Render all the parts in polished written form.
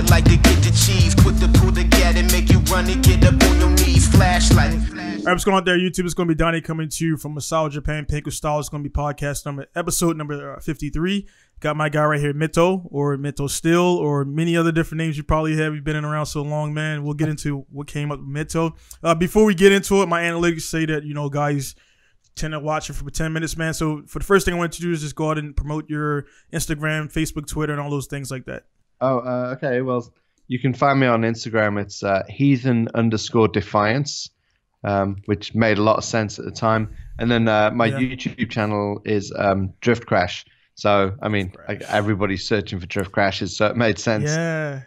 you like to get the cheese. Put the pull together, make you run and get up on your knees. Flashlight. All right, what's going on there, YouTube? It's going to be Donnie coming to you from Masao, Japan. Pinku Style. It's going to be episode number 53. Got my guy right here, Mito, or Mito Still, or many other different names you probably have. You've been in around so long, man. We'll get into what came up with Mito. Before we get into it, my analytics say that, you know, guys tend to watch it for 10 minutes, man. So for the first thing I want to do is just go out and promote your Instagram, Facebook, Twitter, and all those things like that. Okay. Well, you can find me on Instagram. It's heathen_defiance, which made a lot of sense at the time. And then my YouTube channel is Drift Crash. So I mean, like, everybody's searching for Drift Crashes, so it made sense. Yeah.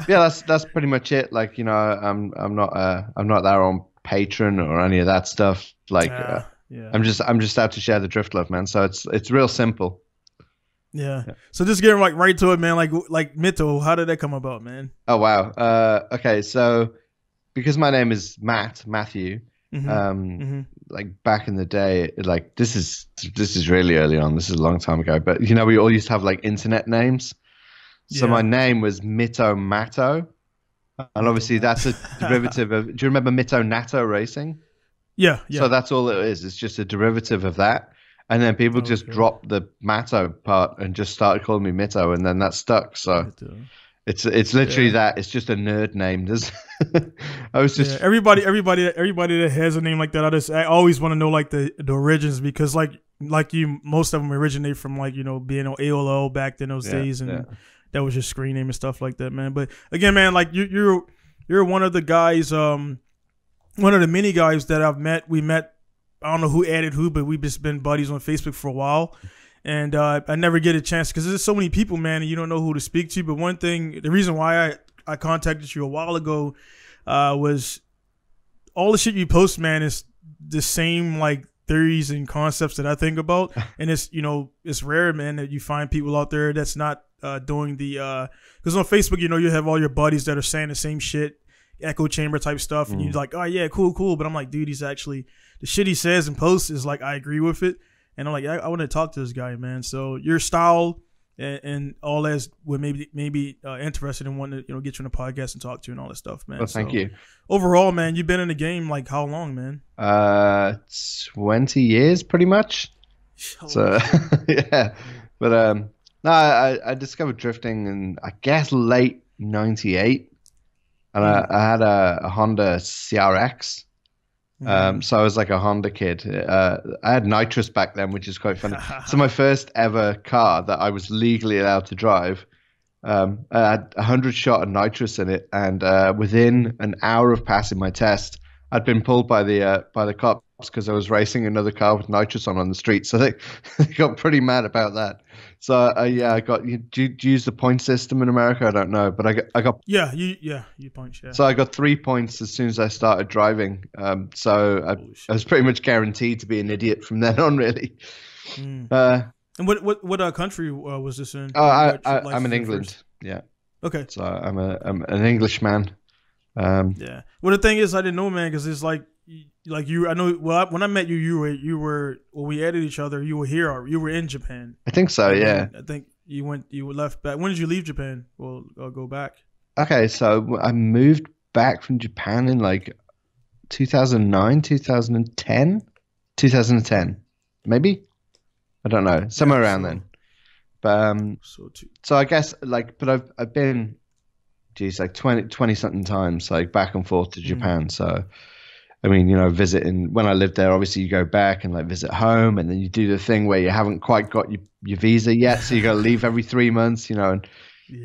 Yeah, that's pretty much it. Like, you know, I'm not there on Patreon or any of that stuff. Like, I'm just out to share the drift love, man. So it's real simple. Yeah. So just getting right to it, man. Like Mito, how did that come about, man? Oh wow. Okay, so because my name is Matthew. Like back in the day, like this is really early on. This is a long time ago, but you know, we all used to have like internet names. So my name was Mito Mato, and obviously that's a derivative of. Do you remember Mito Nato Racing? Yeah. So that's all it is. It's just a derivative of that, and then people just dropped the Mato part and just started calling me Mito, and then that stuck. So. It's literally that. It's just a nerd name. I was just everybody that has a name like that. I always want to know like the origins, because like you, most of them originate from like, you know, being on AOL back in those days, and that was your screen name and stuff like that, man. But again, man, like you're one of the guys, one of the many guys that I've met. We met. I don't know who added who, but we've just been buddies on Facebook for a while. And I never get a chance because there's so many people, man, and you don't know who to speak to. But one thing, the reason why I contacted you a while ago was all the shit you post, man, is the same like theories and concepts that I think about. And it's, you know, it's rare, man, that you find people out there that's not doing the because on Facebook, you know, you have all your buddies that are saying the same shit, echo chamber type stuff, and you're like, oh yeah, cool. But I'm like, dude, he's actually, the shit he says and posts is like, I agree with it. And I'm like, I want to talk to this guy, man. So your style and all that would maybe interested in wanting to, you know, get you on the podcast and talk to you and all that stuff, man. Well, thank you. Overall, man, you've been in the game like how long, man? 20 years, pretty much. So yeah, but no, I discovered drifting in, I guess, late '98, and I had a Honda CRX. So I was like a Honda kid. I had nitrous back then, which is quite funny. So my first ever car that I was legally allowed to drive, I had 100 shot of nitrous in it, and within an hour of passing my test, I'd been pulled by the cops because I was racing another car with nitrous on the street. So they got pretty mad about that. So I got. Do you use the point system in America? I don't know, but I got. You points. Yeah. So I got 3 points as soon as I started driving. So I was pretty much guaranteed to be an idiot from then on, really. And what country was this in? I'm in England. First? Yeah. Okay. So I'm an Englishman. Yeah. Well, the thing is, I didn't know, man, because it's like you. I know. Well, when I met you, you were when we added each other. You were here. Or you were in Japan. I think so. Yeah. I think you left back. When did you leave Japan? Well, I'll go back. Okay, so I moved back from Japan in like 2009, 2010, maybe. I don't know, somewhere around then. But so I guess like, but I've been, geez, like 20 something times, like back and forth to Japan. So, I mean, you know, visiting, when I lived there, obviously you go back and like visit home, and then you do the thing where you haven't quite got your visa yet, so you got to leave every 3 months, you know. And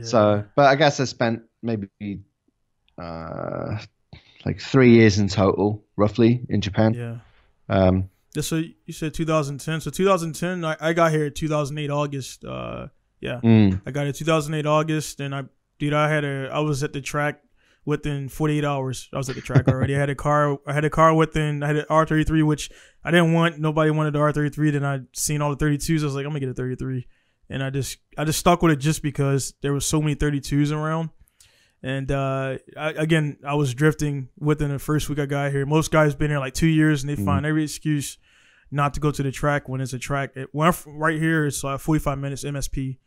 so, but I guess I spent maybe like 3 years in total, roughly, in Japan. Yeah. So you said 2010. So 2010, I got here 2008 August. I got here 2008 August, and I was at the track within 48 hours. I was at the track already. I had a car within, I had an R33, which I didn't want. Nobody wanted the R33. Then I seen all the 32s. I was like, I'm gonna get a 33. And I just stuck with it just because there was so many 32s around. And I was drifting within the first week I got here. Most guys been here like 2 years, and they find every excuse not to go to the track when it's a track. Right here, it's 45 minutes MSP.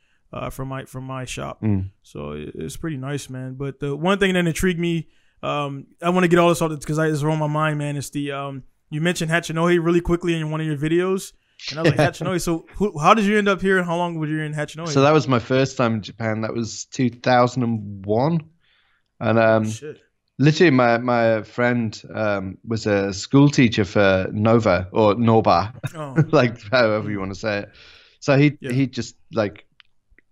from my shop. So it's pretty nice, man. But the one thing that intrigued me, I want to get all this out because it's on my mind, man. It's the you mentioned Hachinohe really quickly in one of your videos. And I was like, Hachinohe. So how did you end up here, and how long were you in Hachinohe? So that was my first time in Japan. That was 2001. And literally my friend was a school teacher for Nova or Noba, like however you want to say it. So he just like,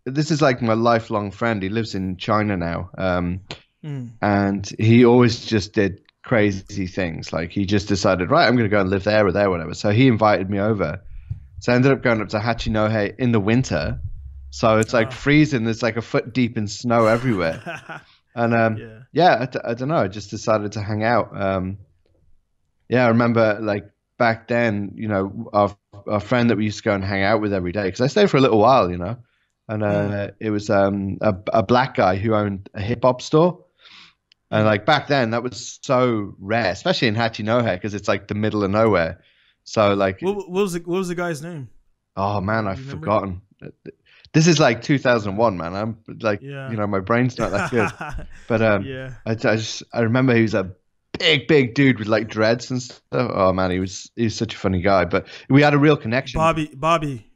this is like my lifelong friend. He lives in China now. And he always just did crazy things. Like he just decided, right, I'm going to go and live there or there, whatever. So he invited me over. So I ended up going up to Hachinohe in the winter. So it's like freezing. There's like a foot deep in snow everywhere. And I don't know. I just decided to hang out. I remember like back then, you know, our friend that we used to go and hang out with every day, because I stayed for a little while, you know. And it was a black guy who owned a hip hop store. And like back then, that was so rare, especially in Hachinohe, because it's like the middle of nowhere. So like, what was the guy's name? Oh man, I've forgotten. This is like 2001, man. I'm like, you know, my brain's not that good. But I remember he was a big dude with like dreads and stuff. Oh man, he was such a funny guy. But we had a real connection. Bobby.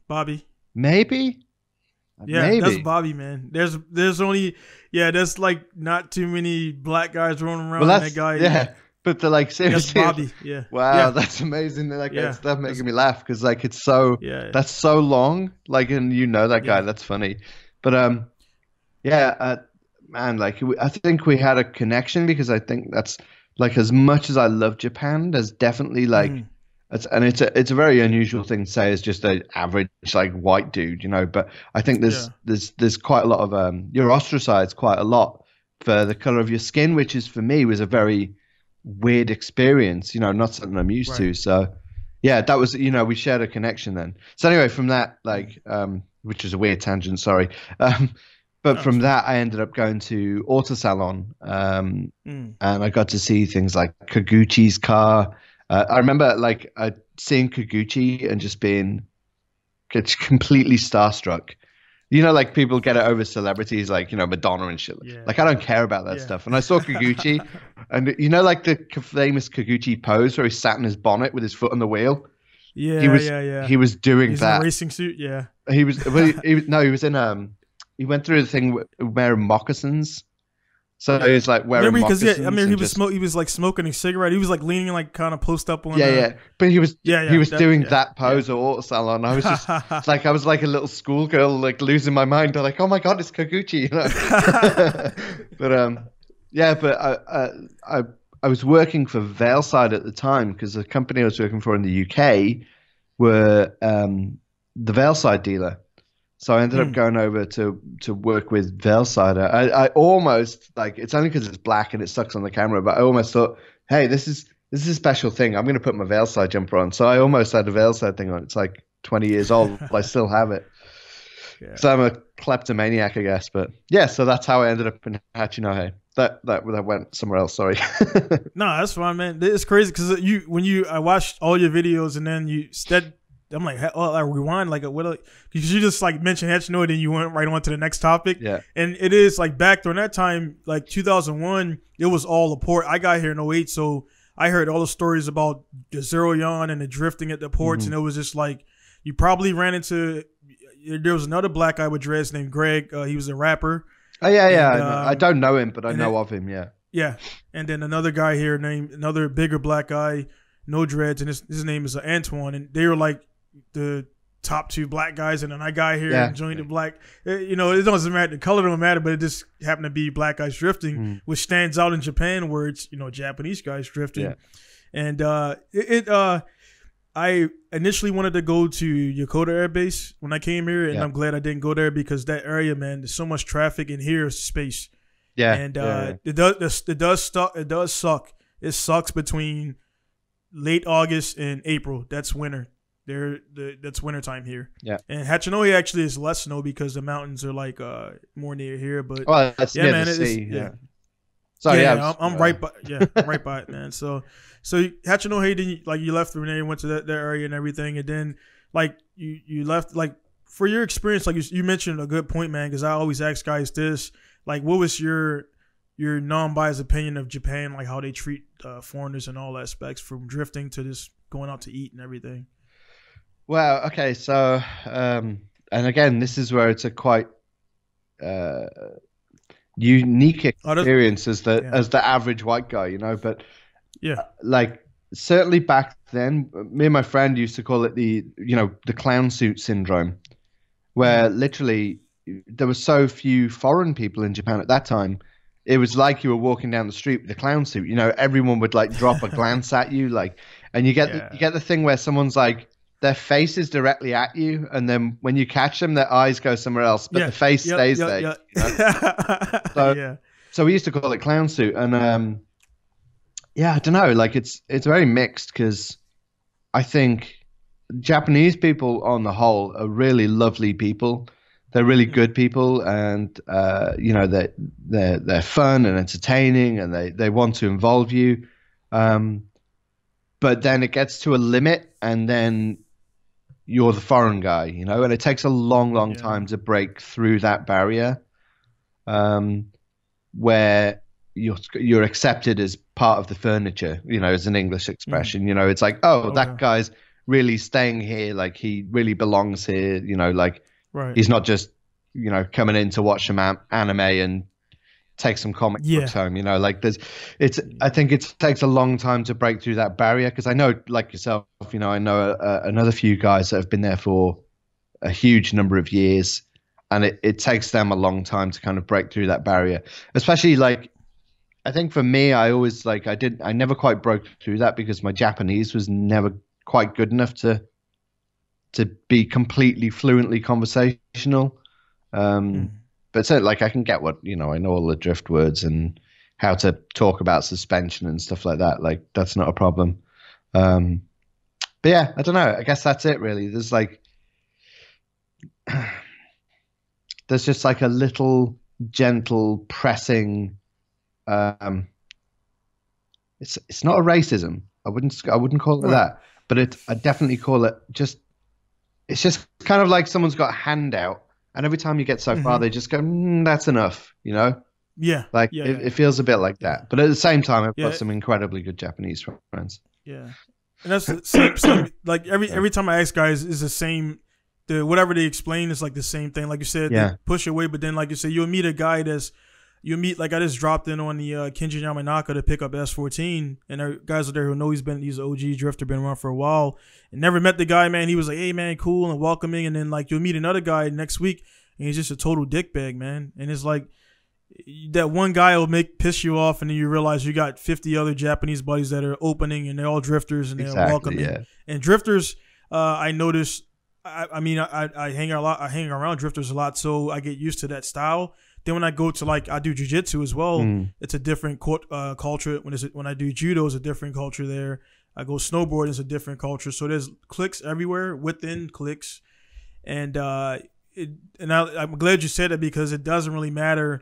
Maybe. Yeah, Maybe. That's Bobby, man. There's only there's like not too many black guys running around. Well, that guy. Yeah. But they're like, seriously, that's Bobby. Yeah. Wow, that's amazing. Like that makes me laugh because like it's so that's so long. Like, and you know that guy. That's funny. But man, like I think we had a connection because I think that's like, as much as I love Japan, there's definitely like it's a very unusual thing to say as just an average like white dude, you know. But I think there's quite a lot of you're ostracized quite a lot for the color of your skin, which is for me was a very weird experience, you know, not something I'm used to. So yeah, that was, you know, we shared a connection then. So anyway, from that, like which is a weird tangent, sorry. But from that I ended up going to Auto Salon, and I got to see things like Kaguchi's car. I remember like seeing Kaguchi and just being completely starstruck. You know, like people get it over celebrities like, you know, Madonna and shit. Yeah. Like I don't care about that stuff. And I saw Kaguchi, and you know, like the famous Kaguchi pose where he sat in his bonnet with his foot on the wheel. Yeah, he was doing He's that. in a racing suit. Yeah, he was. He was in he went through the thing wearing moccasins. So he was like wearing moccasins. He was like smoking a cigarette. He was like leaning like kind of post up on. But he was doing that pose at Auto Salon. I was just like, I was like a little schoolgirl, like losing my mind. I'm like, oh my god, it's Kaguchi, you know. But I was working for Veilside at the time because the company I was working for in the UK were the Veilside dealer. So I ended up going over to work with Veilside. I almost, like, it's only because it's black and it sucks on the camera, but I almost thought, hey, this is a special thing. I'm going to put my Veilside jumper on. So I almost had a Veilside thing on. It's like 20 years old, but I still have it. Yeah. So I'm a kleptomaniac, I guess. But yeah, so that's how I ended up in Hachinohe. That went somewhere else. Sorry. No, that's fine, man. It's crazy because I watched all your videos and then I'm like, oh, I rewind, like, what? Because you just like mentioned Hachinohe, then you went right on to the next topic. Yeah. And it is like back during that time, like 2001, it was all the port. I got here in 08, so I heard all the stories about the Zero Yawn and the drifting at the ports, and it was just like, you probably ran into, there was another black guy with dreads named Greg. He was a rapper. Oh, yeah. And, I don't know him, but I know of him, yeah. Yeah. And then another guy here named, another bigger black guy, no dreads, and his name is Antoine. And they were like the top two black guys, and then I got here and joined the black. You know, it doesn't matter. The color don't matter, but it just happened to be black guys drifting, which stands out in Japan where it's, you know, Japanese guys drifting. Yeah. And I initially wanted to go to Yokota Air Base when I came here, and I'm glad I didn't go there because that area, man, there's so much traffic, and here is space. Yeah. And it does suck. It sucks between late August and April. That's winter. That's winter time here. Yeah. And Hachinohe actually is less snow because the mountains are like more near here. But that's near the sea. Yeah. Sorry, I'm right by. Yeah, I'm right by it, man. So Hachinohe, then you left from there, you went to that area and everything, and then like you left. Like, for your experience, like you mentioned a good point, man, because I always ask guys this, like, what was your non-biased opinion of Japan, like how they treat foreigners in all aspects, from drifting to just going out to eat and everything? Well, okay, so and again, this is where it's a quite unique experience as the average white guy, you know. But like certainly back then, me and my friend used to call it the clown suit syndrome, where literally there were so few foreign people in Japan at that time. It was like you were walking down the street with a clown suit. You know, everyone would like drop a glance at you, like, and you get the thing where someone's like, their face is directly at you, and then when you catch them, their eyes go somewhere else, but the face stays there. You know? So we used to call it clown suit, and I don't know, like it's very mixed, because I think Japanese people on the whole are really lovely people. They're really good people, and they're fun and entertaining, and they want to involve you. But then it gets to a limit, and then you're the foreign guy, you know, and it takes a long time to break through that barrier, where you're accepted as part of the furniture, you know, as an English expression. You know, it's like, that guy's really staying here, like he really belongs here, you know, like he's not just, you know, coming in to watch some anime and take some comic books home, you know, like I think it takes a long time to break through that barrier, because I know, like yourself, you know, I know another few guys that have been there for a huge number of years, and it takes them a long time to kind of break through that barrier. Especially, like, I think for me, I always I never quite broke through that, because my Japanese was never quite good enough to be completely fluently conversational. But so, like, I can get what, you know, I know all the drift words and how to talk about suspension and stuff like that. Like, that's not a problem. But yeah, I don't know. I guess that's it, really. There's like, there's just like a little gentle pressing. It's not a racism. I wouldn't call it that. But I definitely call it just. It's just kind of like someone's got a hand out, and every time you get so far, they just go, "That's enough," you know? Yeah. Like it feels a bit like that. But at the same time, I've got some incredibly good Japanese friends. Yeah, and that's the same. Like every time I ask guys, is the same. Whatever they explain is like the same thing. Like you said, they push away, but then like you said, you'll meet a guy like I just dropped in on the Kenji Yamanaka to pick up S14, and there are guys out there who know he's an OG drifter, been around for a while, and never met the guy, man. He was like, hey man, cool and welcoming, and then like you'll meet another guy next week, and he's just a total dickbag, man. And it's like that one guy will piss you off, and then you realize you got 50 other Japanese buddies that are opening, and they're all drifters, and they're welcoming. Yeah. And drifters, I notice. I hang around drifters a lot, so I get used to that style. Then when I go to I do jiu-jitsu as well, it's a different culture. When I do judo, it's a different culture there. I go snowboard, it's a different culture. So there's cliques everywhere within cliques, and I'm glad you said that, because it doesn't really matter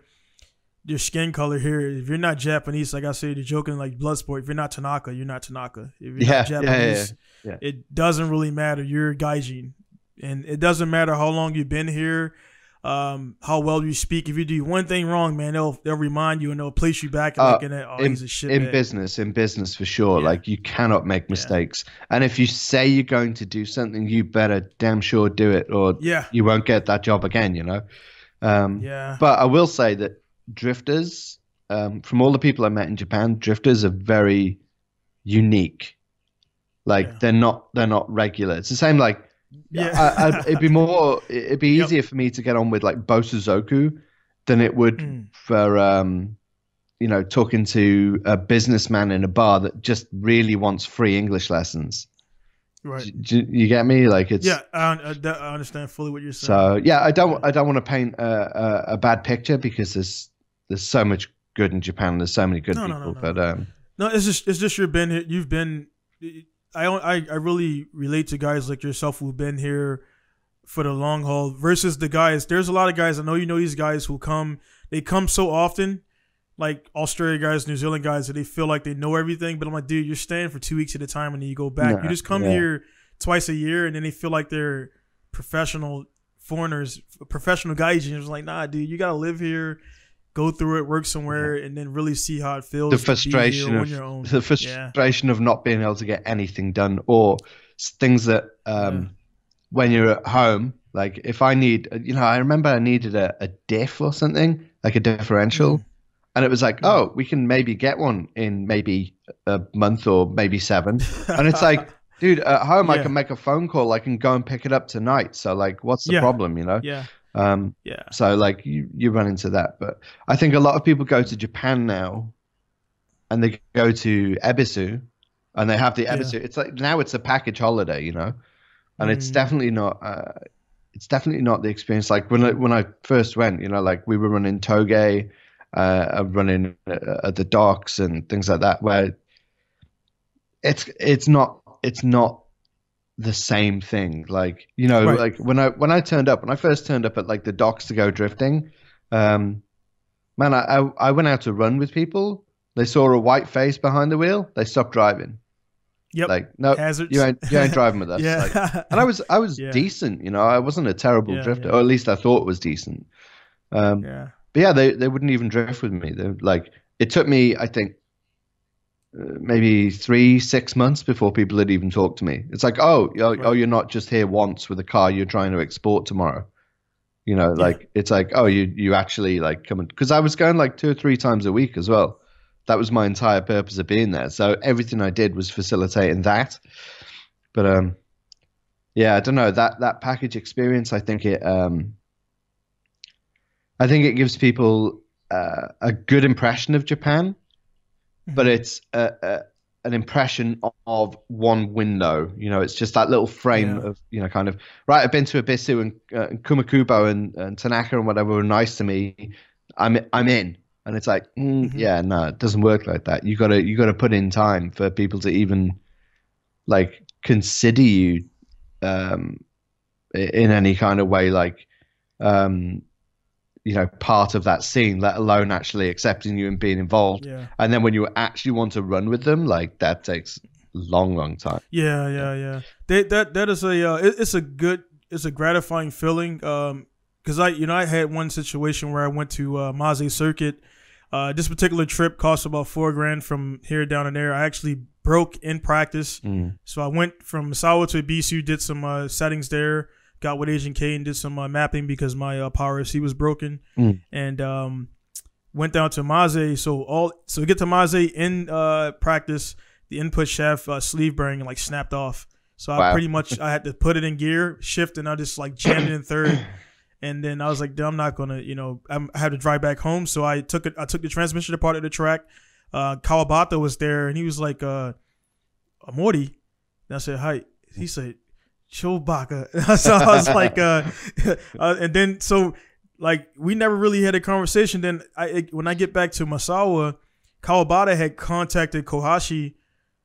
your skin color here. If you're not Japanese, like I said, you're joking like Bloodsport. If you're not Tanaka, you're not Tanaka. If you're not Japanese, it doesn't really matter. You're Gaijin, and it doesn't matter how long you've been here. How well you speak. If you do one thing wrong, man, they'll remind you, and they'll place you back and looking at he's a shit in business for sure. Like, you cannot make mistakes, and if you say you're going to do something, you better damn sure do it, or you won't get that job again, you know. But I will say that drifters, from all the people I met in Japan, drifters are very unique. Like, they're not regular. It's the same, like, it'd be easier for me to get on with like Bosuzoku than it would for talking to a businessman in a bar that just really wants free English lessons. Right. You get me? Like, it's I understand fully what you're saying. So I don't want to paint a bad picture, because there's so much good in Japan. There's so many good people. No. But no, it's just you've been here. You've been. I really relate to guys like yourself who've been here for the long haul versus the guys. There's a lot of guys, I know you know these guys who come so often, like Australia guys, New Zealand guys, that they feel like they know everything. But I'm like, dude, you're staying for 2 weeks at a time and then you go back. You just come here twice a year, and then they feel like they're professional foreigners, professional gaijin was like, nah, dude, you gotta live here, go through it, work somewhere, and then really see how it feels. The frustration to be here on your own. The frustration of not being able to get anything done, or things that when you're at home, like if I need, I remember I needed a diff or something, like a differential, and it was like, oh, we can maybe get one in maybe a month or maybe 7, and it's like, dude, at home I can make a phone call, I can go and pick it up tonight. So like, what's the problem, So like you run into that. But I think a lot of people go to Japan now, and they go to Ebisu, and they have the Ebisu. It's like now it's a package holiday, and it's definitely not. It's definitely not the experience like when I first went. Like we were running Toge, running at the docks and things like that, where it's not the same thing. Like, like when I first turned up at like the docks to go drifting, man, I went out to run with people. They saw a white face behind the wheel. They stopped driving. Yep. Like, no, you ain't driving with us. And I was decent, I wasn't a terrible drifter, or at least I thought it was decent. But yeah, they wouldn't even drift with me. They like, it took me, I think, maybe 3-6 months before people had even talked to me. It's like, oh, you're not just here once with a car you're trying to export tomorrow. Like it's like, oh, you actually like come in, because I was going like 2 or 3 times a week as well. That was my entire purpose of being there. So everything I did was facilitating that. But I don't know, that package experience. I think it gives people a good impression of Japan. But it's an impression of one window. It's just that little frame of, kind of, right, I've been to Ebisu and Kumakubo and Tanaka and whatever were nice to me. I'm in. And it's like, no, it doesn't work like that. You gotta put in time for people to even like consider you in any kind of way, like part of that scene, let alone actually accepting you and being involved. Yeah. And then when you actually want to run with them, like that takes a long time. Yeah. That is it's a gratifying feeling. Cause I had one situation where I went to Maze Circuit. This particular trip cost about $4,000 from here down and there. I actually broke in practice. So I went from Misawa to Ebisu, did some settings there. Got with Agent K and did some mapping because my Power FC was broken, and went down to Maze. So we get to Maze in practice. The input shaft sleeve bearing like snapped off. So I pretty much I had to put it in gear, shift, and I just like jammed it in third. And then I was like, I'm not gonna, I had to drive back home. So I took the transmission apart of the track. Kawabata was there, and he was like, Amori. And I said, hi. He said, Chobaka. So I was like, and then so like we never really had a conversation. Then when I get back to Misawa, Kawabata had contacted Kohashi,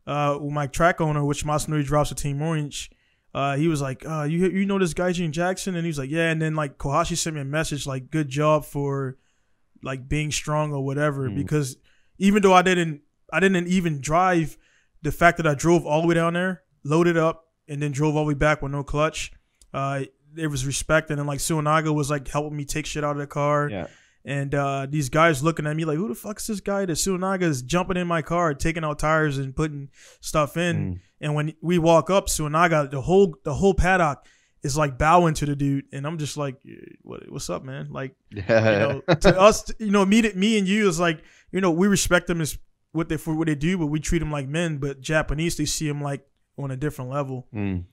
my track owner, which Masanori drops to Team Orange. He was like, you know this guy Gene Jackson? And he was like, yeah. And then like Kohashi sent me a message like, good job for like being strong or whatever. Because even though I didn't even drive, the fact that I drove all the way down there, loaded up, and then drove all the way back with no clutch, there was respect. And then like Suinaga was like helping me take shit out of the car. Yeah. And these guys looking at me like, who the fuck is this guy? The Suinaga is jumping in my car, taking out tires and putting stuff in. And when we walk up, Suinaga, the whole paddock is like bowing to the dude, and I'm just like, what's up, man? Like, to us, me and you is like, we respect them as for what they do, but we treat them like men. But Japanese, they see them like on a different level. And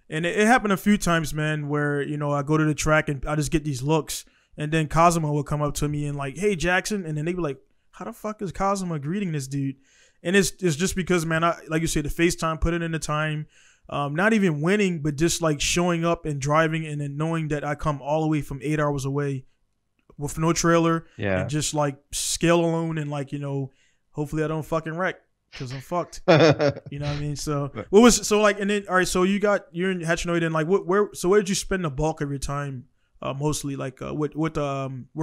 it happened a few times, man, where I go to the track and I just get these looks. And then Kazuma will come up to me and like, hey, Jackson. And then they be like, how the fuck is Kazuma greeting this dude? And it's just because, man, like you said, the FaceTime, put it in the time, not even winning, but just like showing up and driving and then knowing that I come all the way from 8 hours away with no trailer. Yeah. And just like scale alone and like, hopefully I don't fucking wreck because I'm fucked. You know what I mean? So and then, all right, so you're in Hachinohe then, like where did you spend the bulk of your time? Mostly like what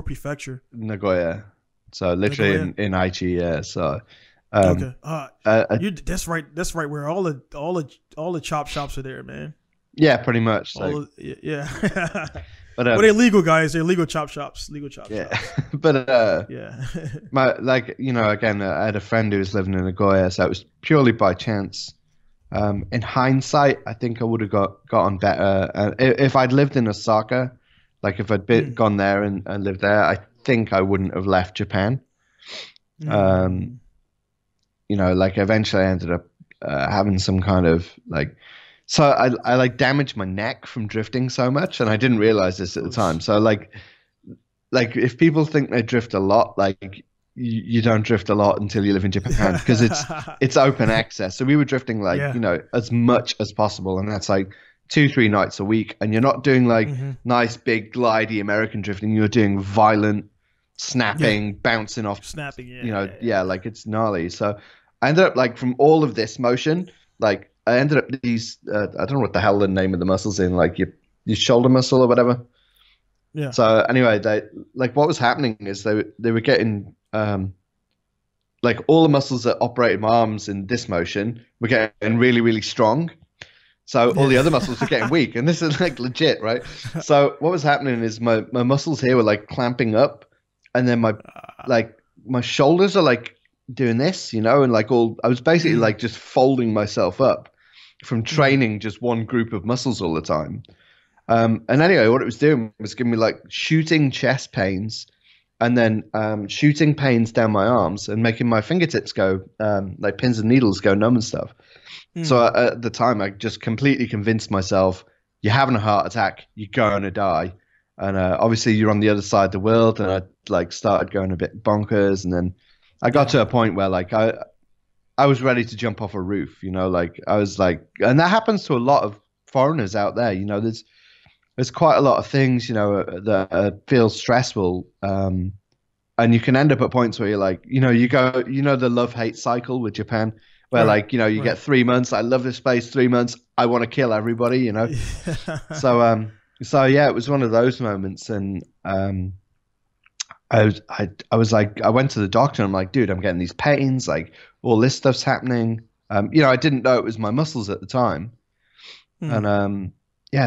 prefecture? Nagoya. So literally in Aichi, yeah. So okay. That's right. That's right where all the chop shops are there, man. Yeah, pretty much. Yeah. But they're legal, guys. They're legal chop shops. Legal chop yeah. shops. But Yeah. again, I had a friend who was living in Nagoya, so it was purely by chance. In hindsight, I think I would have gotten better if I'd lived in Osaka. Like if I'd gone there and lived there, I think I wouldn't have left Japan. Like eventually I ended up having some kind of like. So I like damaged my neck from drifting so much, and I didn't realize this at the time. So like if people think they drift a lot, like you don't drift a lot until you live in Japan because it's open access. So we were drifting like as much as possible, and that's like 2-3 nights a week. And you're not doing like nice big glidey American drifting. You're doing violent snapping, bouncing off, snapping. Like it's gnarly. So I ended up like from all of this motion, like. I ended up these, I don't know what the hell the name of the muscles in, like your shoulder muscle or whatever. Yeah. So anyway, what was happening is they were getting, like all the muscles that operated my arms in this motion were getting really, really strong. So all the other muscles were getting weak, and this is like legit, right? So what was happening is my muscles here were like clamping up, and then my shoulders are like doing this, and like I was basically like just folding myself up from training just one group of muscles all the time. And anyway, what it was doing was giving me like shooting chest pains and then shooting pains down my arms and making my fingertips go like pins and needles go numb and stuff. So at the time, I just completely convinced myself, you're having a heart attack, you're going to die. And obviously you're on the other side of the world. And I like started going a bit bonkers. And then I got to a point where like I was ready to jump off a roof, like I was like, and that happens to a lot of foreigners out there. There's quite a lot of things, that feel stressful. And you can end up at points where you're like, you go, the love-hate cycle with Japan where you get 3 months. I love this place. 3 months. I want to kill everybody, So yeah, it was one of those moments. And, I was like, I went to the doctor and I'm like, dude, I'm getting these pains, like all this stuff's happening. I didn't know it was my muscles at the time. And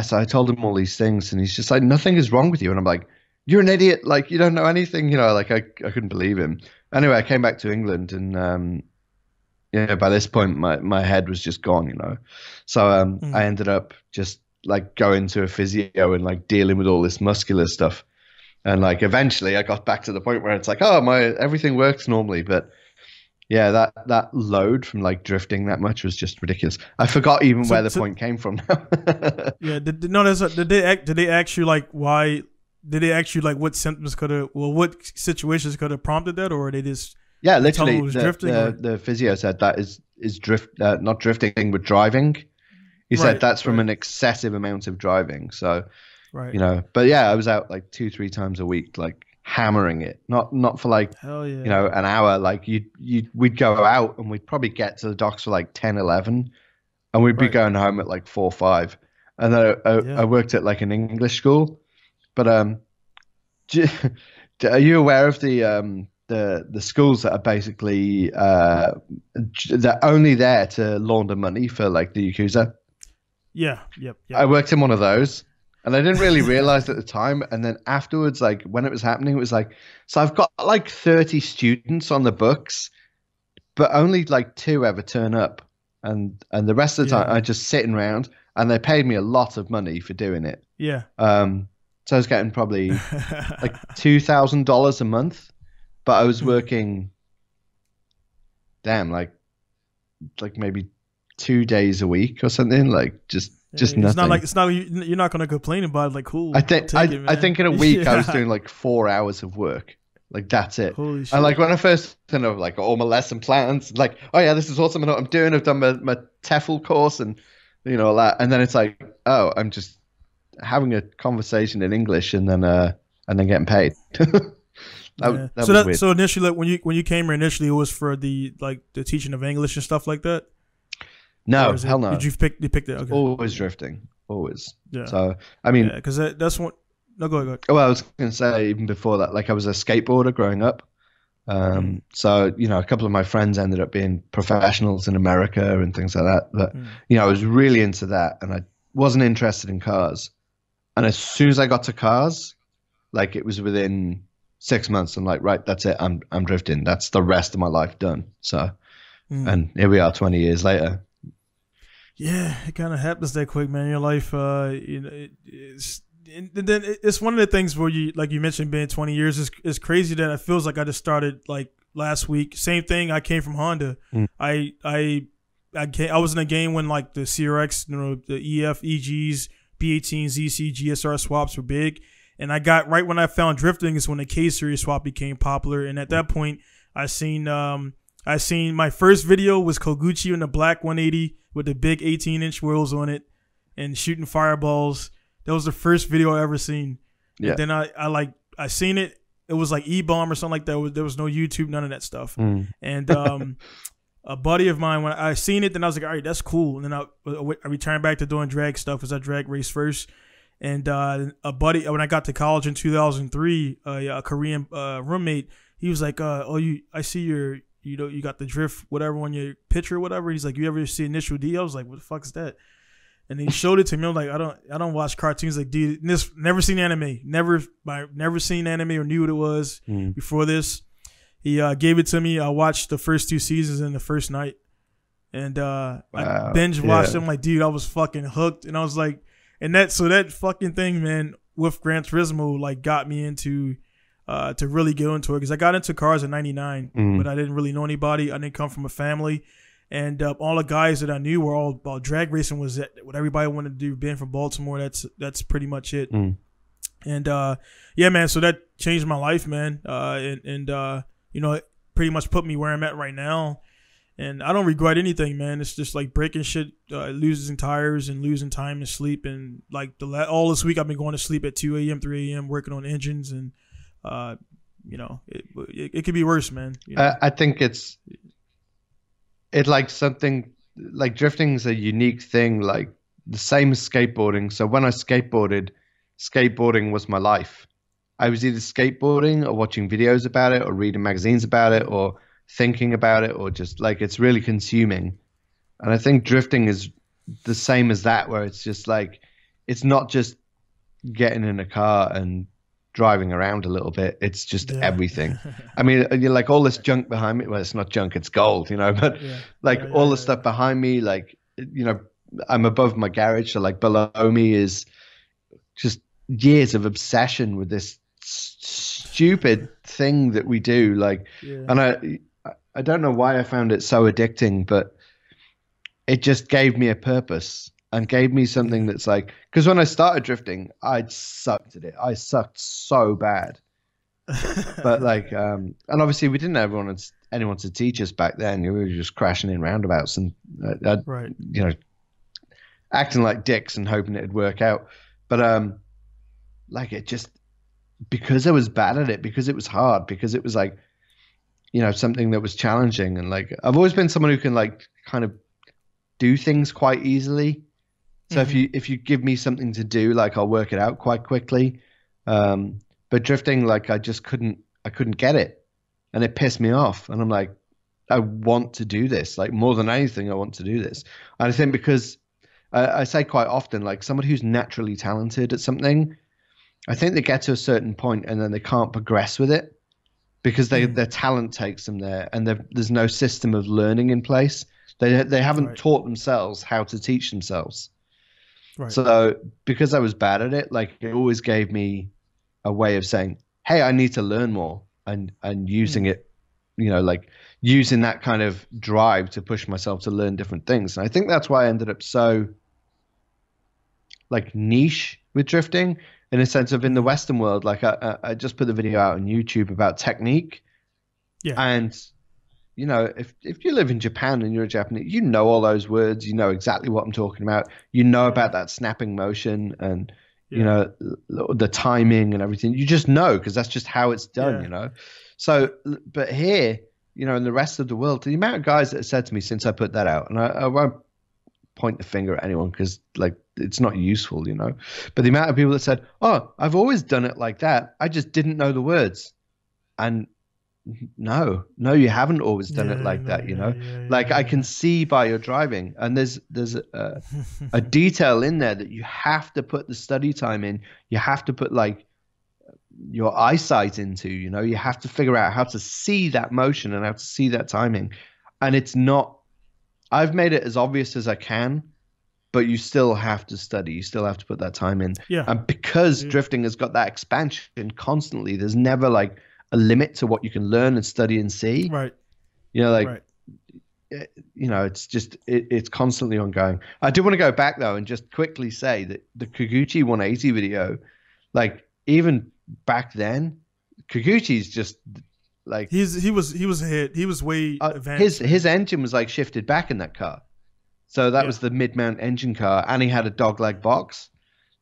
so I told him all these things and he's just like, nothing is wrong with you. And I'm like, you're an idiot. Like you don't know anything, like I couldn't believe him. Anyway, I came back to England and, by this point my head was just gone, So I ended up just like going to a physio and like dealing with all this muscular stuff. And like eventually I got back to the point where it's like, oh, everything works normally. But yeah, that load from like drifting that much was just ridiculous. I forgot even where the point came from now. Yeah, did they ask you like why? Did they ask you like what symptoms what situations could have prompted that, or they just literally drifting? The physio said that is not drifting but driving. He said that's from an excessive amount of driving. So. Right. But yeah, I was out like 2-3 times a week, like hammering it, not for like, hell yeah. An hour. Like we'd go out and we'd probably get to the docks for like 10, 11 and we'd be going home at like 4, 5. And then I worked at like an English school, but, are you aware of the schools that are basically, they're only there to launder money for like the Yakuza? Yeah. Yep. I worked in one of those. And I didn't really realize at the time. And then afterwards, like when it was happening, it was like, so I've got like 30 students on the books, but only like 2 ever turn up. And the rest of the time I'm just sitting around and they paid me a lot of money for doing it. Yeah. So I was getting probably like $2,000 a month, but I was working, like maybe 2 days a week or something, like just nothing. It's not you're not going to complain about it, like cool. I think in a week I was doing like 4 hours of work. Like that's it. Holy shit. And like when I first like all my lesson plans, like, oh yeah, this is awesome. I know what I'm doing. I've done my TEFL course and all that. And then it's like, oh, I'm just having a conversation in English and then getting paid. That was weird. So initially, like, when you came here initially, it was for the teaching of English and stuff like that. No, hell no. Did you pick it? Okay. Always drifting, always. Yeah. So I mean, because that's one. No, go ahead. Well, I was going to say even before that, like I was a skateboarder growing up. So a couple of my friends ended up being professionals in America and things like that. But I was really into that, and I wasn't interested in cars. And as soon as I got to cars, like it was within 6 months, I'm like, right, that's it. I'm drifting. That's the rest of my life done. So, and here we are 20 years later. Yeah, it kind of happens that quick, man. Your life, it's one of the things where you, like you mentioned, being 20 years is crazy that it feels like I just started like last week. Same thing. I came from Honda. I was in a game when like the CRX, the EF, EGs, B18, ZC, GSR swaps were big. And I got right when I found drifting is when the K series swap became popular. And at that point, I seen my first video was Koguchi in the black 180 with the big 18-inch wheels on it and shooting fireballs. That was the first video I ever seen. Yeah. And then I seen it. It was like E-Bomb or something like that. There was no YouTube, none of that stuff. And a buddy of mine, when I seen it, then I was like, all right, that's cool. And then I returned back to doing drag stuff because I drag race first. And a buddy, when I got to college in 2003, a Korean roommate, he was like, I see you got the drift, whatever, on your picture or whatever. He's like, you ever see Initial D? I was like, what the fuck is that? And he showed it to me. I'm like, I don't watch cartoons. Like, dude, never seen anime. Never seen anime or knew what it was before this. He gave it to me. I watched the first 2 seasons in the first night. And I binge watched them. Like, dude, I was fucking hooked. And I was like, that fucking thing, man, with Gran Turismo, like, got me into to really get into it. Because I got into cars in 99, but I didn't really know anybody. I didn't come from a family. And all the guys that I knew were all about drag racing. Was what everybody wanted to do. Being from Baltimore, that's pretty much it. And yeah, man. So that changed my life, man. It pretty much put me where I'm at right now. And I don't regret anything, man. It's just like breaking shit, losing tires and losing time to sleep. And like all this week, I've been going to sleep at 2 a.m., 3 a.m. working on engines, and it could be worse, man. I think it's like something like drifting is a unique thing, like the same as skateboarding. So when I skateboarding was my life. I was either skateboarding or watching videos about it or reading magazines about it or thinking about it, or just like it's really consuming. And I think drifting is the same as that, where it's just like it's not just getting in a car and driving around a little bit. It's just everything. I mean, you're like all this junk behind me. Well, it's not junk, it's gold, but all the stuff behind me, like, I'm above my garage. So like below me is just years of obsession with this stupid thing that we do. Like, and I don't know why I found it so addicting, but it just gave me a purpose. And gave me something that's like, because when I started drifting, I sucked at it. I sucked so bad. But like, and obviously we didn't have anyone to teach us back then. We were just crashing in roundabouts and, acting like dicks and hoping it'd work out. But like it just, because I was bad at it, because it was hard, because it was like, something that was challenging. And like, I've always been someone who can like kind of do things quite easily. So if you give me something to do, like I'll work it out quite quickly. But drifting, like I couldn't get it, and it pissed me off. And I'm like, I want to do this. Like more than anything, I want to do this. And I think because I say quite often, like somebody who's naturally talented at something, I think they get to a certain point and then they can't progress with it because their talent takes them there, and there's no system of learning in place. They haven't taught themselves how to teach themselves. Right. So because I was bad at it, like it always gave me a way of saying, hey, I need to learn more, and using it, like using that kind of drive to push myself to learn different things. And I think that's why I ended up so like niche with drifting in a sense of in the Western world. Like I just put the video out on YouTube about technique. Yeah. And if you live in Japan and you're a Japanese, all those words, exactly what I'm talking about. About that snapping motion and, the timing and everything. You just know because that's just how it's done, So, but here, in the rest of the world, the amount of guys that have said to me since I put that out, and I won't point the finger at anyone because, like, it's not useful, But the amount of people that said, oh, I've always done it like that. I just didn't know the words. And no, you haven't always done it like that, you know. Like I can see by your driving, and there's a detail in there that you have to put the study time in. You have to put like your eyesight into, you know. You have to figure out how to see that motion and how to see that timing. And it's not, I've made it as obvious as I can, but you still have to study. You still have to put that time in. Yeah. And because drifting has got that expansion constantly, there's never like a limit to what you can learn and study and see. Right. You know, like, you know, it's just, it's constantly ongoing. I do want to go back though and just quickly say that the Kikuchi 180 video, like even back then, Kikuchi's just like, he was ahead. He was way advanced. His engine was like shifted back in that car. So that was the mid-mount engine car, and he had a dogleg box.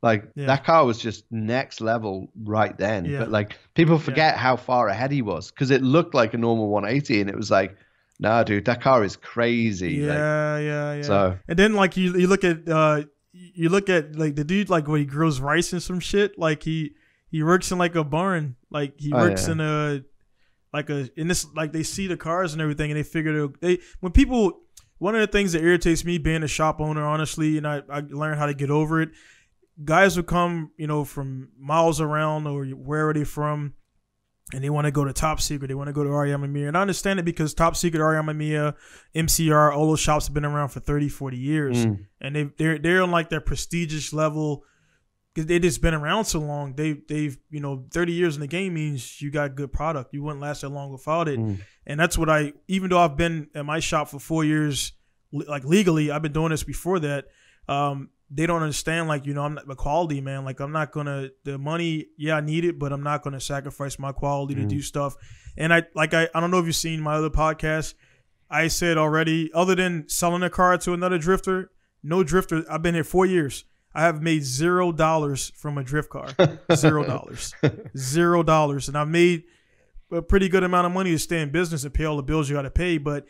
Like that car was just next level right then. But like people forget how far ahead he was because it looked like a normal 180, and it was like, nah, dude, that car is crazy. Yeah. So and then like you look at like the dude like when he grows rice and some shit. Like he works in like a barn. Like he works in a in this, like they see the cars and everything, and they figure when people. One of the things that irritates me being a shop owner, honestly, and I learned how to get over it. Guys who come, you know, from miles around or where are they from, and they want to go to Top Secret. They want to go to Aoyama-Miya. And I understand it because Top Secret, Aoyama-Miya, MCR, all those shops have been around for 30, 40 years. And they're on like their prestigious level because they just been around so long. They've, you know, 30 years in the game means you got good product. You wouldn't last that long without it. And that's what even though I've been at my shop for 4 years, like legally, I've been doing this before that. They don't understand, like, you know, I'm not the quality, man. Like, I'm not going to, the money, I need it, but I'm not going to sacrifice my quality to do stuff. And I don't know if you've seen my other podcast. I said already, other than selling a car to another drifter, no drifter, I've been here 4 years. I have made $0 from a drift car. $0. $0. And I made a pretty good amount of money to stay in business and pay all the bills you got to pay. But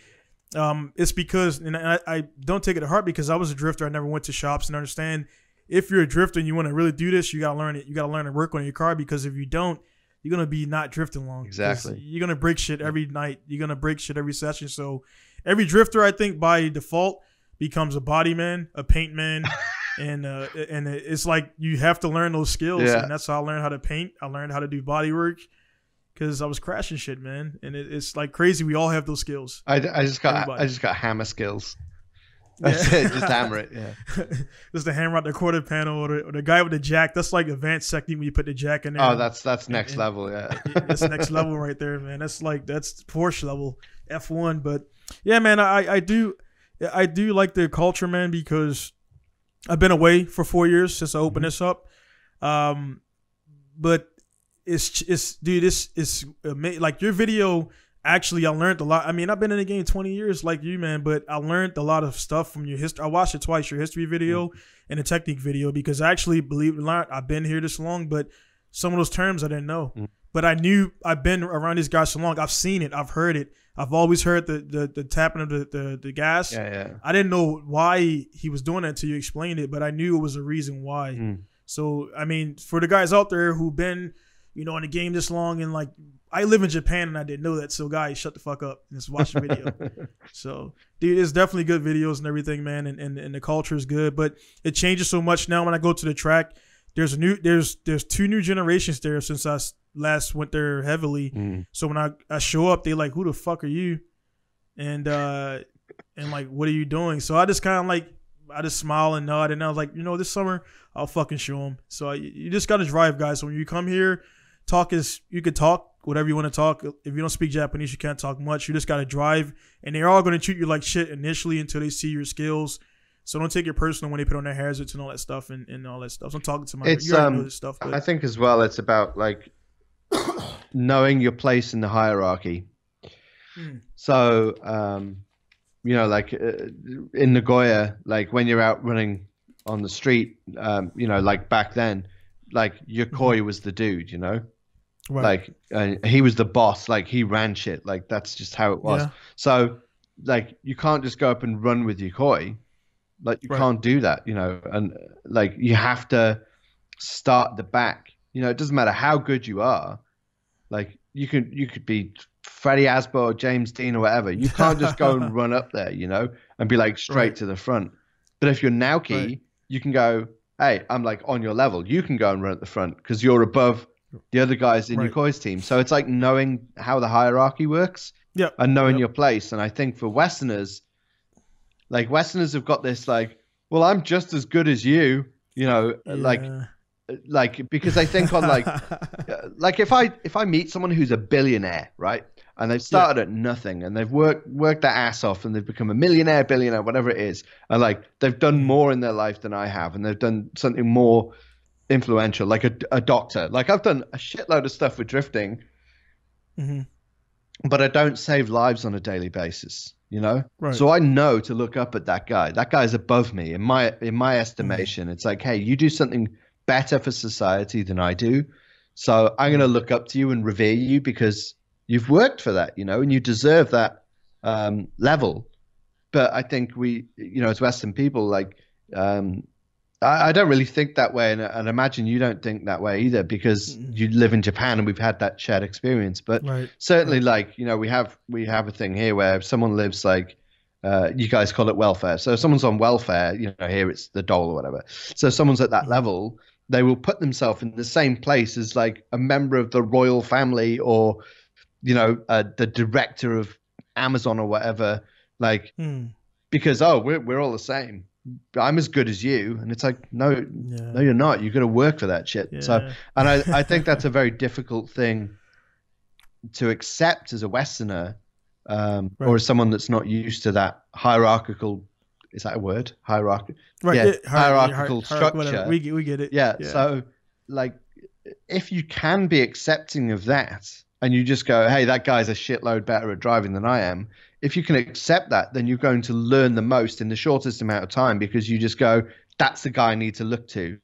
it's because, and I don't take it to heart because I was a drifter. I never went to shops, and understand if you're a drifter and you want to really do this, you got to learn it. You got to learn to work on your car, because if you don't, you're going to be not drifting long. Exactly. You're going to break shit every night. You're going to break shit every session. So every drifter, I think, by default becomes a body man, a paint man. And it's like you have to learn those skills. And that's how I learned how to paint. I learned how to do body work because I was crashing shit, man. And it's like crazy. We all have those skills. I just got hammer skills. That's it. Just hammer it. Yeah. Just the hammer out the quarter panel, or the guy with the jack. That's like advanced technique when you put the jack in there. Oh, that's next level. Yeah. That's next level right there, man. That's Porsche level, F1. But yeah, man, I do like the culture, man, because I've been away for 4 years since I opened this up. But it's amazing. Like your video, actually, I learned a lot. I mean, I've been in the game 20 years like you, man, but I learned a lot of stuff from your history. I watched it twice, your history video and the technique video, because actually, believe it or not, I've been here this long, but some of those terms I didn't know. But I knew, I've been around these guys so long. I've seen it. I've heard it. I've always heard the tapping of the gas. Yeah. I didn't know why he was doing that until you explained it, but I knew it was a reason why. So, I mean, for the guys out there who've been, you know, in the game this long, and like, I live in Japan and I didn't know that. So, guys, shut the fuck up and just watch the video. So, dude, it's definitely good videos and everything, man, and the culture is good. But it changes so much now when I go to the track. There's two new generations there since I last went there heavily. So when I show up, they like, who the fuck are you? And like, what are you doing? So I just kind of like, I just smile and nod, and I was like, you know, this summer I'll fucking show them. So you just got to drive, guys. So when you come here, you could talk whatever you want to talk. If you don't speak Japanese, you can't talk much. You just got to drive, and they're all going to treat you like shit initially until they see your skills. So don't take it personal when they put on their hazards and all that stuff and all that stuff. So I'm talking to you already know this stuff. But. I think as well, it's about like knowing your place in the hierarchy. So, you know, like in Nagoya, like when you're out running on the street, you know, like back then, like Yokoi was the dude, you know, like he was the boss, like he ran shit, like that's just how it was. So like you can't just go up and run with Yokoi. Like you can't do that, you know, and like you have to start the back. You know, it doesn't matter how good you are. Like you could be Freddie Asbo or James Dean or whatever. You can't just go and run up there, you know, and be like straight to the front. But if you're Naoki, you can go, hey, I'm like on your level. You can go and run at the front because you're above the other guys in Yokoi's team. So it's like knowing how the hierarchy works and knowing your place. And I think for Westerners, like Westerners have got this like, well, I'm just as good as you, you know, like because they think on like if I meet someone who's a billionaire, right, and they've started at nothing and they've worked their ass off and they've become a billionaire, whatever it is, and like they've done more in their life than I have, and they've done something more influential, like a doctor. Like I've done a shitload of stuff with drifting, but I don't save lives on a daily basis, you know. So I know to look up at that guy. That guy's above me in my estimation. It's like, hey, you do something better for society than I do, so I'm going to look up to you and revere you because you've worked for that, you know, and you deserve that level. But I think we, you know, as Western people, like I don't really think that way, and I imagine you don't think that way either because you live in Japan and we've had that shared experience. But certainly, like, you know, we have a thing here where if someone lives like you guys call it welfare. So if someone's on welfare, you know, here it's the dole or whatever. So if someone's at that level, they will put themselves in the same place as like a member of the royal family or, you know, the director of Amazon or whatever, like, because, oh, we're all the same. I'm as good as you. And it's like, no, you're not. You've got to work for that shit. So, and I think that's a very difficult thing to accept as a Westerner, or as someone that's not used to that hierarchical, is that a word? Hierarchical. Right. Yeah, hierarchical structure. Whatever. We get it. Yeah. So like, if you can be accepting of that and you just go, hey, that guy's a shitload better at driving than I am. If you can accept that, then you're going to learn the most in the shortest amount of time because you just go, that's the guy I need to look to.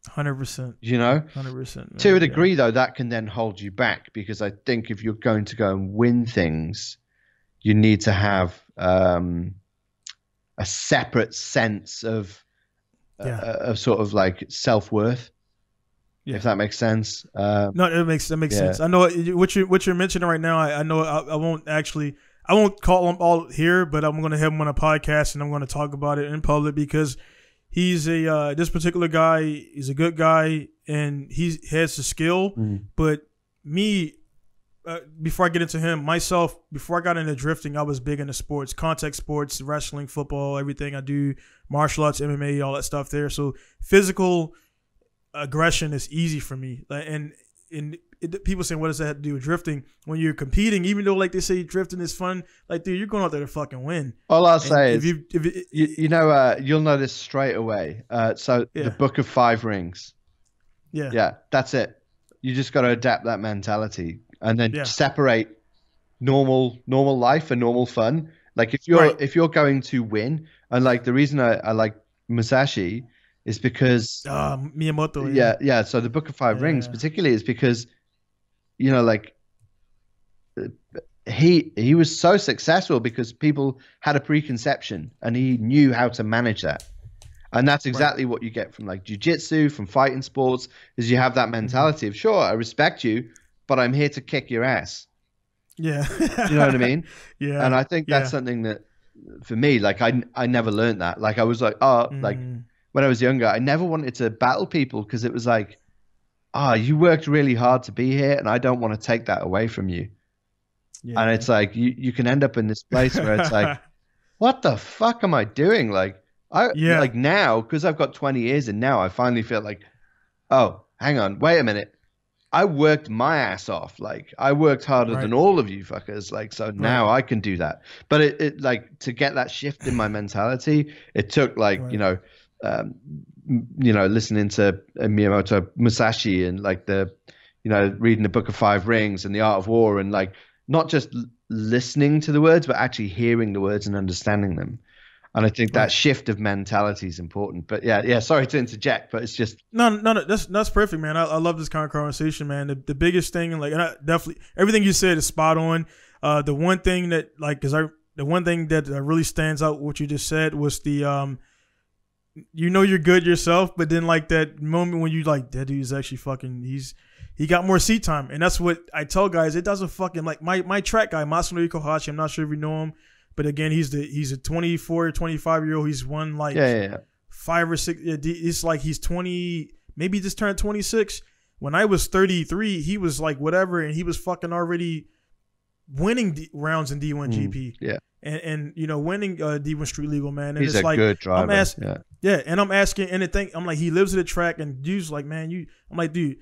100%. You know? 100%. To a degree, though, that can then hold you back because I think if you're going to go and win things, you need to have a separate sense of sort of like self-worth. If that makes sense. No, that makes sense. I know what you're mentioning right now. I know I won't call him all here, but I'm going to have him on a podcast and I'm going to talk about it in public because he's this particular guy is a good guy and he has the skill. But me, before I get into him, myself, before I got into drifting, I was big into sports, contact sports, wrestling, football, everything. I do martial arts, MMA, all that stuff there. So physical aggression is easy for me. And people saying, what does that have to do with drifting? When you're competing, even though like they say drifting is fun, like, dude, you're going out there to fucking win. All I'll say is, you know, you'll know this straight away. The Book of Five Rings. Yeah, that's it. You just got to adapt that mentality and then separate normal life and normal fun. Like if you're going to win, and like the reason I like Musashi is because Miyamoto. Yeah. So the Book of Five Rings particularly is because, you know, like he was so successful because people had a preconception and he knew how to manage that. And that's exactly what you get from like jiu-jitsu, from fighting sports, is you have that mentality of, sure, I respect you, but I'm here to kick your ass. Yeah. You know what I mean? Yeah. And I think that's something that for me, like I never learned that. Like I was like, like when I was younger, I never wanted to battle people because it was like, you worked really hard to be here and I don't want to take that away from you. Yeah. And it's like, you can end up in this place where it's like, what the fuck am I doing? Like, like now, because I've got 20 years and now I finally feel like, oh, hang on, wait a minute. I worked my ass off. Like I worked harder than all of you fuckers. Like, so now I can do that. But it like to get that shift in my mentality, it took like, you know, listening to Miyamoto Musashi and like reading the Book of Five Rings and the Art of War and like not just listening to the words, but actually hearing the words and understanding them. And I think that shift of mentality is important. But yeah. Sorry to interject, but it's just no. That's perfect, man. I love this kind of conversation, man. The biggest thing, like, and I definitely everything you said is spot on. The one thing that really stands out what you just said was the you know you're good yourself, but then like that moment when you like that dude's actually fucking he got more seat time, and that's what I tell guys. It doesn't fucking like my track guy Masanori Kohashi. I'm not sure if you know him, but again he's a 24, 25-year-old. He's won like 5 or 6. It's like he's 20, maybe just turned 26. When I was 33, he was like whatever, and he was fucking already winning rounds in D1 GP. Yeah. And you know, winning D1 Street Legal, man. And he's it's a like, good driver. And I'm asking, and the thing, I'm like, he lives at the track, and dude's like, man, I'm like, dude,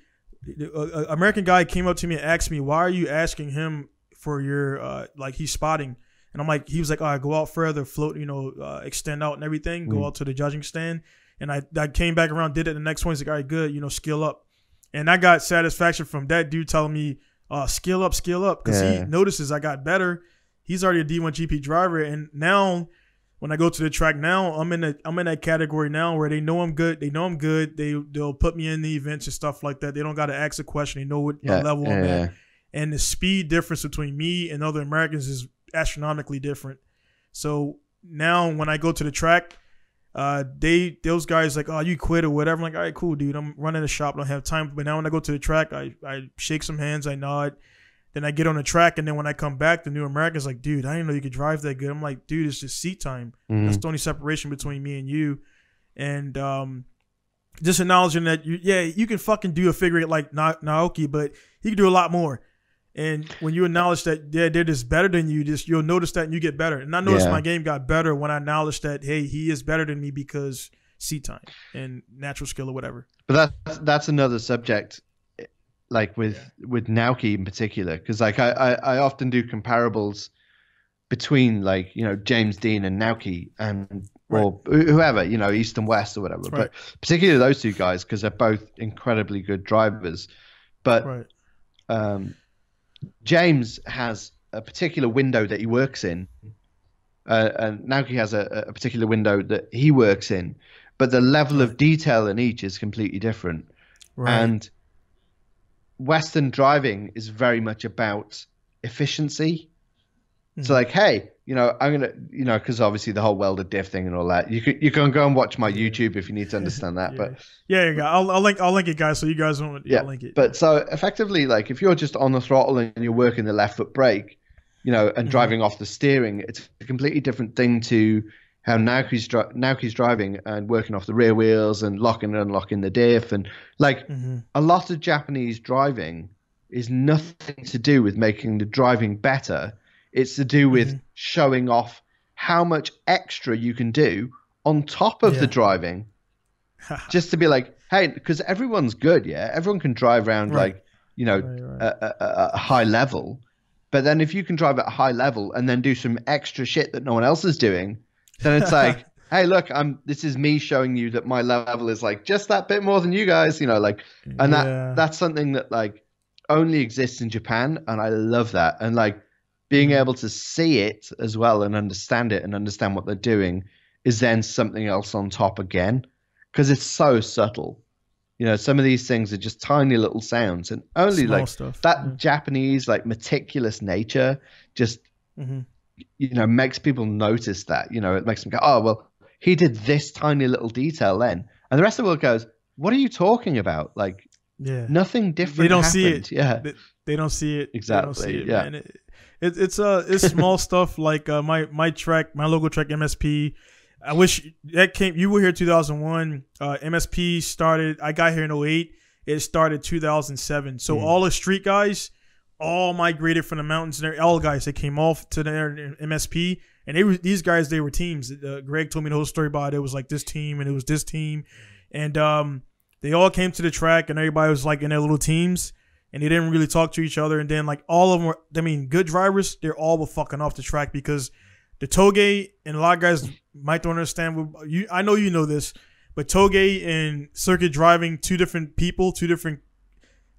American guy came up to me and asked me, why are you asking him for your, like, he's spotting. And I'm like, he was like, all right, go out further, float, you know, extend out and everything, go out to the judging stand. And I came back around, did it the next one. He's like, all right, good, you know, skill up. And I got satisfaction from that dude telling me, skill up, because he notices I got better. He's already a D1 GP driver, and now when I go to the track now, I'm in that category now where they know I'm good. They know I'm good. They'll put me in the events and stuff like that. They don't got to ask a question. They know what level I'm at. And the speed difference between me and other Americans is astronomically different. So now when I go to the track, those guys like, oh, you quit or whatever. I'm like, all right, cool, dude. I'm running the shop. I don't have time. But now when I go to the track, I shake some hands. I nod. Then I get on the track, and then when I come back, the new American's like, dude, I didn't know you could drive that good. I'm like, dude, it's just seat time. That's the only separation between me and you. And just acknowledging that, you can fucking do a figure eight like Naoki, but he can do a lot more. And when you acknowledge that they're just better than you, you'll notice that and you get better. And I noticed my game got better when I acknowledged that, hey, he is better than me because seat time and natural skill or whatever. But that's another subject. Like with Naoki in particular, because like I often do comparables between like, you know, James Dean and Naoki and or whoever, you know, East and West or whatever, but particularly those two guys because they're both incredibly good drivers. But James has a particular window that he works in, and Naoki has a particular window that he works in, but the level of detail in each is completely different. And Western driving is very much about efficiency. So like, hey, you know, I'm gonna, you know, because obviously the whole welder diff thing and all that. You can go and watch my YouTube if you need to understand that. But I'll link it, guys, so you guys don't link it. But so effectively, like, if you're just on the throttle and you're working the left foot brake, you know, and driving off the steering, it's a completely different thing to how Naoki's driving and working off the rear wheels and locking and unlocking the diff. And like a lot of Japanese driving is nothing to do with making the driving better. It's to do with showing off how much extra you can do on top of the driving, just to be like, hey, because everyone's good. Yeah. Everyone can drive around like, you know, a high level. But then if you can drive at a high level and then do some extra shit that no one else is doing, then it's like, hey, look, this is me showing you that my level is like just that bit more than you guys, you know, like, and that's something that like only exists in Japan. And I love that. And like being able to see it as well and understand it and understand what they're doing is then something else on top again, because it's so subtle. You know, some of these things are just tiny little sounds, and only small like stuff. That Japanese like meticulous nature just you know, makes people notice that. You know, it makes them go, oh, well, he did this tiny little detail then. And the rest of the world goes, what are you talking about? Like, nothing different. They don't happened. see it. Yeah. They don't see it. Exactly. They don't see it, man. It's small stuff like my track, my local track, MSP. I wish that came. You were here 2001. MSP started. I got here in 2008. It started 2007. So all the street guys all migrated from the mountains. And all guys, they came off to their MSP, and these guys, they were teams. Greg told me the whole story about it. It was like this team, and it was this team, and they all came to the track, and everybody was like in their little teams, and they didn't really talk to each other. And then like all of them were, I mean, good drivers. They're all were fucking off the track because the Toge, and a lot of guys might don't understand. I know you know this, but Toge and circuit driving, two different people,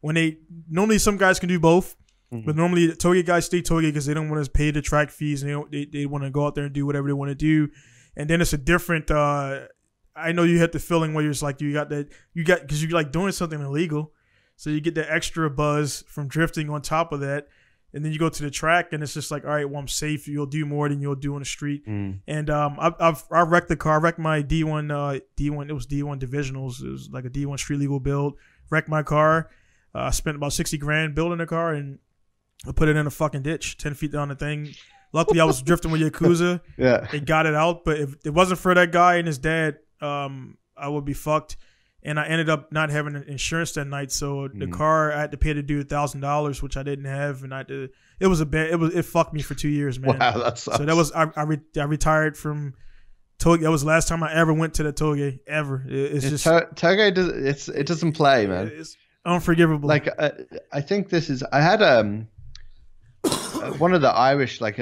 normally some guys can do both. But normally the Toge guys stay Toge because they don't want to pay the track fees, and they want to go out there and do whatever they want to do. And then it's a different. I know you had the feeling where it's like because you're like doing something illegal, so you get that extra buzz from drifting on top of that. And then you go to the track, and it's just like, all right, well, I'm safe. You'll do more than you'll do on the street. And I wrecked the car. I wrecked my D1. It was D1 divisionals. It was like a D1 street legal build. Wrecked my car. I spent about $60,000 building the car, and I put it in a fucking ditch, 10 feet down the thing. Luckily, I was drifting with Yakuza. Yeah, it got it out. But if it wasn't for that guy and his dad, I would be fucked. And I ended up not having insurance that night, so the car I had to pay the dude $1,000, which I didn't have, and it fucked me for 2 years, man. Wow, that sucks. So that was I retired from Toge. That was the last time I ever went to the Toge ever. It's just Toge. It doesn't play, man. It's unforgivable. Like I think this is. I had one of the Irish, like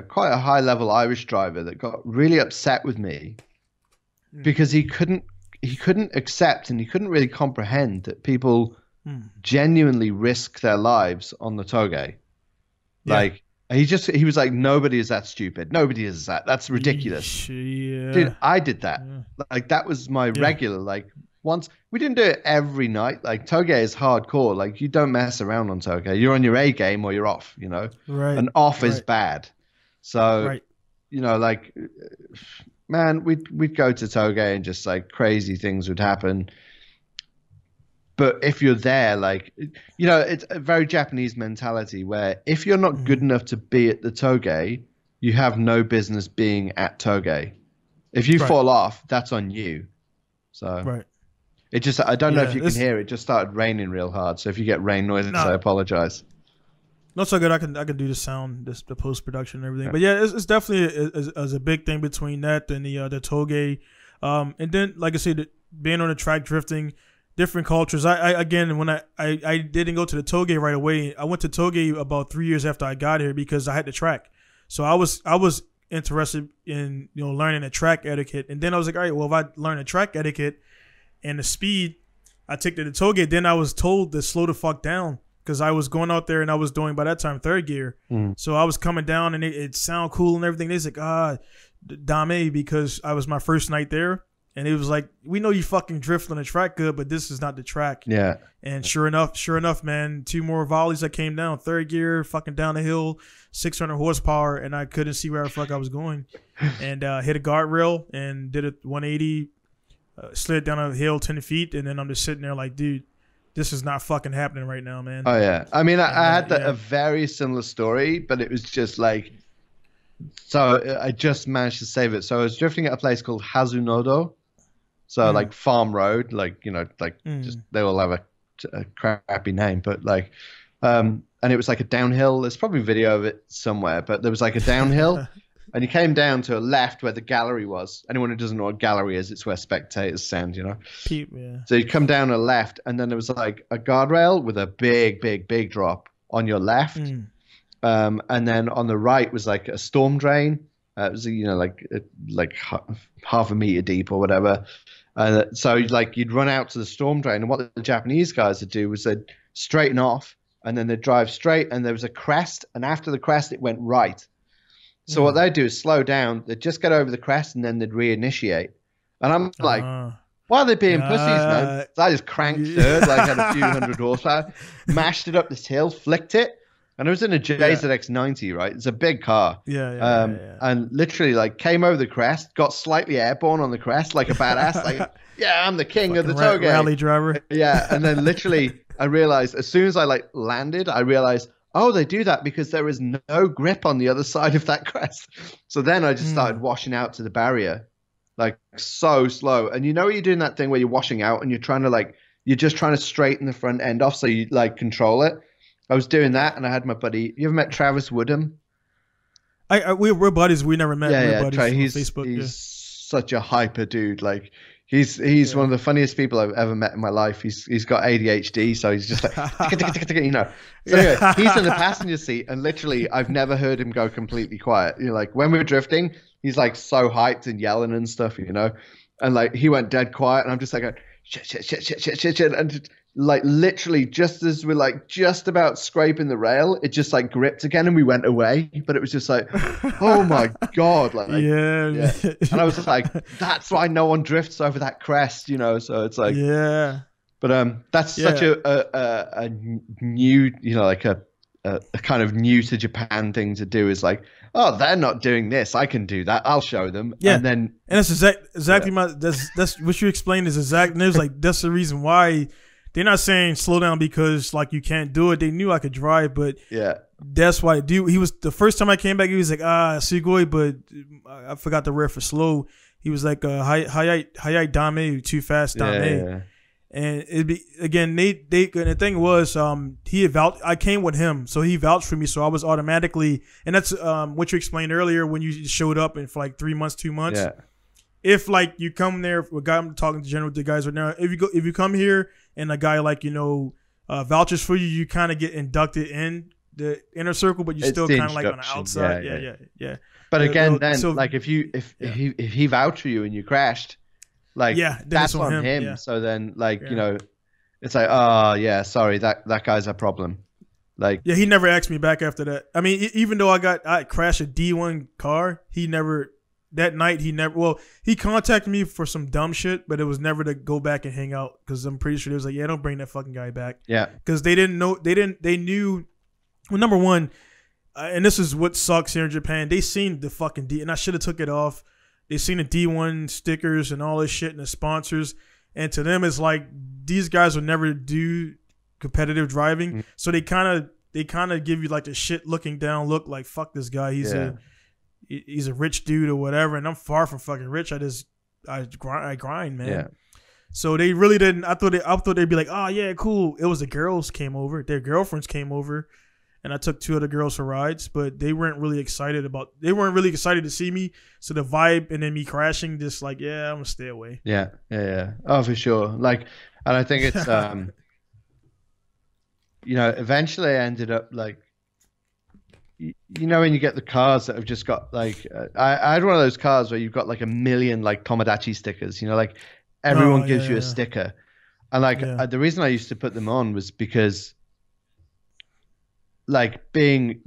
quite a high level Irish driver that got really upset with me because he couldn't accept and he couldn't really comprehend that people genuinely risk their lives on the Toge. Like he was like, nobody is that stupid. Nobody is that. That's ridiculous. Yeah. Dude, I did that. Yeah. Like that was my regular. Like once we didn't do it every night. Like Toge is hardcore. Like you don't mess around on Toge. You're on your A game or you're off. Right. And off is bad. So like. Man, we'd go to Toge and just like crazy things would happen. But if you're there, like, it's a very Japanese mentality where if you're not good enough to be at the Toge, you have no business being at Toge. If you fall off, that's on you. So it just, I don't know if you can hear it. Just started raining real hard. So if you get rain noises, I apologize. Not so good. I can do the sound, the post production and everything. But yeah, it's definitely a big thing between that and the Toge. And then, like I said, being on the track drifting, different cultures. I didn't go to the Toge right away. I went to Toge about 3 years after I got here because I had the track. So I was interested in learning the track etiquette. And then I was like, all right, well, if I learn the track etiquette and the speed, I took to the Toge. Then I was told to slow the fuck down. Because I was going out there and I was doing, by that time, third gear. So I was coming down and it sound cool and everything. They was like, Dame, because I was my first night there. And it was like, we know you fucking drift on the track good, but this is not the track. Yeah. And sure enough, man, 2 more volleys that came down. Third gear, fucking down the hill, 600 horsepower, and I couldn't see where the fuck I was going. And hit a guardrail and did a 180, slid down a hill 10 feet, and then I'm just sitting there like, dude, this is not fucking happening right now, man. Oh, yeah. I mean, I had a very similar story, but it was just like, so I just managed to save it. So I was drifting at a place called Hazunodo. So like farm road, like, just they all have a crappy name, but like, and it was like a downhill. There's probably video of it somewhere, but there was like a downhill. And you came down to a left where the gallery was. Anyone who doesn't know what gallery is, it's where spectators stand, So you come down a left, and then there was like a guardrail with a big drop on your left. And then on the right was like a storm drain. It was, like half a meter deep or whatever. So like you'd run out to the storm drain, and what the Japanese guys would do was they'd straighten off, and then they'd drive straight, and there was a crest, and after the crest, it went right. So what they do is slow down. They'd just get over the crest and then they'd reinitiate. And I'm like, why are they being pussies, man? So I just cranked third, like had a few hundred horsepower, mashed it up this hill, flicked it. And it was in a JZX90, right? It's a big car. And literally like came over the crest, got slightly airborne on the crest like a badass. Like, yeah, I'm the king of the Toge. Rally driver. Yeah. And then literally I realized as soon as I like landed, I realized, oh, they do that because there is no grip on the other side of that crest. So then I just started washing out to the barrier, like so slow. And you're doing that thing where you're washing out and you're just trying to straighten the front end off so you like control it. I was doing that, and I had my buddy. You ever met Travis Woodham? We're buddies. We never met. Yeah, we're buddies on Facebook. He's such a hyper dude. Like he's one of the funniest people I've ever met in my life. He's got ADHD, so he's just like So anyway, he's in the passenger seat, and literally I've never heard him go completely quiet. Like when we were drifting, he's like so hyped and yelling and stuff, and like he went dead quiet, and I'm just like shit, and like literally just as we're like just about scraping the rail, it just like gripped again and we went away. But it was just like, oh my god, like yeah. And I was just like, that's why no one drifts over that crest, so it's like But that's such a new, like a a kind of new to Japan thing to do. Is like, oh, they're not doing this, I can do that. I'll show them. Yeah, and that's exactly that's what you explained is exact. And there's like that's the reason why they're not saying slow down because like you can't do it. They knew I could drive, but yeah, that's why. Dude, he was the first time I came back. He was like Sugoi, but I forgot the word for slow. He was like hayai dame, too fast dame. Yeah. And it'd be again. They and the thing was, I came with him, so he vouched for me. So I was automatically, and that's what you explained earlier when you showed up and for like 3 months, 2 months. Yeah. If like you come there, I'm talking to general the guys right now. If you come here and a guy like vouchers for you, you kind of get inducted in the inner circle, but you're still kind of like on the outside. Yeah. But again, then so, like if he vouched for you and you crashed. Like that's on him. Yeah. So then like, it's like, oh yeah, sorry, that guy's a problem. Like he never asked me back after that. I mean, even though I crashed a D1 car, he contacted me for some dumb shit, but it was never to go back and hang out because I'm pretty sure they was like, yeah, don't bring that fucking guy back. Yeah. Because they knew, well, number one, and this is what sucks here in Japan, they seen the fucking D, and I should have took it off. They seen the D1 stickers and all this shit and the sponsors. And to them, it's like these guys will never do competitive driving. Mm-hmm. So they kind of give you like the shit looking down look like, fuck this guy. He's a rich dude or whatever. And I'm far from fucking rich. I grind, man. Yeah. So they really didn't. I thought they'd be like, oh yeah, cool. It was the girls came over. Their girlfriends came over. And I took 2 other girls for rides, but they weren't really excited to see me. So the vibe and then me crashing, just like, yeah, I'm gonna stay away. Yeah. Oh, for sure. Like, and I think it's, eventually I ended up like, when you get the cars that have just got like, I had one of those cars where you've got like 1 million like Tomodachi stickers, like everyone gives you a sticker. And like the reason I used to put them on was because like being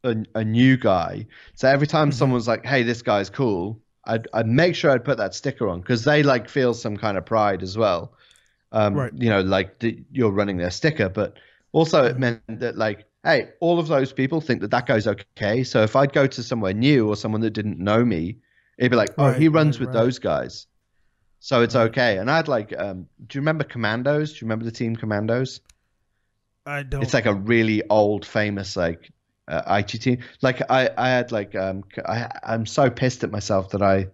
a new guy, so every time someone's like, hey, this guy's cool, I'd make sure I'd put that sticker on because they like feel some kind of pride as well. Right. Like you're running their sticker, but also it meant that like, hey, all of those people think that guy's okay. So if I'd go to somewhere new or someone that didn't know me, it'd be like, oh, he runs with those guys, so it's okay. And I'd like, do you remember Commandos? Do you remember the team Commandos? I don't. It's like a really old, famous like Aichi team. Like I had like I'm so pissed at myself that I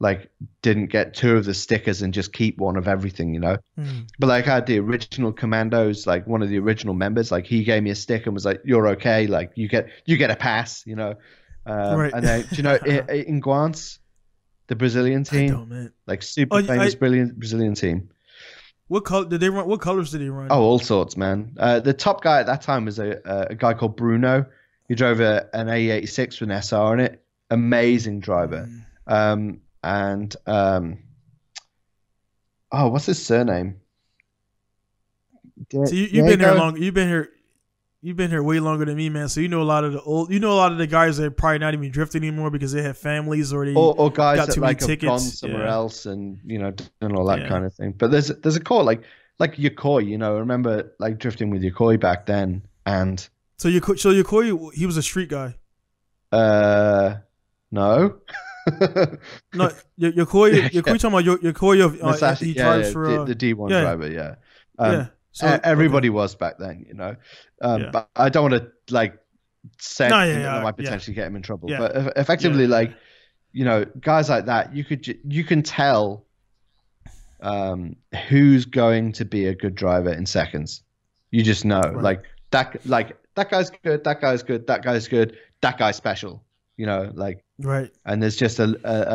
like didn't get 2 of the stickers and just keep one of everything, But like I had the original Commandos, like one of the original members, like he gave me a stick and was like, "You're okay, like you get a pass," Right. And then do you know in Guance, the Brazilian team, I don't, man. Like super famous Brazilian team. What color did they run? What colors did he run? Oh, all sorts, man. The top guy at that time was a guy called Bruno. He drove an A86 with an SR in it. Amazing driver. What's his surname? So you've been here long. You've been here way longer than me, man. So you know a lot of the guys that are probably not even drifting anymore because they have families or guys got that too like many have tickets. Gone somewhere else and and all that kind of thing. But there's a call like Yokoi. I remember like drifting with Yokoi back then. And so Yokoi, he was a street guy. No. No, Yokoi talking about Yokoi. He drives for the D1 driver. Yeah. So, everybody was back then, but I don't want to like say that might potentially get him in trouble. Yeah. But effectively, like, guys like that, you can tell who's going to be a good driver in seconds. You just know, right. that guy's good, that guy's good, that guy's good, that guy's special. Right. And there's just a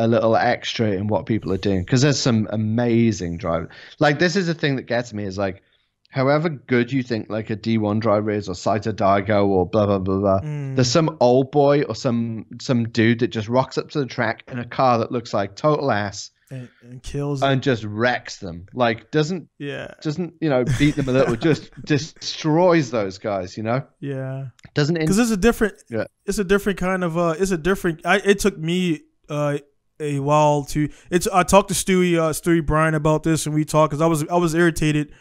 little extra in what people are doing because there's some amazing drivers. Like this is the thing that gets me is like, however good you think like a D1 driver is or Saito Daigo or blah, blah, blah, blah, there's some old boy or some dude that just rocks up to the track in a car that looks like total ass and kills and just wrecks them. Like doesn't beat them a little, just destroys those guys, Yeah. Doesn't because it's a different kind of it took me a while to I talked to Stewie Bryan about this and we talked because I was irritated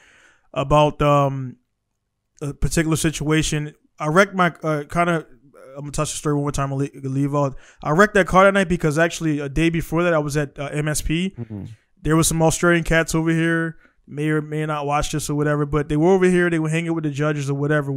about a particular situation I wrecked my kind of. I'm gonna touch the story one more time. I'll leave out. I wrecked that car that night because actually a day before that I was at MSP. Mm-hmm. There was some Australian cats over here. May or may not watch this or whatever, but they were over here. They were hanging with the judges or whatever.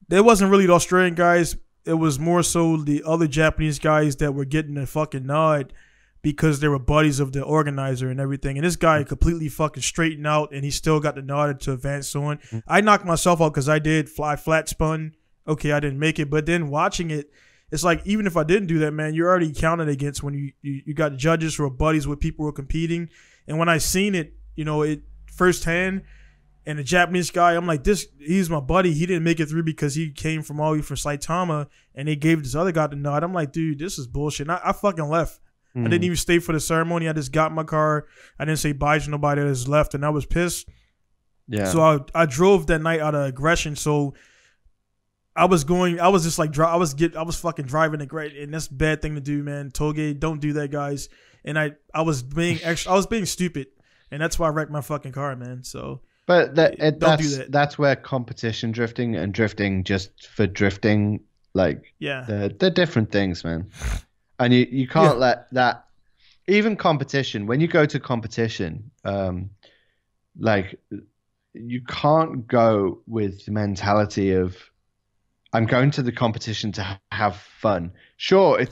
There wasn't really the Australian guys. It was more so the other Japanese guys that were getting the fucking nod because they were buddies of the organizer and everything. And this guy completely fucking straightened out, and he still got the nod to advance on. Mm-hmm. I knocked myself out because I did fly flat spun. Okay, I didn't make it, but then watching it, it's like even if I didn't do that, man, you're already counted against when you got judges who are buddies with people who are competing. And when I seen it, it firsthand, and the Japanese guy, I'm like, he's my buddy. He didn't make it through because he came from all the way from Saitama, and they gave this other guy the nod. I'm like, dude, this is bullshit. And I fucking left. I didn't even stay for the ceremony. I just got in my car. I didn't say bye to nobody that was left, and I was pissed. Yeah. So I drove that night out of aggression. So I was just like, I was fucking driving it great, and that's a bad thing to do, man. Toge, don't do that, guys. And I was being stupid, and that's why I wrecked my fucking car, man. So, but that's where competition drifting and drifting just for drifting, like, they're different things, man. And you can't let that, even competition. When you go to competition, like, you can't go with the mentality of, I'm going to the competition to have fun. Sure,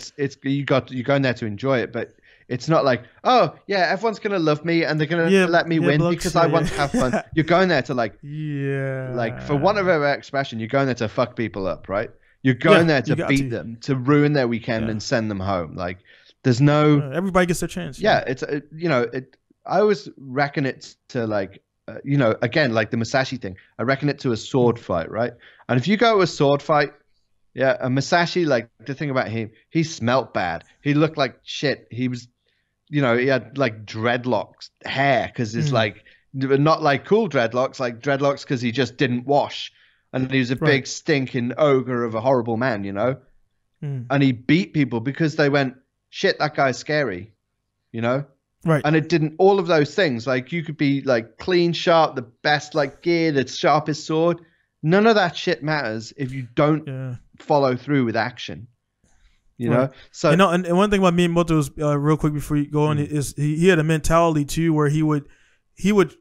you're going there to enjoy it, but it's not like, oh yeah, everyone's gonna love me and they're gonna let me win because I want to have fun. You're going there to like for want of a expression, you're going there to fuck people up, right? You're going there to beat them, to ruin their weekend and send them home. Like, there's no everybody gets their chance. Yeah, it's I always reckon it to like. Again, like the Masashi thing, I reckon it to a sword fight, right? And if you go to a sword fight, a Masashi, like, the thing about him, he smelt bad. He looked like shit. He was, he had like dreadlocks hair because it's like, not like cool dreadlocks, like dreadlocks because he just didn't wash. And he was a big stinking ogre of a horrible man, And he beat people because they went, shit, that guy's scary, Right. And it didn't, all of those things, like you could be like clean, sharp, the best like gear, the sharpest sword. None of that shit matters if you don't follow through with action. You know? So and one thing about Miyamoto's real quick before you go on is he had a mentality too where he would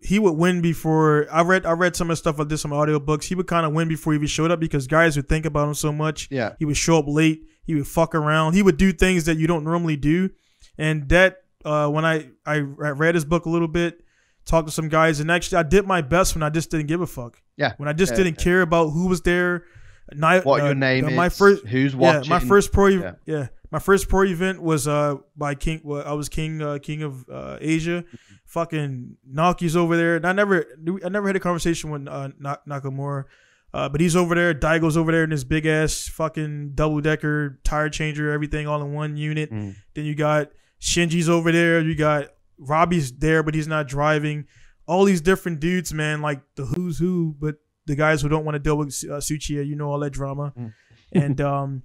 win before I read some of the stuff I did, some audiobooks. He would kind of win before he even showed up because guys would think about him so much. Yeah. He would show up late, he would fuck around, he would do things that you don't normally do. And that when I read his book a little bit, talked to some guys, and actually I did my best when I just didn't give a fuck. Yeah. When I just didn't care about who was there. What your name is, who's watching. My first pro event was by King. Well, I was King of Asia. Fucking Naoki's over there. And I never had a conversation with Nakamura. But he's over there. Daigo's over there in this big ass fucking double decker tire changer, everything all in one unit. Then you got Shinji's over there. You got Robbie's there, but he's not driving. All these different dudes, man, like the who's who, but the guys who don't want to deal with Tsuchiya, all that drama. And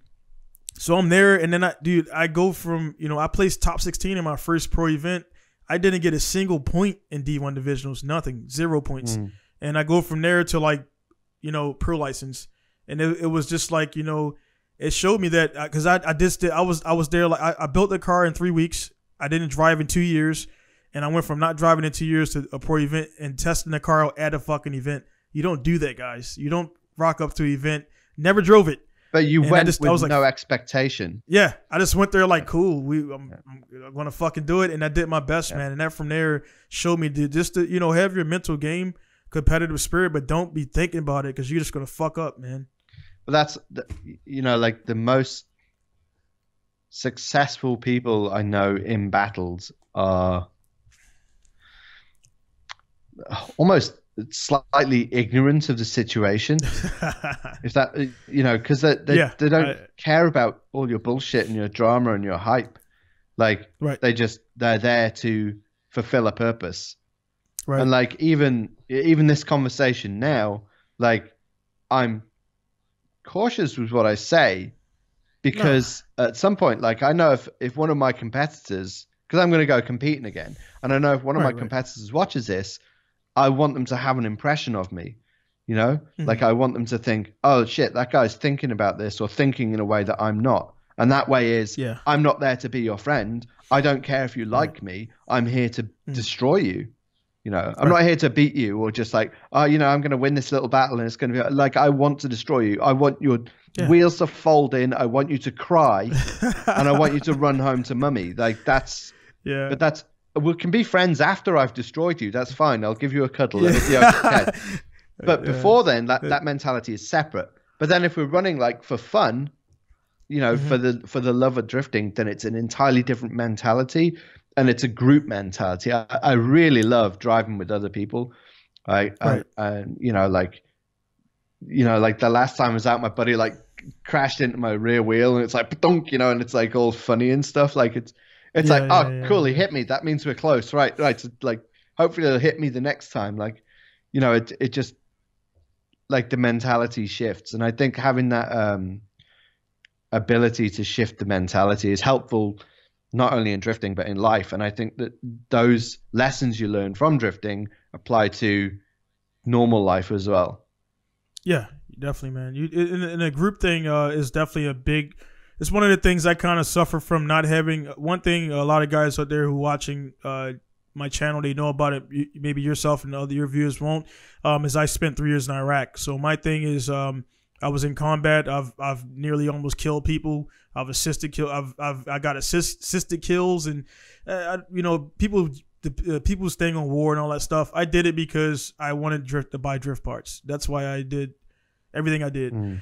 so I'm there, and then I go from, I placed top 16 in my first pro event. I didn't get a single point in D1 divisionals, nothing, 0 points. And I go from there to like, pro license. And it was just like, it showed me that because I was there, like I built the car in 3 weeks. I didn't drive in 2 years, and I went from not driving in 2 years to a pro event and testing the car out at a fucking event. You don't do that, guys. You don't rock up to an event. Never drove it. But you went with no expectation. Yeah, I just went there like, cool. I'm gonna fucking do it, and I did my best, man. And that from there showed me just to have your mental game, competitive spirit, but don't be thinking about it because you're just gonna fuck up, man. But that's like the most successful people I know in battles are almost slightly ignorant of the situation. If that, because they don't care about all your bullshit and your drama and your hype. Like, they're there to fulfill a purpose. Right. And like, even this conversation now, like, I'm cautious with what I say because at some point, like, I know if one of my competitors, because I'm going to go competing again, and I know if one of my competitors watches this, I want them to have an impression of me. You know, like I want them to think, oh shit, that guy's thinking about this or thinking in a way that I'm not. And that way is, I'm not there to be your friend. I don't care if you like me. I'm here to destroy you. You know, I'm not here to beat you or just like, oh, you know, I'm going to win this little battle and it's going to be like, I want to destroy you. I want your wheels to fold in. I want you to cry and I want you to run home to mummy. Like that's, but we can be friends after I've destroyed you. That's fine. I'll give you a cuddle. It'll be okay. But before then, that mentality is separate. But then if we're running like for fun, you know, for the love of drifting, then it's an entirely different mentality, and it's a group mentality. I really love driving with other people. And you know, like the last time I was out, my buddy like crashed into my rear wheel, and it's like dunk, you know, and it's like all funny and stuff. Like it's cool, he hit me. That means we're close, right? So, like hopefully he'll hit me the next time. Like, you know, it just like the mentality shifts, and I think having that ability to shift the mentality is helpful not only in drifting but in life. And I think that those lessons you learn from drifting apply to normal life as well. Yeah, definitely, man. In a group thing is definitely it's one of the things I kind of suffer from not having. One thing a lot of guys out there who are watching my channel, they know about it, maybe yourself and other your viewers won't, is I spent 3 years in Iraq. So my thing is I was in combat. I've nearly almost killed people. I've assisted kill. I got assisted kills, and you know, people staying on war and all that stuff. I did it because I wanted to buy drift parts. That's why I did everything I did.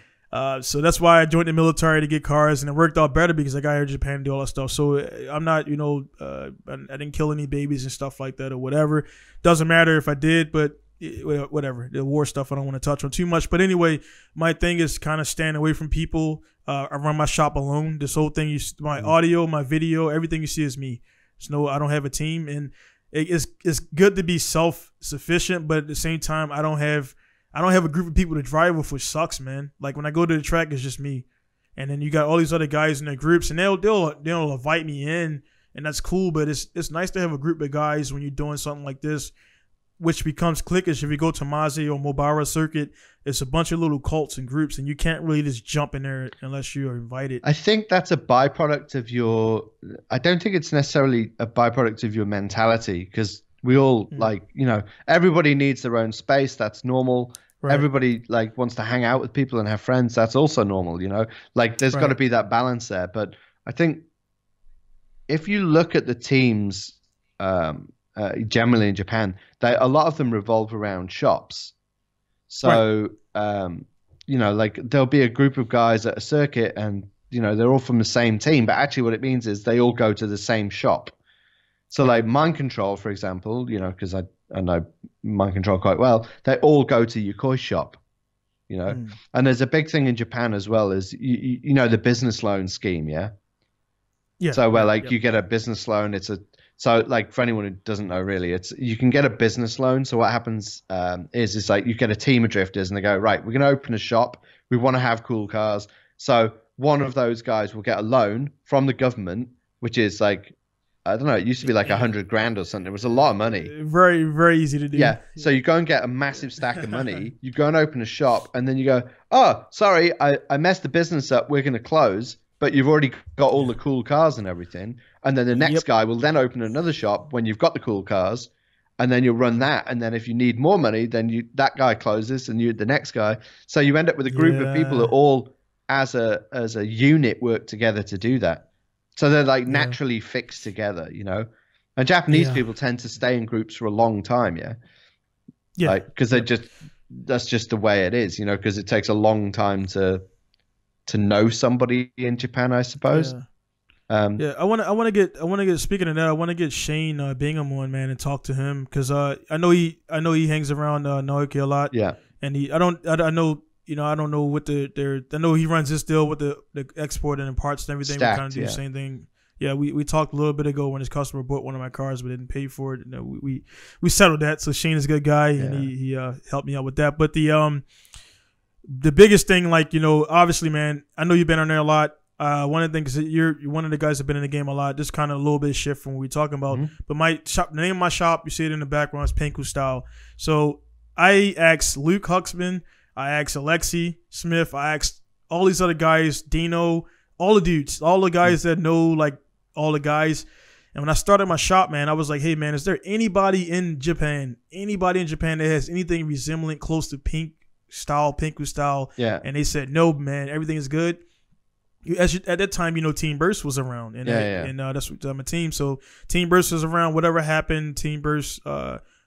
So that's why I joined the military to get cars, and it worked out better because I got here to Japan to do all that stuff. So I'm not, you know, I didn't kill any babies and stuff like that or whatever. Doesn't matter if I did, but whatever, the war stuff I don't want to touch on too much. But anyway, my thing is kind of staying away from people. I run my shop alone. This whole thing, my audio, my video, everything you see is me. I don't have a team, and it's good to be self-sufficient, but at the same time, I don't have a group of people to drive with, which sucks, man. Like when I go to the track, it's just me, and then you got all these other guys in their groups, and they'll invite me in, and that's cool. But it's nice to have a group of guys when you're doing something like this, which becomes cliquish. If you go to Mazi or Mobara circuit, it's a bunch of little cults and groups, and you can't really just jump in there unless you're invited. I think that's a byproduct of I don't think it's necessarily a byproduct of your mentality, because we all like, you know, everybody needs their own space. That's normal. Right. Everybody like wants to hang out with people and have friends. That's also normal, you know, like there's got to be that balance there. But I think if you look at the teams, generally in Japan, a lot of them revolve around shops. So, you know, like there'll be a group of guys at a circuit, and, you know, they're all from the same team, but actually what it means is they all go to the same shop. So like Mind Control, for example, you know, because I know Mind Control quite well, they all go to Yokoi shop, you know. And there's a big thing in Japan as well, is, you know, the business loan scheme, yeah? So where like you get a business loan, so like for anyone who doesn't know really, you can get a business loan. So what happens is like you get a team of drifters and they go, right, we're going to open a shop. We want to have cool cars. So one of those guys will get a loan from the government, which is like, I don't know, it used to be like 100 grand or something. It was a lot of money. Very, very easy to do. Yeah. So you go and get a massive stack of money. You go and open a shop, and then you go, oh, sorry, I messed the business up. We're going to close. But you've already got all the cool cars and everything. And then the next guy will then open another shop when you've got the cool cars. And then you'll run that. And then if you need more money, then that guy closes and the next guy. So you end up with a group of people that all, as a unit, work together to do that. So they're like naturally fixed together, you know. And Japanese people tend to stay in groups for a long time, like, because that's just the way it is, you know, because it takes a long time to know somebody in Japan, I suppose. I want to get speaking of that, I want to get Shane Bingham on, man, and talk to him, because I know he hangs around Naoki a lot. And I don't know what I know he runs this deal with the export and parts and everything. Stacked, we kind of do the same thing. Yeah, we talked a little bit ago when his customer bought one of my cars but didn't pay for it. We settled that. So Shane is a good guy, and he helped me out with that. But the biggest thing, like, you know, obviously, man, I know you've been on there a lot. One of the things, you're one of the guys that have been in the game a lot. Just kind of a little bit of shift from what we're talking about. But my shop, the name of my shop, you see it in the background, is Penku Style. So I asked Luke Huxman, I asked Alexi Smith, I asked all these other guys, Dino, all the dudes, all the guys that know like all the guys. And when I started my shop, man, I was like, hey man, is there anybody in Japan that has anything resembling close to Pinku style? Yeah. And they said, no, man, everything is good. At that time, Team Burst was around, and that's what my team. So Team Burst was around. Whatever happened, Team Burst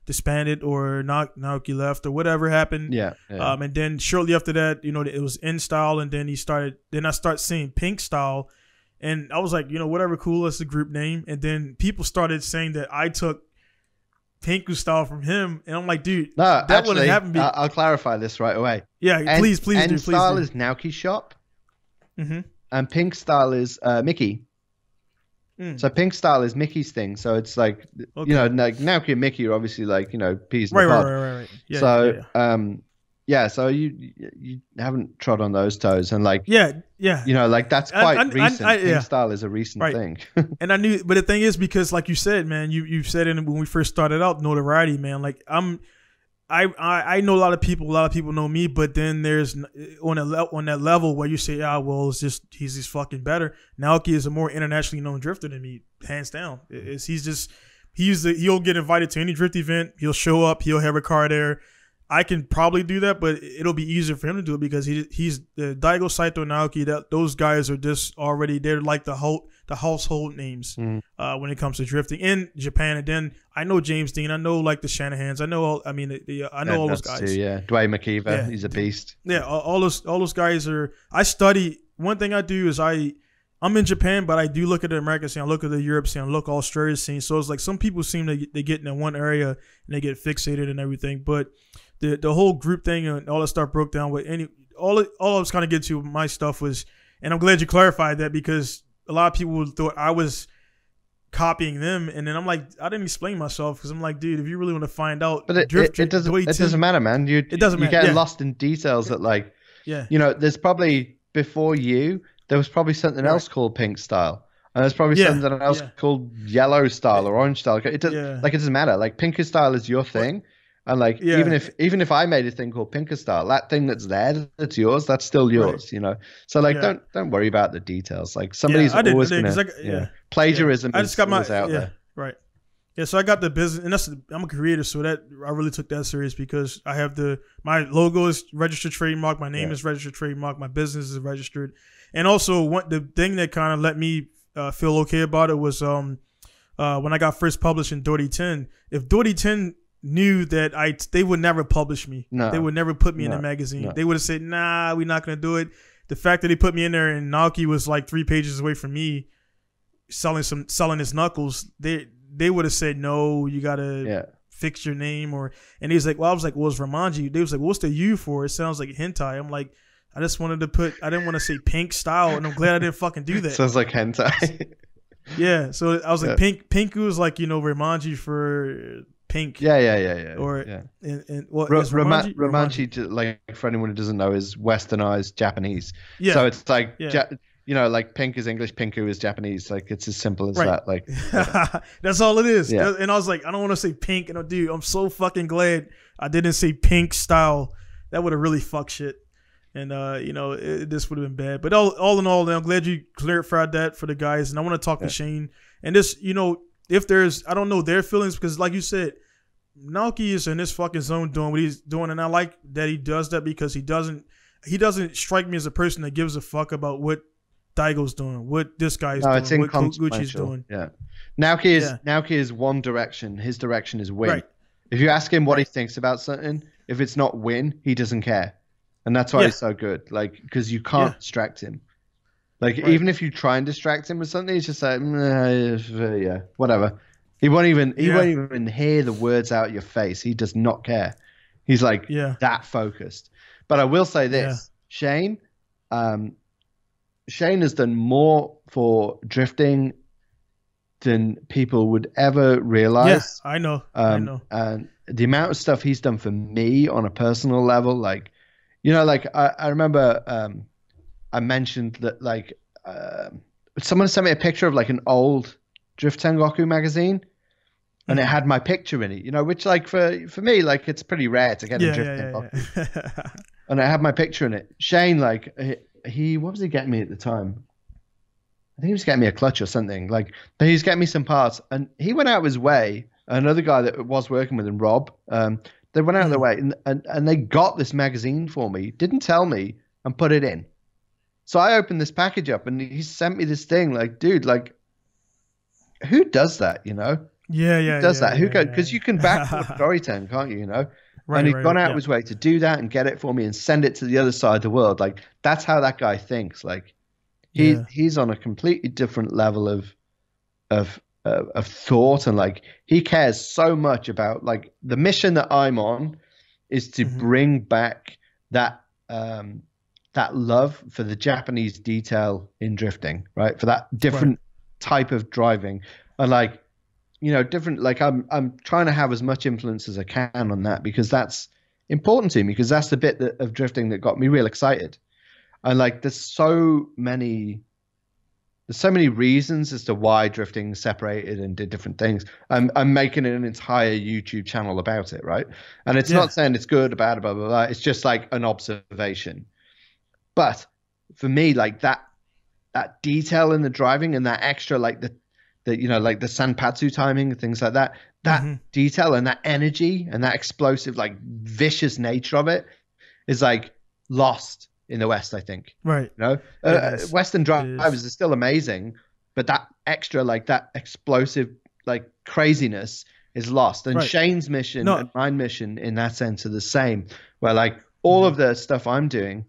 disbanded or Naoki left or whatever happened. Yeah. And then shortly after that, it was N Style, and then I started seeing Pink Style, and I was like, whatever, cool, that's the group name. And then people started saying that I took Pinku Style from him, and I'm like, dude, no, that wouldn't happen. I'll clarify this right away. Yeah, please do. N Style is Naoki's shop. Mm-hmm. And Pink Style is Mickey. So Pink Style is Mickey's thing. So it's like, like Naoki and Mickey are obviously like, peas in the pod. Right. Yeah, So you haven't trod on those toes, and like like that's quite recent. Pink Style is a recent thing. And I knew, but the thing is, because like you said, man, you said it when we first started out, notoriety, man. Like I know a lot of people know me, but then there's on that level where you say, well, he's just fucking better. Naoki is a more internationally known drifter than me, hands down. He'll get invited to any drift event. He'll show up. He'll have a car there. I can probably do that, but it'll be easier for him to do it because he's the Daigo Saito, Naoki. Those guys are just already, they're like the household names when it comes to drifting in Japan. And then I know James Dean, I know like the Shanahans, I know all those guys. Too, yeah, Dwayne McKeever, he's a beast. Yeah, all those guys are. I study. One thing I do is I'm in Japan, but I do look at the American scene, I look at the Europe scene, I look at Australia scene. So it's like some people seem to they get in one area and they get fixated and everything, but the whole group thing and all that stuff broke down with all I was kind of getting to my stuff was, and I'm glad you clarified that because a lot of people thought I was copying them, and then I'm like, I didn't explain myself because I'm like, dude, if you really want to find out, but it doesn't matter, man. It doesn't matter. You get lost in details that like, there's probably before you there was probably something else called Pink Style. And there's probably something else called Yellow Style or Orange Style. It doesn't matter. Like Pinker Style is your thing. And like even if I made a thing called Pinker Style, that thing that's there, that's yours, that's still yours, So like don't worry about the details. Like somebody's always gonna plagiarism is out there. Right. Yeah, so I got the business, and I'm a creator, so that I really took that serious because I have my logo is registered trademark, my name is registered trademark, my business is registered, and also the thing that kind of let me feel okay about it was when I got first published in Doherty 10. If Doherty 10 knew that they would never publish me. No. They would never put me in a magazine. No. They would have said, nah, we're not going to do it. The fact that they put me in there and Naoki was like 3 pages away from me selling his knuckles, they would have said, no, you got to fix your name. And he was like, I was like, well, it's Romanji. They was like, what's the U for? It sounds like hentai. I'm like, I just wanted to I didn't want to say Pink Style, and I'm glad I didn't fucking do that. Sounds like hentai. Yeah, so I was like, Pinku is like, Romanji for pink. Yeah. Or and what Romanji, like for anyone who doesn't know, is westernized Japanese. Yeah. So it's like like pink is English, Pinku is Japanese. Like it's as simple as that. Like that's all it is. Yeah. And I was like, I don't want to say pink, and dude, I'm so fucking glad I didn't say Pink Style. That would have really fucked shit. And this would have been bad. But all in all, I'm glad you clarified that for the guys. And I want to talk to Shane. And this, if there's, I don't know their feelings, because like you said, Naoki is in his fucking zone doing what he's doing, and I like that he does that because he doesn't strike me as a person that gives a fuck about what Daigo's doing, what this guy's doing, what Gucci's doing. Yeah, Naoki is one direction. His direction is win. Right. If you ask him what he thinks about something, if it's not win, he doesn't care, and that's why he's so good. Like because you can't distract him. Like even if you try and distract him with something, he's just like whatever. He won't even hear the words out of your face. He does not care. He's like that focused. But I will say this, Shane has done more for drifting than people would ever realize. Yeah, I know. And the amount of stuff he's done for me on a personal level, like, I remember I mentioned that like someone sent me a picture of like an old Drift Tengoku magazine. and it had my picture in it, you know, which like for me, like it's pretty rare to get a drifting box. And I had my picture in it. Shane, like he what was he getting me at the time? I think he was getting me a clutch or something. Like, but he was getting me some parts, and he went out of his way. Another guy that was working with him, Rob, they went out of their way and they got this magazine for me, didn't tell me, and put it in. So I opened this package up, and he sent me this thing. Like, dude, like, who does that? You know? Yeah. Who does that? Who goes? Because you can back Storytime, can't you? You know? And he's gone out of his way to do that and get it for me and send it to the other side of the world. Like, that's how that guy thinks. Like, he's on a completely different level of thought, and like he cares so much about, like, the mission that I'm on is to bring back that that love for the Japanese detail in drifting, right? For that different type of driving, and like, you know, different. Like I'm trying to have as much influence as I can on that, because that's important to me, because that's the bit of drifting that got me real excited. And like, there's so many reasons as to why drifting separated and did different things. I'm making an entire YouTube channel about it, right? And it's not saying it's good or bad, blah, blah, blah. It's just like an observation. But for me, like that detail in the driving and that extra, like the you know, like the Sanpatsu timing and things like that, detail and that energy and that explosive, like vicious nature of it is like lost in the West, I think. Right. You know, Western drivers are still amazing, but that extra, like that explosive, like craziness is lost. And Shane's mission and my mission in that sense are the same, where like all of the stuff I'm doing,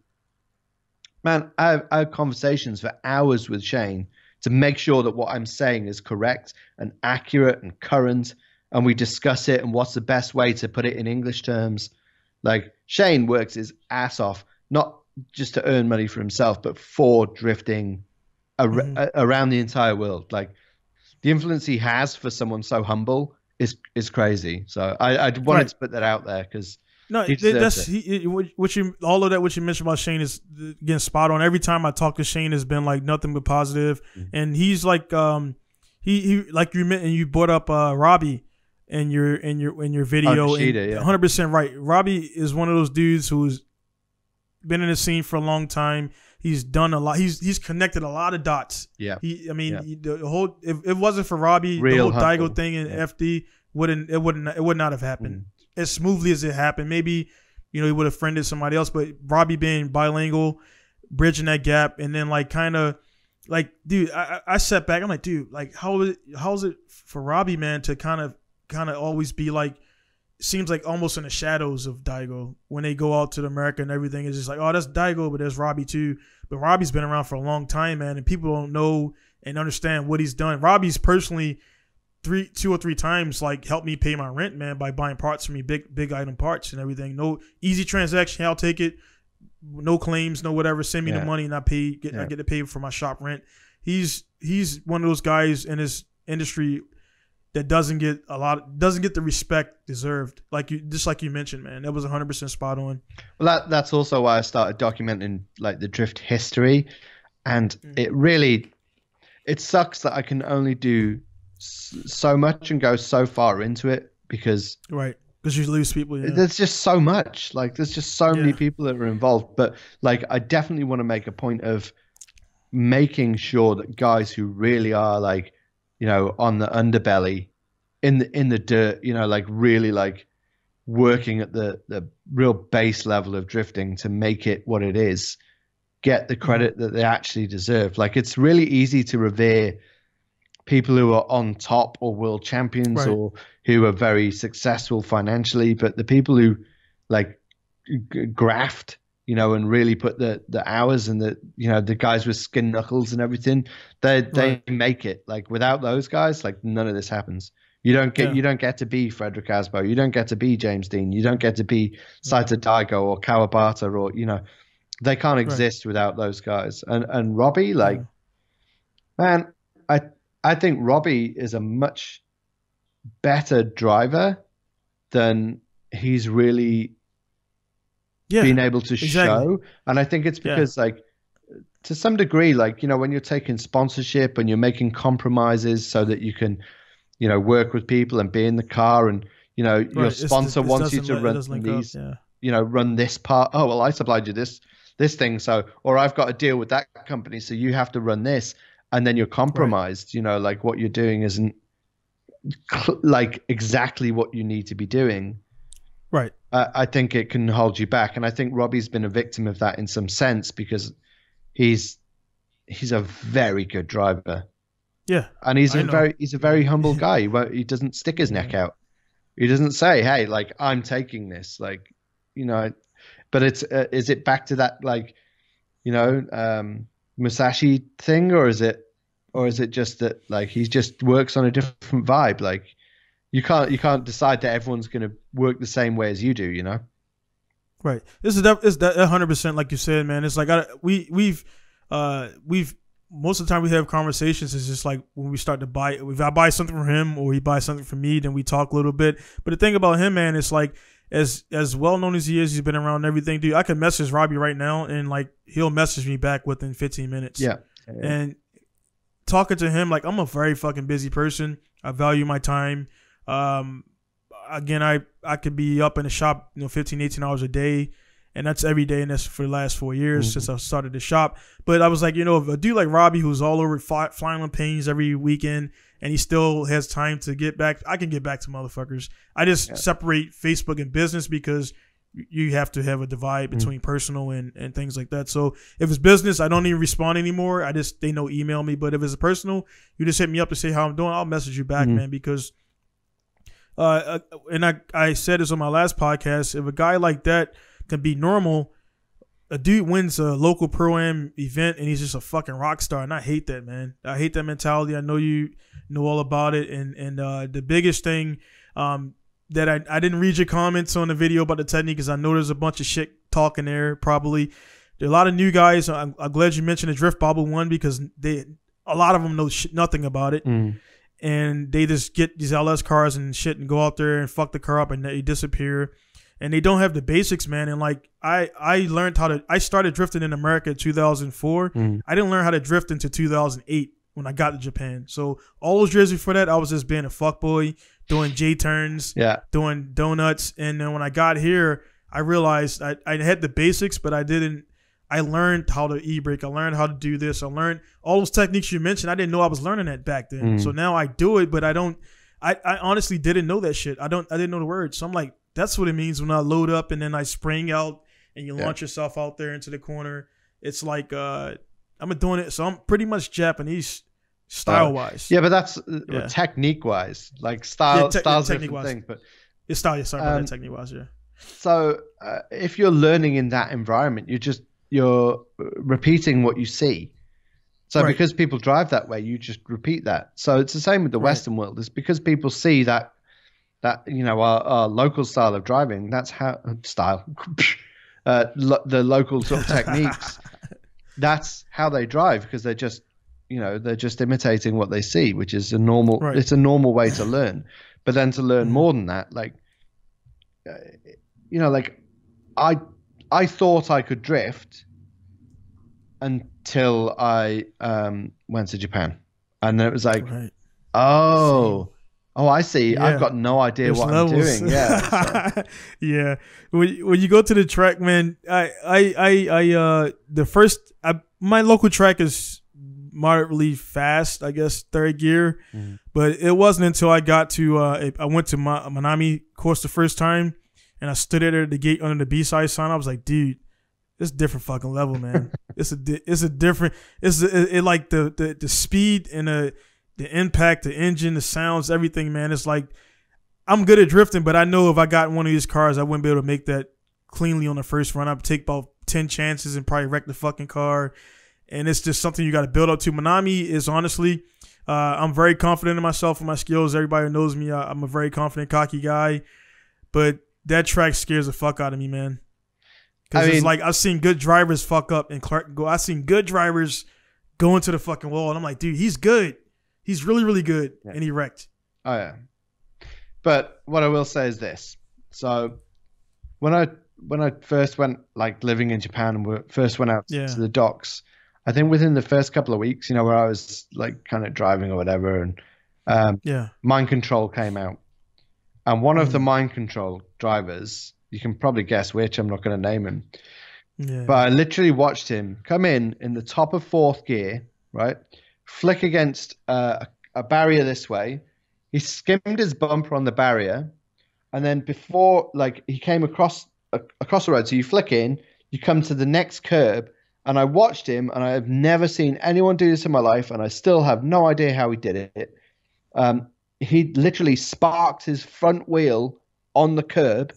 man, I have conversations for hours with Shane to make sure that what I'm saying is correct and accurate and current, and we discuss it and what's the best way to put it in English terms. Like, Shane works his ass off, not just to earn money for himself, but for drifting around the entire world. Like, the influence he has for someone so humble is crazy. So I wanted to put that out there, because what you mentioned about Shane is again spot on. Every time I talk to Shane, has been like nothing but positive, and he's like he like you brought up Robbie in your video, 100% right. Robbie is one of those dudes who's been in the scene for a long time. He's done a lot. He's connected a lot of dots. Yeah. The whole, if it wasn't for Robbie, the whole Daigo thing in FD would not have happened as smoothly as it happened. Maybe, you know, he would have friended somebody else, but Robbie being bilingual, bridging that gap, and then like kind of like, dude, I sat back. I'm like, dude, like how is it for Robbie, man, to kind of always be like, seems like almost in the shadows of Daigo when they go out to America and everything. Is just like, oh, that's Daigo, but there's Robbie too. But Robbie's been around for a long time, man, and people don't know and understand what he's done. Robbie's personally two or three times like helped me pay my rent, man, by buying parts for me, big item parts and everything. No easy transaction, I'll take it. No claims, no whatever. Send me the money and I get to pay for my shop rent. He's one of those guys in his industry that doesn't get the respect deserved. Like you mentioned, man, that was 100% spot on. Well, that's also why I started documenting like the drift history, and it sucks that I can only do so much and go so far into it, because you lose people. There's just so much. Like, there's just so many people that are involved. But like, I definitely want to make a point of making sure that guys who really are like, you know, on the underbelly, in the dirt, you know, like really like working at the real base level of drifting to make it what it is, get the credit that they actually deserve. Like, it's really easy to revere people who are on top or world champions or who are very successful financially, but the people who like graft, you know, and really put the hours and the guys with skin knuckles and everything, they make it. Like, without those guys, like, none of this happens. You don't get to be Frederick Asbo. You don't get to be James Dean. You don't get to be Saito Daigo or Kawabata, or, you know, they can't exist without those guys. And Robbie, like, man, I think Robbie is a much better driver than he's really been able to show. And I think it's because like, to some degree, like, you know, when you're taking sponsorship and you're making compromises so that you can you know, work with people and be in the car, and you know, your sponsor wants you to run these, you know, run this part. Oh well, I supplied you this thing, so, or I've got a deal with that company, so you have to run this, and then you're compromised. You know, like what you're doing isn't like exactly what you need to be doing. Right. I think it can hold you back, and I think Robbie's been a victim of that in some sense, because he's a very good driver. Yeah, and he's a very humble guy. He doesn't stick his neck out. He doesn't say, "Hey, like I'm taking this," like, you know. But it's is it back to that, like, you know, Musashi thing, or is it just that, like, he just works on a different vibe? Like, you can't decide that everyone's going to work the same way as you do, you know? Right. This is that 100%, like you said, man. It's like we've most of the time we have conversations. It's just like when we start to buy, if I buy something from him or he buys something from me, then we talk a little bit. But the thing about him, man, it's like, as well known as he is, he's been around and everything, dude. I can message Robbie right now and like he'll message me back within 15 minutes. Yeah. And talking to him, like, I'm a very fucking busy person. I value my time. Again, I could be up in the shop, 15, 18 hours a day, and that's every day, and that's for the last 4 years since I started the shop. But I was like, if a dude like Robbie, who's all over flying on planes every weekend, and he still has time to get back, I can get back to motherfuckers. I just separate Facebook and business, because you have to have a divide between personal and things like that. So if it's business, I don't even respond anymore. They know email me. But if it's personal, you just hit me up to say how I'm doing. I'll message you back, man, because and I said this on my last podcast, if a guy like that can be normal, a dude wins a local Pro-Am event and he's just a fucking rock star, and I hate that, man. I hate that mentality. I know you know all about it, and the biggest thing that I didn't read your comments on the video about the technique, because I know there's a bunch of shit talking there. Probably there are a lot of new guys. I'm glad you mentioned the Drift Bobble one, because a lot of them know nothing about it. And they just get these LS cars and shit and go out there and fuck the car up, and they disappear. And they don't have the basics, man. And like I learned I started drifting in America in 2004. I didn't learn how to drift until 2008 when I got to Japan. So all those years before that, I was just being a fuckboy, doing J turns, doing donuts. And then when I got here, I realized I had the basics, but I learned how to e-brake. I learned how to do this. I learned all those techniques you mentioned. I didn't know I was learning that back then. So now I do it, but I honestly didn't know that shit. I didn't know the words. So I'm like, that's what it means when I load up and then I spring out and you launch yourself out there into the corner. It's like, I'm doing it. So I'm pretty much Japanese style wise. Yeah, but that's technique wise, like style's technique wise thing, but it's style. Sorry about that, technique wise. Yeah. So if you're learning in that environment, you're repeating what you see. So because people drive that way, you just repeat that. So it's the same with the Western world. It's because people see that our local style of driving. That's how the local sort of techniques. That's how they drive, because they're just imitating what they see, which is a normal. It's a normal way to learn. But then to learn more than that, like, like I thought I could drift until I went to Japan, and then it was like, I see. Yeah. I've got no idea what I'm doing. Yeah, so. Yeah. When you go to the track, man, my local track is moderately fast, I guess, third gear, but it wasn't until I got to I went to my Minami course the first time, and I stood there at the gate under the B-side sign. I was like, dude, it's a different fucking level, man. It's like the speed and the impact, the engine, the sounds, everything, man. It's like, I'm good at drifting, but I know if I got one of these cars, I wouldn't be able to make that cleanly on the first run. I'd take about 10 chances and probably wreck the fucking car. And it's just something you got to build up to. Minami is honestly, I'm very confident in myself and my skills. Everybody knows me. I'm a very confident, cocky guy. But that track scares the fuck out of me, man. Because it's like, I've seen good drivers fuck up and Clark go. I've seen good drivers go into the fucking wall. And I'm like, dude, he's good. He's really, really good. Yeah. And he wrecked. Oh, yeah. But what I will say is this. So when I first went, like, living in Japan and first went out to the docks, I think within the first couple of weeks, where I was like kind of driving or whatever, and Mind Control came out. And one of the Mind Control drivers, you can probably guess which, I'm not going to name him. Yeah. But I literally watched him come in the top of 4th gear, right? Flick against a barrier this way. He skimmed his bumper on the barrier. And then before, like, he came across the road. So you flick in, you come to the next curb. And I watched him, and I have never seen anyone do this in my life. And I still have no idea how he did it. He literally sparked his front wheel on the curb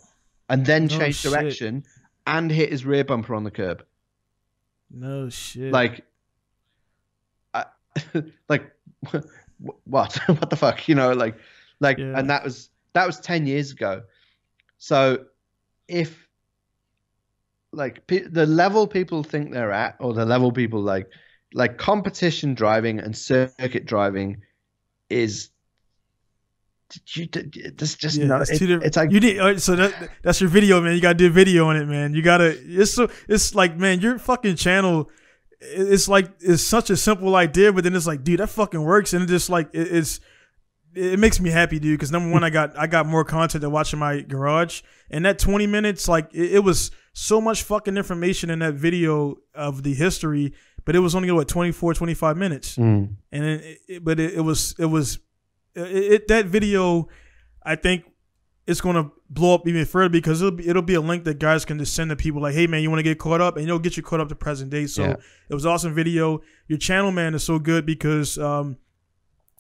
and then changed direction and hit his rear bumper on the curb. No shit. Like what? What the fuck? You know, and that was 10 years ago. So if the level people think they're at, or the level people like competition driving and circuit driving is, it's just it's like you need. So that's your video, man. You gotta do a video on it, man. You gotta. It's like, man, your fucking channel. It's like, it's such a simple idea, but then it's like, dude, that fucking works, and it just like it makes me happy, dude. Because number one, I got more content to watch in my garage, and that 20 minutes, like it was so much fucking information in that video of the history, but it was only 25 minutes, and then it was that video, I think it's gonna blow up even further, because it'll be a link that guys can just send to people like, hey man, you want to get caught up, and it'll get you caught up to present day. So it was awesome video. Your channel, man, is so good because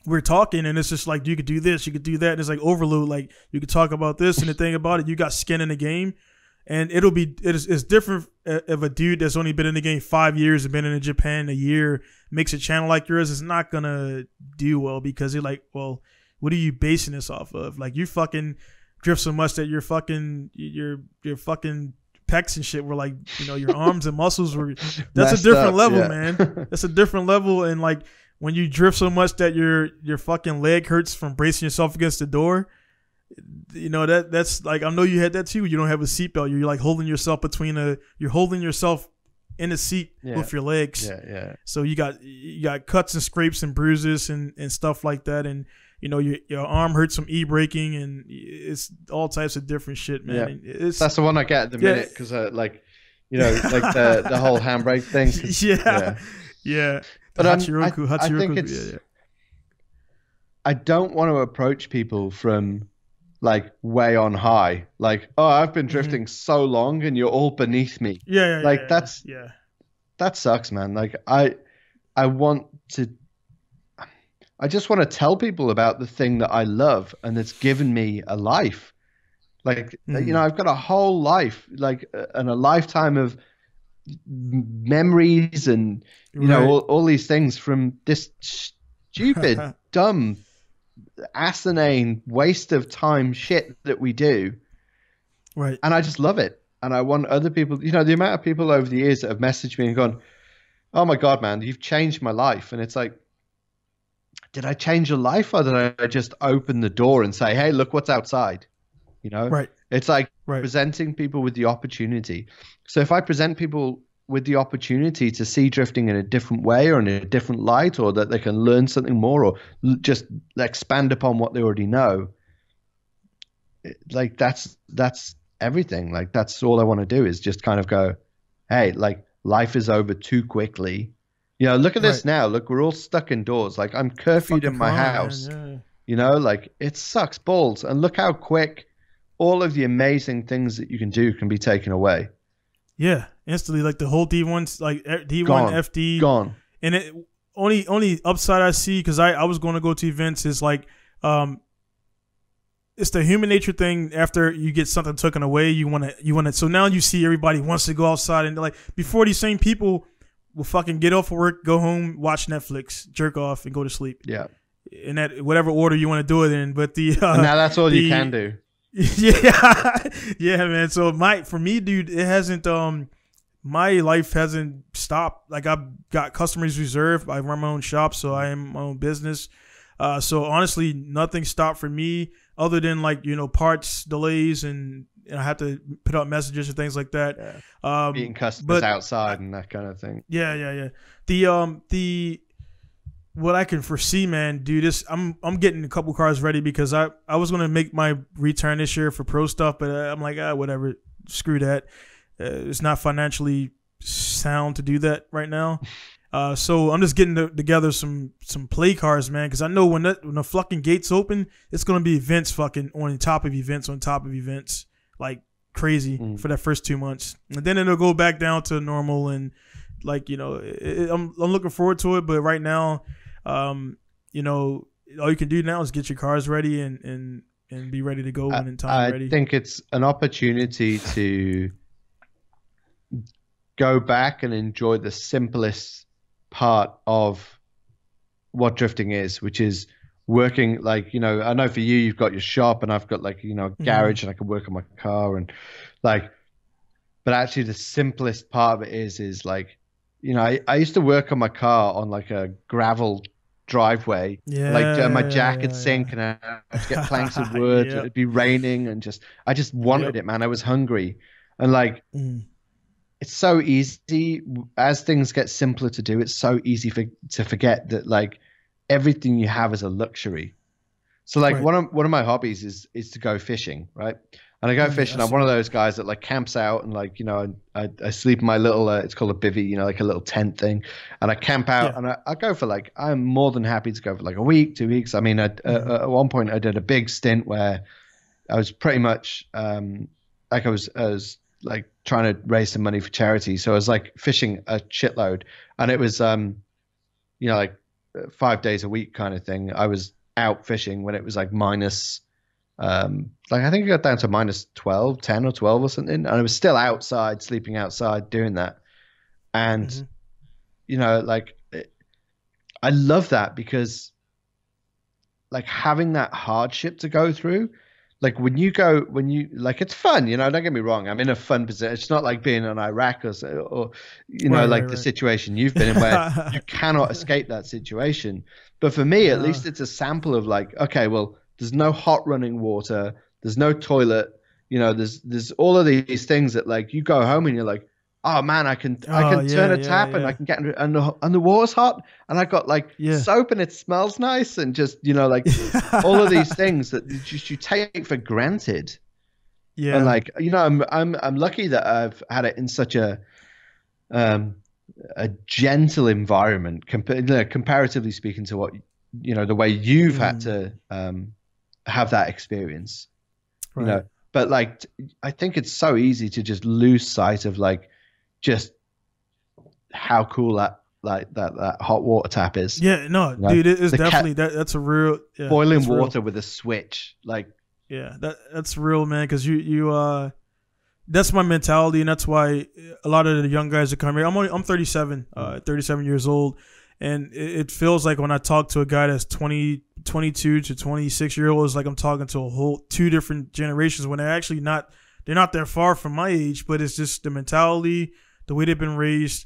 we're talking and it's just like, you could do this, you could do that, and it's like overload. Like, you could talk about this, and the thing about it, you got skin in the game, and it's different if a dude that's only been in the game 5 years and been in Japan a year makes a channel like yours. It's not gonna do well, because you're like, well, what are you basing this off of? Like, you fucking drift so much that your fucking pecs and shit were like, you know, your arms and muscles were. That's a different level, man. That's a different level, and like, when you drift so much that your fucking leg hurts from bracing yourself against the door, you know, that's like, I know you had that too. You don't have a seatbelt. You're like holding yourself you're holding yourself in the seat with your legs. Yeah. So you got cuts and scrapes and bruises and stuff like that, and you know, your arm hurts from e-braking, and it's all types of different shit, man. Yeah. That's the one I get at the minute, because like, you know, like the whole handbrake thing. Yeah. But I think it's. I don't want to approach people from like way on high, like, oh, I've been drifting so long and you're all beneath me. That sucks, man. Like, I just want to tell people about the thing that I love and that's given me a life. Like, you know, I've got a whole life, like, and a lifetime of memories and, you know, all these things from this stupid, dumb, asinine waste of time shit that we do. Right. And I just love it. And I want other people, you know, the amount of people over the years that have messaged me and gone, oh my God, man, you've changed my life. And it's like, did I change your life, or did I just open the door and say, hey, look what's outside? You know? Right. It's like presenting people with the opportunity. So if I present people with the opportunity to see drifting in a different way or in a different light, or that they can learn something more, or just expand upon what they already know, like that's everything. Like, that's all I want to do, is just kind of go, hey, like, life is over too quickly. You know, look at this now. Look, we're all stuck indoors. Like, I'm curfewed in my house. You know, like, it sucks balls. And look how quick all of the amazing things that you can do can be taken away. Yeah, instantly. Like, the whole D1, like D1, gone, FD, gone. And it only upside I see, because I was going to go to events, is like, it's the human nature thing. After you get something taken away, you want to. So now you see everybody wants to go outside, and like, before, these same people will fucking get off of work, go home, watch Netflix, jerk off, and go to sleep. Yeah. In that whatever order you want to do it in. But and now that's all you can do. Yeah, man. So for me, dude, it hasn't. My life hasn't stopped. Like, I've got customers reserved. I run my own shop, so I am my own business. So honestly, nothing stopped for me, other than, like, you know, parts delays, and I have to put out messages and things like that. Meeting customers outside and that kind of thing. Yeah. what I can foresee, man, dude, I'm getting a couple cars ready because I was gonna make my return this year for pro stuff, but I'm like, whatever, screw that. It's not financially sound to do that right now. So I'm just getting together some play cars, man, because I know when the fucking gates open, it's gonna be events fucking on top of events on top of events, like crazy for that first 2 months, and then it'll go back down to normal. And like, you know, I'm looking forward to it, but right now, you know, all you can do now is get your cars ready and be ready to go when in time ready. I think it's an opportunity to go back and enjoy the simplest part of what drifting is, which is working. Like, you know, I know for you, you've got your shop and I've got, like, you know, a garage and I can work on my car and like, but actually the simplest part of it is like, you know, I used to work on my car on like a gravel driveway, like my jack would sink and I had to get planks of wood. It'd be raining and I just wanted it, man. I was hungry. And like, it's so easy as things get simpler to do. It's so easy to forget that like everything you have is a luxury. So like one of my hobbies is to go fishing, right? And I go fishing. I'm one of those guys that like camps out and like, you know, I sleep in my little, it's called a bivvy, you know, like a little tent thing. And I camp out and I go for like, I'm more than happy to go for like a week, 2 weeks. I mean, at one point I did a big stint where I was pretty much like I was like trying to raise some money for charity. So I was like fishing a shitload and it was, you know, like 5 days a week kind of thing. I was out fishing when it was like minus, like I think it got down to minus 12, 10 or 12 or something. And I was still outside, sleeping outside, doing that. And, you know, like I love that because like having that hardship to go through, like when you like, it's fun, you know, don't get me wrong. I'm in a fun position. It's not like being in Iraq or you know, like the situation you've been in where you cannot escape that situation. But for me, at least it's a sample of like, okay, well, there's no hot running water. There's no toilet. You know, there's all of these things that like you go home and you're like, oh man, I can turn a tap and I can get and the water's hot and I got like soap and it smells nice and just, you know, like all of these things that just you take for granted. Yeah. And like, you know, I'm lucky that I've had it in such a gentle environment comparatively speaking to what, you know, the way you've had to have that experience, you know. But like, I think it's so easy to just lose sight of like just how cool that hot water tap is. Yeah, no, you know? Dude, it is definitely that's a real boiling water with a switch. Like, yeah, that's real, man. Because you that's my mentality, and that's why a lot of the young guys that come here. I'm 37, 37 years old. And it feels like when I talk to a guy that's 22 to 26 year olds, like I'm talking to a whole two different generations when they're actually they're not that far from my age, but it's just the mentality, the way they've been raised.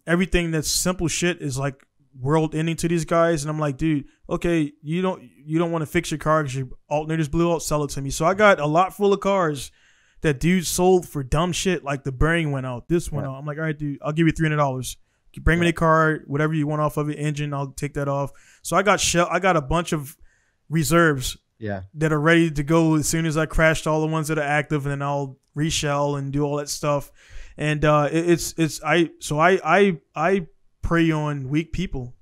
Everything that's simple shit is like world ending to these guys. And I'm like, dude, okay, you don't want to fix your car because your alternators blew out, sell it to me. So I got a lot full of cars that dude sold for dumb shit, like the bearing went out, this went out. I'm like, all right, dude, I'll give you $300. You bring me the car, whatever you want off of it, engine, I'll take that off. So I got a bunch of reserves that are ready to go as soon as I crashed all the ones that are active, and then I'll reshell and do all that stuff. And I prey on weak people.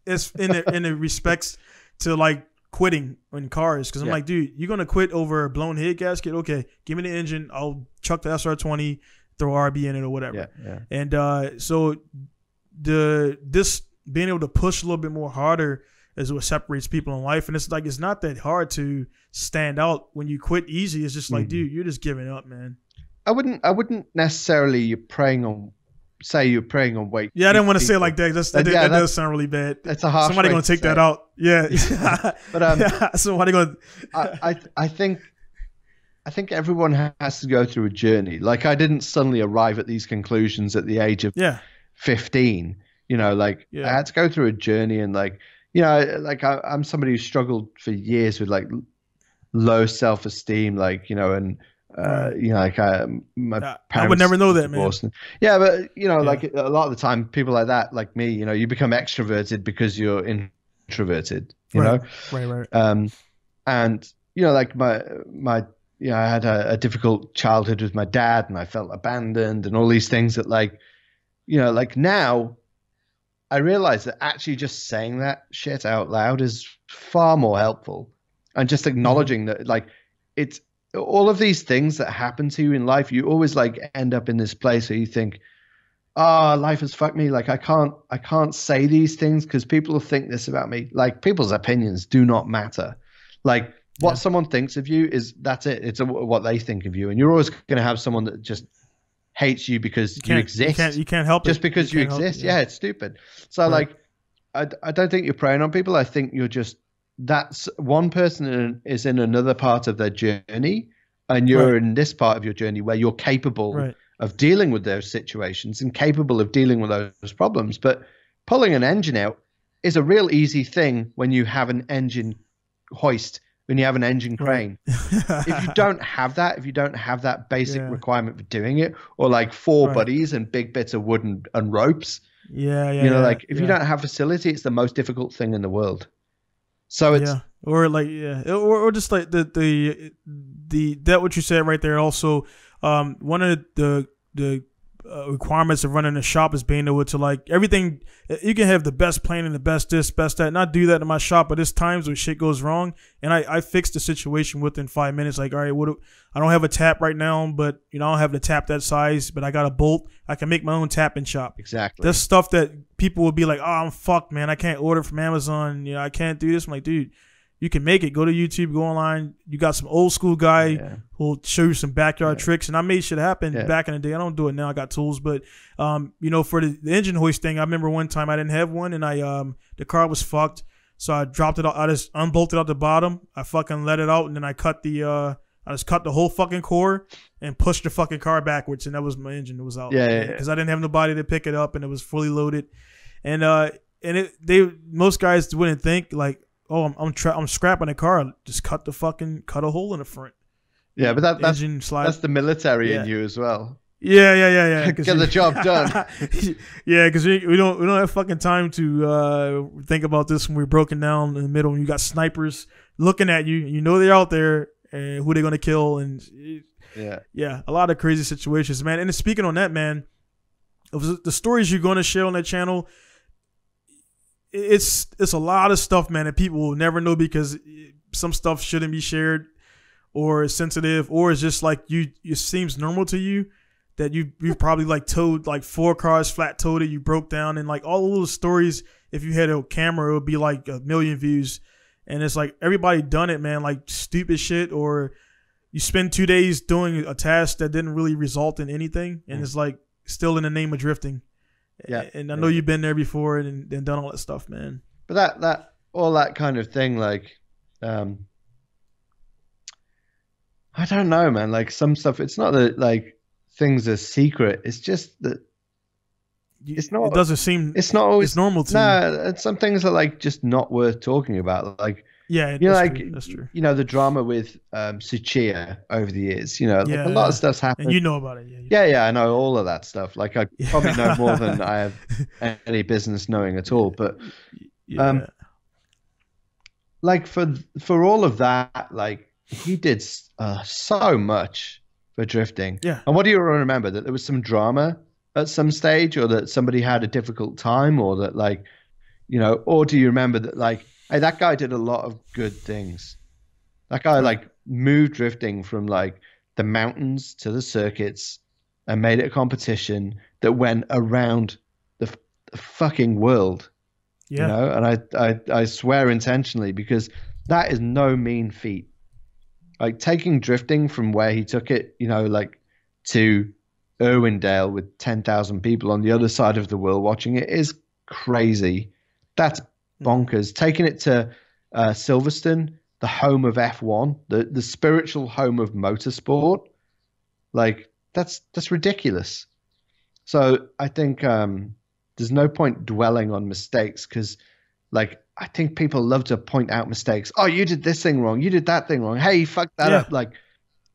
It's in the respects to like quitting in cars, because I'm like, dude, you're gonna quit over a blown head gasket? Okay, give me the engine, I'll chuck the SR20, throw RB in it or whatever. And so this being able to push a little bit more harder is what separates people in life. And it's like, it's not that hard to stand out when you quit easy. It's just like, dude, you're just giving up, man. I wouldn't necessarily you're preying on weight. Yeah, I didn't want to say it like that. That does sound really bad. That's a harsh. Somebody gonna take that out. Yeah. But somebody gonna. I think everyone has to go through a journey. Like, I didn't suddenly arrive at these conclusions at the age of 15. You know, like I had to go through a journey, and like, you know, like I'm somebody who struggled for years with like low self-esteem, like, you know, and You know, like my parents. I would never know that, man. Yeah, but you know, like a lot of the time, people like that, like me, you know, you become extroverted because you're introverted. You know, right. And you know, like my you know, I had a difficult childhood with my dad, and I felt abandoned, and all these things that, like, you know, like now, I realize that actually just saying that shit out loud is far more helpful, and just acknowledging that, like, it's all of these things that happen to you in life. You always like end up in this place where you think, oh, life has fucked me. Like I can't say these things because people will think this about me. Like people's opinions do not matter. Like what someone thinks of you that's it. It's what they think of you. And you're always going to have someone that just hates you because you exist. You can't help it. Just because you exist. Yeah, it's stupid. So like, I don't think you're preying on people. I think you're just, that's one person is in another part of their journey, and you're in this part of your journey where you're capable of dealing with those situations and capable of dealing with those problems. But pulling an engine out is a real easy thing when you have an engine hoist, when you have an engine crane. If you don't have that, if you don't have that basic requirement for doing it, or like four buddies and big bits of wood and ropes, you know, like if you don't have facility, it's the most difficult thing in the world. So it's or like or just like the that what you said right there. Also, one of the requirements of running a shop is being able to, like, everything. You can have the best plan and the best this, best that. Not do that in my shop, but there's times when shit goes wrong, and I fixed the situation within 5 minutes. Like, all right, I don't have a tap right now, but you know, I don't have the tap that size, but I got a bolt. I can make my own tap and shop. Exactly. There's stuff that people will be like, oh, I'm fucked, man. I can't order from Amazon. You know, I can't do this. I'm like, dude, you can make it. Go to YouTube, go online. You got some old school guy who'll show you some backyard tricks. And I made shit happen back in the day. I don't do it now. I got tools. But, you know, for the engine hoist thing, I remember one time I didn't have one, and the car was fucked. So I dropped it out. I just unbolted out the bottom. I fucking let it out, and then I cut I just cut the whole fucking core and pushed the fucking car backwards, and that was my engine. It was out. Because I didn't have nobody to pick it up, and it was fully loaded. And most guys wouldn't think, like, oh, I'm scrapping a car. Just cut a hole in the front. Yeah, but that's the military in you as well. Yeah. Get the job done. Yeah, because we don't have fucking time to think about this when we're broken down in the middle. When you got snipers looking at you, you know they're out there and who they're gonna kill, and a lot of crazy situations, man. And speaking on that, man, of the stories you're gonna share on that channel. It's a lot of stuff, man, that people will never know because some stuff shouldn't be shared or is sensitive, or it's just like it seems normal to you that you've probably like towed like 4 cars, flat towed it, you broke down, and like all of those stories, if you had a camera, it would be like 1 million views. And it's like everybody done it, man, like stupid shit, or you spend 2 days doing a task that didn't really result in anything, and it's like still in the name of drifting. Yeah, and I know you've been there before and done all that stuff, man. But that all that kind of thing, like, I don't know, man. Like some stuff, it's not that like things are secret. It's just that it's not. It doesn't seem. It's not always normal to. No, some things are like just not worth talking about. Like. Yeah, you know, like true. That's true. You know, the drama with Suchiya over the years. You know, like a lot of stuff's happened. And you know about it, yeah. I know all of that stuff. Like I probably know more than I have any business knowing at all. But like for all of that, like he did so much for drifting. Yeah. And what do you remember? That there was some drama at some stage, or that somebody had a difficult time, or that like, you know, or do you remember that like, hey, that guy did a lot of good things. That guy like moved drifting from like the mountains to the circuits and made it a competition that went around the fucking world. Yeah. You know, and I swear intentionally, because that is no mean feat. Like taking drifting from where he took it, you know, like to Irwindale with 10,000 people on the other side of the world watching it is crazy. That's bonkers. Taking it to Silverstone, the home of F1, the spiritual home of motorsport, like that's ridiculous. So I think there's no point dwelling on mistakes, because like I think people love to point out mistakes. Oh, you did this thing wrong. You did that thing wrong. Hey, you fucked that up. Like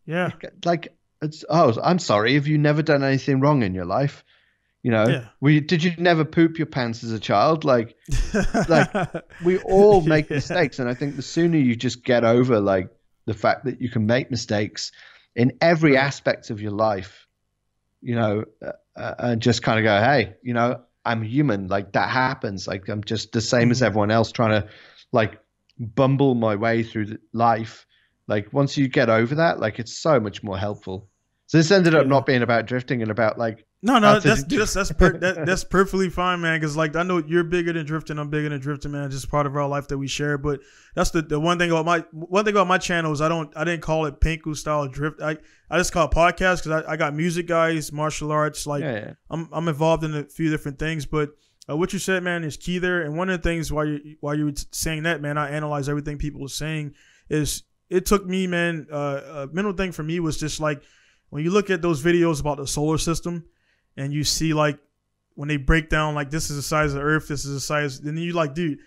Yeah. Like, I'm sorry. Have you never done anything wrong in your life? You know, Yeah. did you never poop your pants as a child? Like we all make mistakes. And I think the sooner you just get over like the fact that you can make mistakes in every aspect of your life, you know, and just kind of go, hey, you know, I'm human. Like that happens. Like I'm just the same as everyone else trying to like bumble my way through life. Like once you get over that, like it's so much more helpful. So this ended up not being about drifting and about like no, that's perfectly fine, man. Because like I know you're bigger than drifting, I'm bigger than drifting, man. It's just part of our life that we share. But that's the one thing about my channel is I didn't call it Pinku style drift. I just call it podcast because I got music guys, martial arts. Like I'm involved in a few different things. But what you said, man, is key there. And one of the things while you were saying that, man, I analyze everything people were saying. Is it took me, man. A mental thing for me was just like when you look at those videos about the solar system. And you see like when they break down like this is the size of the Earth, this is the size, and then you like, dude,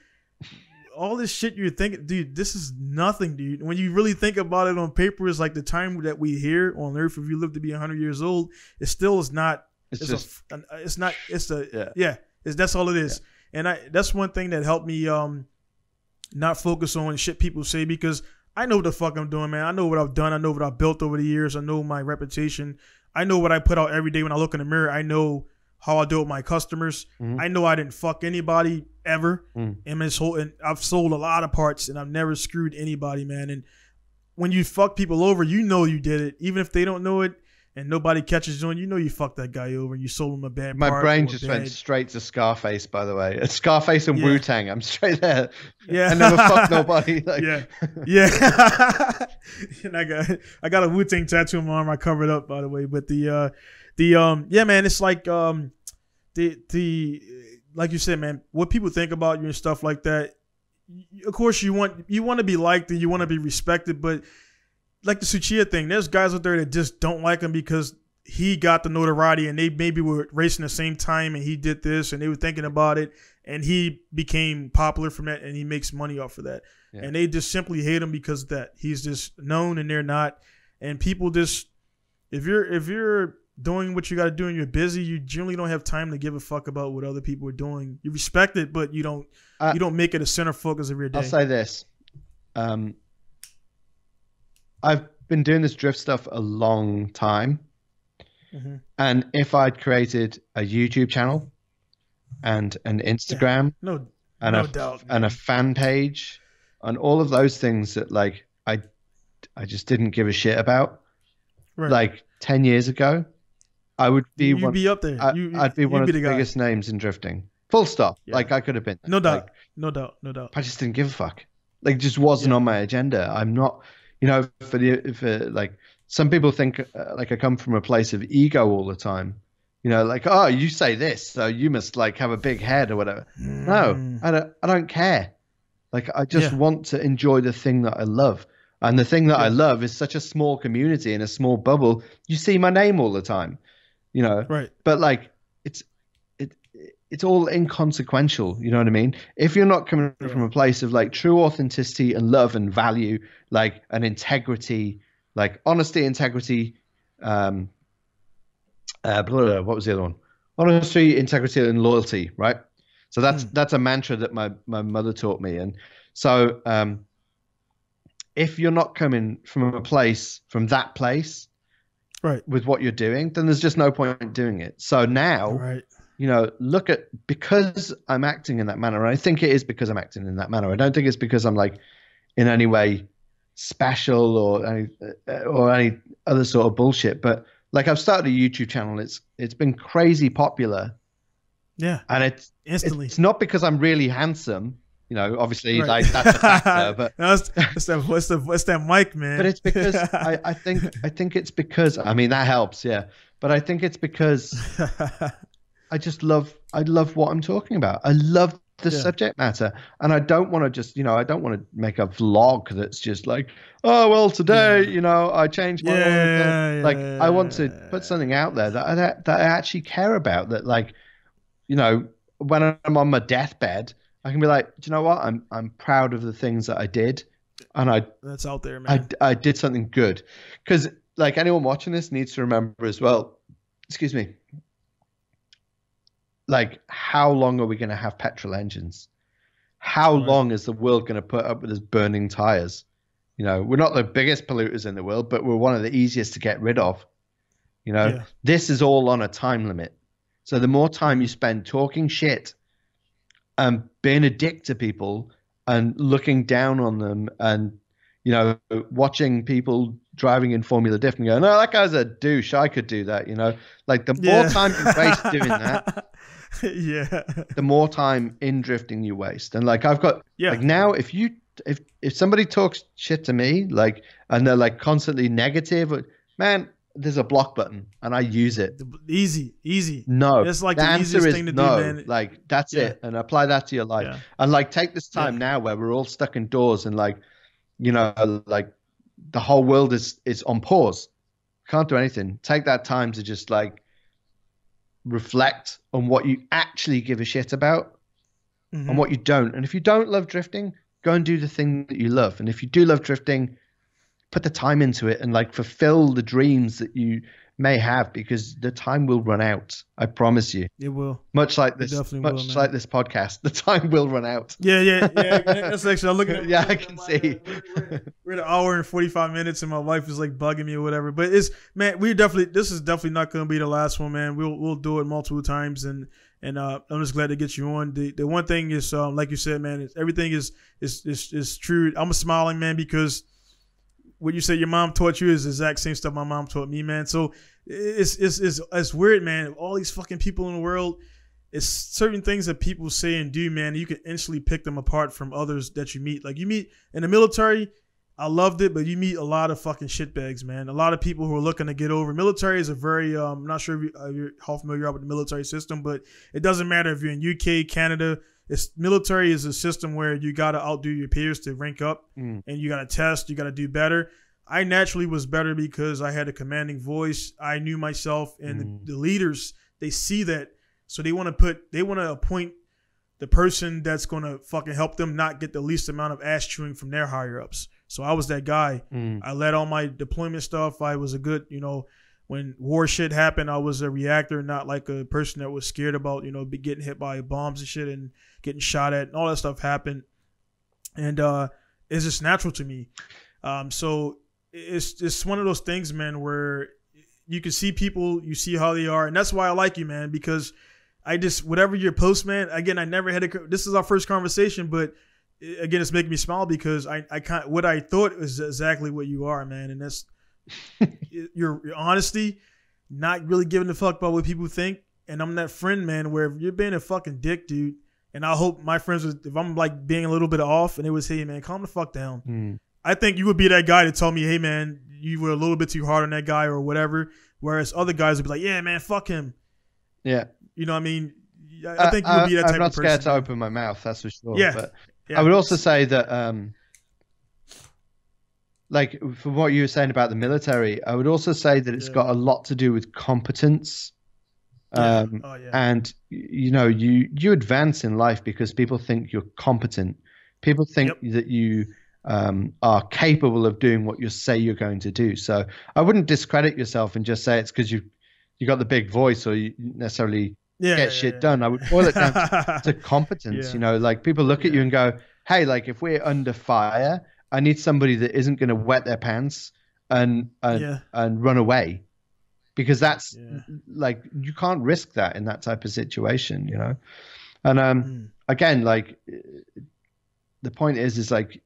all this shit you're thinking, dude, this is nothing, dude. When you really think about it on paper, it's like the time that we here on Earth, if you live to be 100 years old, it still is not. That's all it is. Yeah. And that's one thing that helped me not focus on shit people say because I know what the fuck I'm doing, man. I know what I've done. I know what I've built over the years. I know my reputation. I know what I put out every day when I look in the mirror. I know how I do it with my customers. I know I didn't fuck anybody ever. And I've sold a lot of parts and I've never screwed anybody, man. And when you fuck people over, you know you did it. Even if they don't know it and nobody catches you on, you know you fucked that guy over and you sold him a bad part. My brain just went straight to Scarface, by the way. Scarface and Wu-Tang. I'm straight there. Yeah. I never fucked nobody. Like. Yeah. And I got a Wu-Tang tattoo on my arm. I covered up, by the way. But yeah, man, it's like like you said, man, what people think about you and stuff like that. Of course, you want to be liked and you want to be respected, but like the Tsuchiya thing, there's guys out there that just don't like him because he got the notoriety and they maybe were racing the same time and he did this and they were thinking about it and he became popular from that and he makes money off of that. Yeah. And they just simply hate him because of that. He's just known and they're not. And people just, if you're doing what you got to do and you're busy, you generally don't have time to give a fuck about what other people are doing. You respect it, but you don't make it a center focus of your day. I'll say this. I've been doing this drift stuff a long time. And if I'd created a YouTube channel and an Instagram and a fan page and all of those things that like I just didn't give a shit about like 10 years ago, I would be You'd be up there. I'd be one of the biggest names in drifting. Full stop. Yeah. Like I could have been. No doubt. Like, no doubt. I just didn't give a fuck. Like it just wasn't on my agenda. I'm not, you know, for like some people think like I come from a place of ego all the time. You know, like, oh, you say this, so you must like have a big head or whatever. No, I don't care. Like I just want to enjoy the thing that I love. And the thing that I love is such a small community in a small bubble. You see my name all the time, you know. Right. But like it's all inconsequential, you know what I mean? If you're not coming from a place of like true authenticity and love and value, like an integrity, like honesty, integrity, what was the other one? Honesty, integrity, and loyalty, right? So that's a mantra that my mother taught me. And so if you're not coming from that place, right, with what you're doing, then there's just no point in doing it. So now, you know, because I'm acting in that manner, and I think it is because I'm acting in that manner. I don't think it's because I'm like in any way special or any other sort of bullshit. But like I've started a YouTube channel. It's been crazy popular. Yeah. And it's not because I'm really handsome. You know, obviously, like that's a factor, but it's that mic, man. But it's because I think it's because I mean that helps, yeah. But I think it's because I love what I'm talking about. I love the subject matter, and I don't want to just, you know, I don't want to make a vlog that's just like, oh well, today, you know, I changed my I want to put something out there that I actually care about. That like, you know, when I'm on my deathbed, I can be like, do you know what? I'm proud of the things that I did, and that's out there, man. I did something good, because like anyone watching this needs to remember as well, excuse me, like how long are we going to have petrol engines? How long is the world going to put up with us burning tires? You know, we're not the biggest polluters in the world, but we're one of the easiest to get rid of. You know, this is all on a time limit. So the more time you spend talking shit and being a dick to people and looking down on them and, you know, watching people driving in Formula Drift and going, no, that guy's a douche, I could do that, you know. Like the more time you waste doing that, the more time in drifting you waste. And like I've got like now if somebody talks shit to me, like, and they're like constantly negative, man, there's a block button and I use it. Easy. No, it's like the easiest thing to do, man. Like that's it, and apply that to your life. And like take this time now where we're all stuck indoors and like, you know, like the whole world is on pause. Can't do anything. Take that time to just like reflect on what you actually give a shit about and what you don't. And if you don't love drifting, go and do the thing that you love. And if you do love drifting, put the time into it and like fulfill the dreams that you may have, because the time will run out. I promise you. It will. Much like this podcast, the time will run out. Yeah. That's actually, I'm looking at I can see. We're at an hour and 45 minutes and my wife is like bugging me or whatever. But it's, man, this is definitely not going to be the last one, man. We'll do it multiple times and I'm just glad to get you on. The one thing is, like you said, man, everything is true. I'm smiling, man, because what you said your mom taught you is the exact same stuff my mom taught me, man. So it's weird, man. All these fucking people in the world, it's certain things that people say and do, man. You can instantly pick them apart from others that you meet. Like you meet in the military, I loved it, but you meet a lot of fucking shitbags, man. A lot of people who are looking to get over. Military is a very, I'm not sure if you're how familiar you are with the military system, but it doesn't matter if you're in UK, Canada. Military is a system where you got to outdo your peers to rank up and you got to test, you got to do better. I naturally was better because I had a commanding voice. I knew myself, and the leaders, they see that. So they want to appoint the person that's going to fucking help them not get the least amount of ass chewing from their higher ups. So I was that guy. I led all my deployment stuff. I was a good, you know, when war shit happened, I was a reactor, not like a person that was scared about, you know, getting hit by bombs and shit and getting shot at and all that stuff happened. And it's just natural to me. So it's one of those things, man, where you can see people, you see how they are. And that's why I like you, man, because whatever your post, man, again, I never had this is our first conversation, but again, it's making me smile because what I thought was exactly what you are, man. And that's your honesty, not really giving a fuck about what people think. And I'm that friend, man, where if you're being a fucking dick, dude, and I hope my friends, if I'm like being a little bit off and it was, hey, man, calm the fuck down. I think you would be that guy to tell me, hey, man, you were a little bit too hard on that guy or whatever. Whereas other guys would be like, yeah, man, fuck him. Yeah. You know what I mean? I think you would be that type of person. I'm not scared to open my mouth, that's for sure. Yeah. But I would also say that, like, from what you were saying about the military, I would also say that it's got a lot to do with competence. And, you know, you advance in life because people think you're competent. People think that you are capable of doing what you say you're going to do. So I wouldn't discredit yourself and just say it's because you got the big voice or you necessarily get shit done. I would boil it down to competence. You know, like people look at you and go, hey, like if we're under fire, I need somebody that isn't going to wet their pants and run away, because that's like, you can't risk that in that type of situation, you know? And again, like the point is like,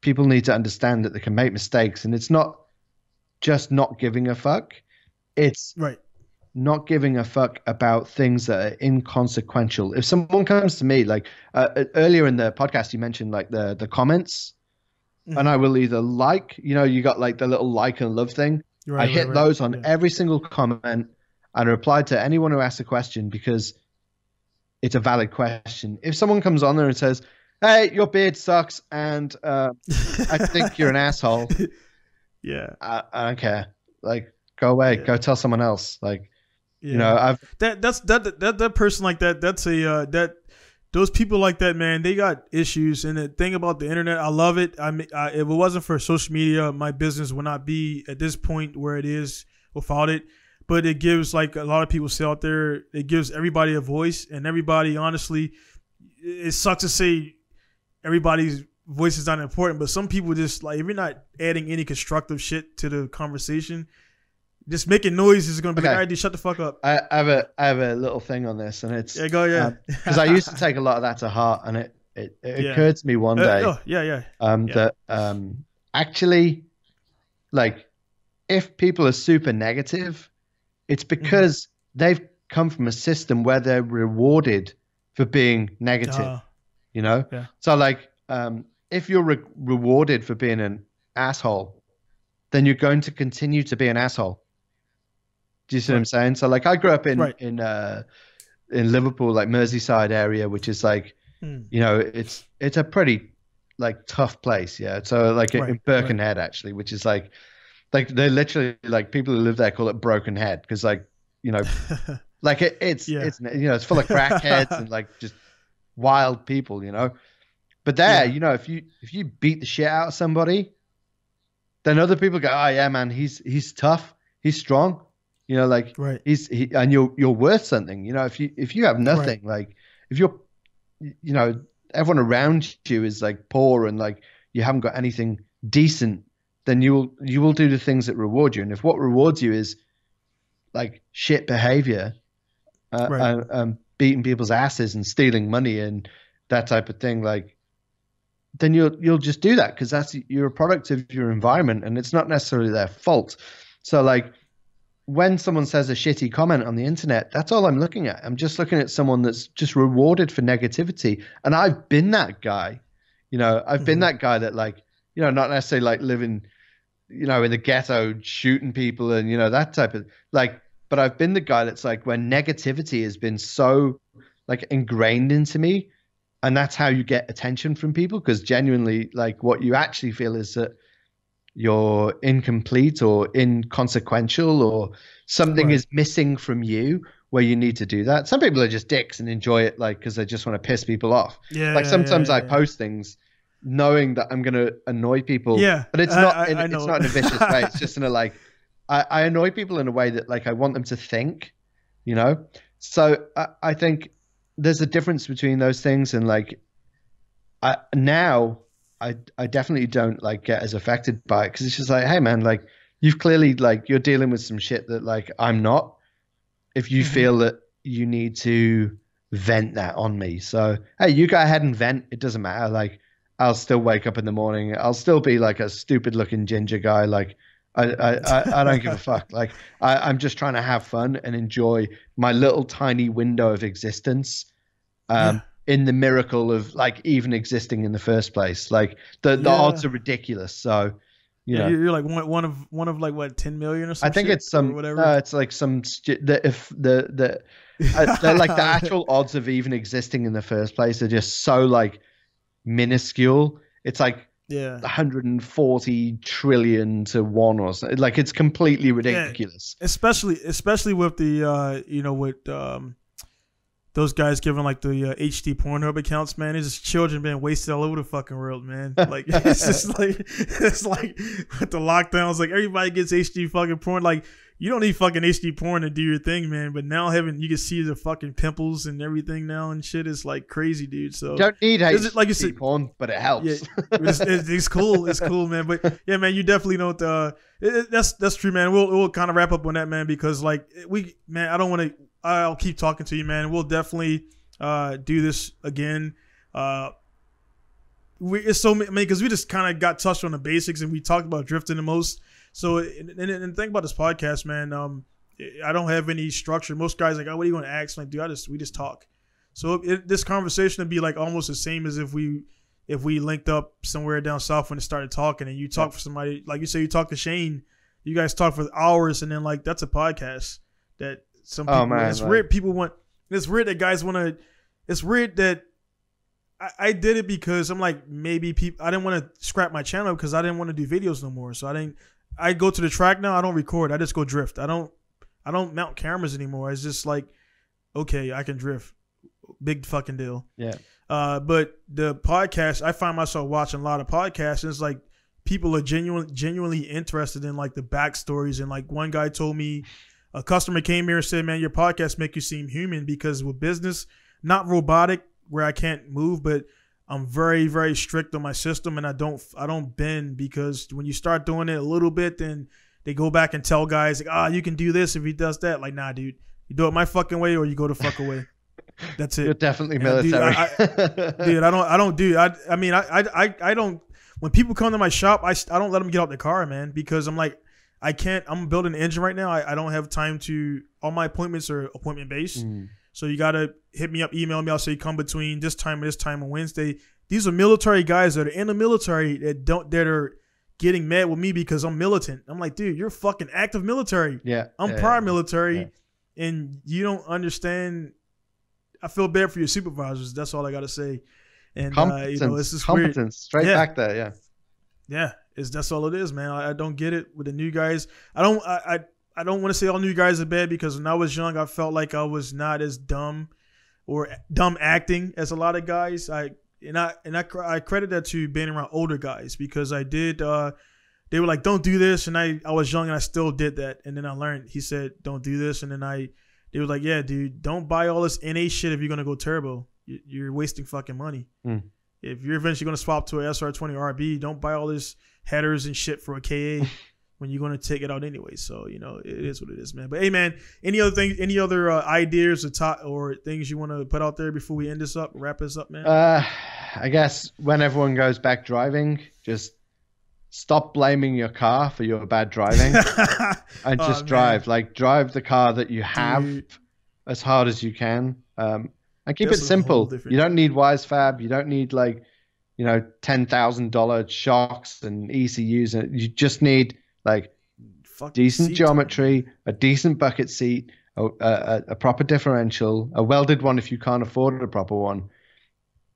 people need to understand that they can make mistakes, and it's not just not giving a fuck. It's not giving a fuck about things that are inconsequential. If someone comes to me, like earlier in the podcast, you mentioned like the comments, and I will either like, you know, you got like the little like and love thing. I hit those on every single comment and I reply to anyone who asks a question because it's a valid question. If someone comes on there and says, hey, your beard sucks, and I think you're an asshole. I don't care. Like, go away. Go tell someone else. Like, you know, that person like that. That's those people like that, man, they got issues. And the thing about the internet, I love it. I mean, if it wasn't for social media, my business would not be at this point where it is without it. But it gives, like a lot of people say out there, it gives everybody a voice. And everybody, honestly, it sucks to say everybody's voice is not important. But some people just, like, if you're not adding any constructive shit to the conversation, just making noise is going to be like, all right, dude, shut the fuck up. I have a little thing on this, and it's because I used to take a lot of that to heart, and it occurred to me one day that actually, like, if people are super negative, it's because they've come from a system where they're rewarded for being negative, you know? Yeah. So, like, if you're rewarded for being an asshole, then you're going to continue to be an asshole. Do you see what I'm saying? So, like, I grew up in Liverpool, like Merseyside area, which is like, you know, it's a pretty like tough place. Yeah. So like in Birkenhead actually, which is like they literally, like, people who live there call it Broken Head. Cause, like, you know, like it's, you know, it's full of crackheads and like just wild people, you know, but there, you know, if you beat the shit out of somebody, then other people go, oh yeah, man, he's tough. He's strong. You know, like, and you're worth something. You know, if you have nothing, like, if you're, you know, everyone around you is like poor and like you haven't got anything decent, then you will do the things that reward you. And if what rewards you is like shit behavior, beating people's asses and stealing money and that type of thing, like, then you'll just do that because you're a product of your environment and it's not necessarily their fault. So, like, when someone says a shitty comment on the internet, that's all I'm looking at. I'm just looking at someone that's just rewarded for negativity. And I've been that guy, you know, I've been that guy that, like, you know, not necessarily like living, you know, in the ghetto, shooting people and, you know, that type of, like, but I've been the guy that's like, when negativity has been so like ingrained into me, and that's how you get attention from people. Because genuinely, like, what you actually feel is that you're incomplete or inconsequential or something is missing from you where you need to do that. Some people are just dicks and enjoy it, like, because they just want to piss people off. Like sometimes I post things knowing that I'm going to annoy people, but it's not it's not in a vicious way. It's just in a, like, I annoy people in a way that, like, I want them to think, you know? So I think there's a difference between those things. And, like, I definitely don't, like, get as affected by it because it's just like, hey man, like, you've clearly, like, you're dealing with some shit that, like, I'm not. If you feel that you need to vent that on me, so hey, you go ahead and vent. It doesn't matter. Like, I'll still wake up in the morning. I'll still be like a stupid looking ginger guy. Like, I don't give a fuck. Like, I'm just trying to have fun and enjoy my little tiny window of existence. In the miracle of, like, even existing in the first place. Like, the odds are ridiculous. So, you know, you're like one of like what, 10 million or something. I think it's some whatever. It's like some if the like the actual odds of even existing in the first place are just so, like, minuscule. It's like 140 trillion to 1 or something. Like, it's completely ridiculous. Especially with the you know, with those guys giving, like, the HD Pornhub accounts, man. It's just children being wasted all over the fucking world, man. Like, it's just like, it's like with the lockdowns, like, everybody gets HD fucking porn. Like, you don't need fucking HD porn to do your thing, man. But now you can see the fucking pimples and everything now and shit. Is like crazy, dude. So you don't need HD like you said, porn, but it helps. Yeah, it's cool. It's cool, man. But yeah, man, you definitely don't. That's true, man. We'll kind of wrap up on that, man, because, like, I don't want to. I'll keep talking to you, man. We'll definitely do this again. It's so, man, because we just kind of got touched on the basics and we talked about drifting the most. So, and think about this podcast, man. I don't have any structure. Most guys like, oh, what are you going to ask? Like, dude, we just talk. So this conversation would be like almost the same as if we linked up somewhere down south when it started talking and you talk for somebody, like you say, you talk to Shane, you guys talk for hours, and then, like, that's a podcast that. Some people, it's weird. People want. It's weird that guys want to. It's weird that I did it because I'm like, maybe people. I didn't want to scrap my channel because I didn't want to do videos no more. So I go to the track now. I don't record. I just go drift. I don't mount cameras anymore. It's just like, okay, I can drift. big fucking deal. Yeah. But the podcast, I find myself watching a lot of podcasts, and it's like people are genuinely interested in like the backstories. And like one guy told me, a customer came here and said, "Man, your podcast make you seem human because with business, not robotic where I can't move, but I'm very, very strict on my system, and I don't bend because when you start doing it a little bit, then they go back and tell guys like, you can do this if he does that. Like, nah, dude, you do it my fucking way or you go the fuck away. That's it. You're definitely military. Dude, I don't. When people come to my shop, I don't let them get out the car, man, because I'm like, I'm building an engine right now. I don't have time to. All my appointments are appointment based. So you got to hit me up, email me. I'll say come between this time and this time on Wednesday. These are military guys that are in the military that are getting mad with me because I'm militant. I'm like, dude, you're fucking active military. Yeah. I'm prior military, and you don't understand. I feel bad for your supervisors. That's all I got to say. And it's just competence, weird. Straight back there. Yeah. Yeah. That's all it is, man. I don't get it with the new guys. I don't want to say all new guys are bad because when I was young, I felt like I was not as dumb or dumb acting as a lot of guys. I credit that to being around older guys because I did. They were like, "Don't do this," and I was young and I still did that. And then I learned. He said, "Don't do this," and then they were like, "Yeah, dude, don't buy all this NA shit if you're gonna go turbo. You're wasting fucking money. If you're eventually gonna swap to a SR20 RB, don't buy all this headers and shit for a KA." When you're going to take it out anyway. So, it is what it is, man. But hey, man, any other ideas or things you want to put out there before we wrap this up, man? I guess when everyone goes back driving, just stop blaming your car for your bad driving and just drive. Like, drive the car that you have as hard as you can. And keep it simple. You don't need WiseFab. You don't need $10,000 shocks and ECUs. You just need decent geometry, a decent bucket seat, a proper differential, a welded one if you can't afford a proper one,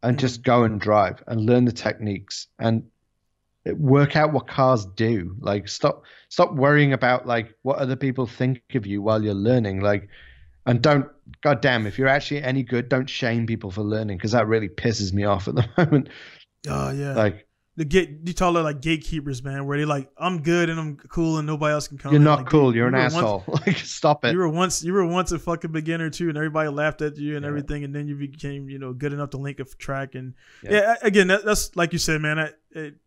and just go and drive and learn the techniques and work out what cars do. Like, stop worrying about what other people think of you while you're learning. And don't, goddamn, if you're actually any good, don't shame people for learning, because that really pisses me off at the moment. Oh yeah. You call it like gatekeepers, man, where they like, I'm good and I'm cool and nobody else can come. You're not cool. You're an asshole. Stop it. You were once a fucking beginner too, and everybody laughed at you and everything, and then you became, good enough to link a track. And again, that's like you said, man.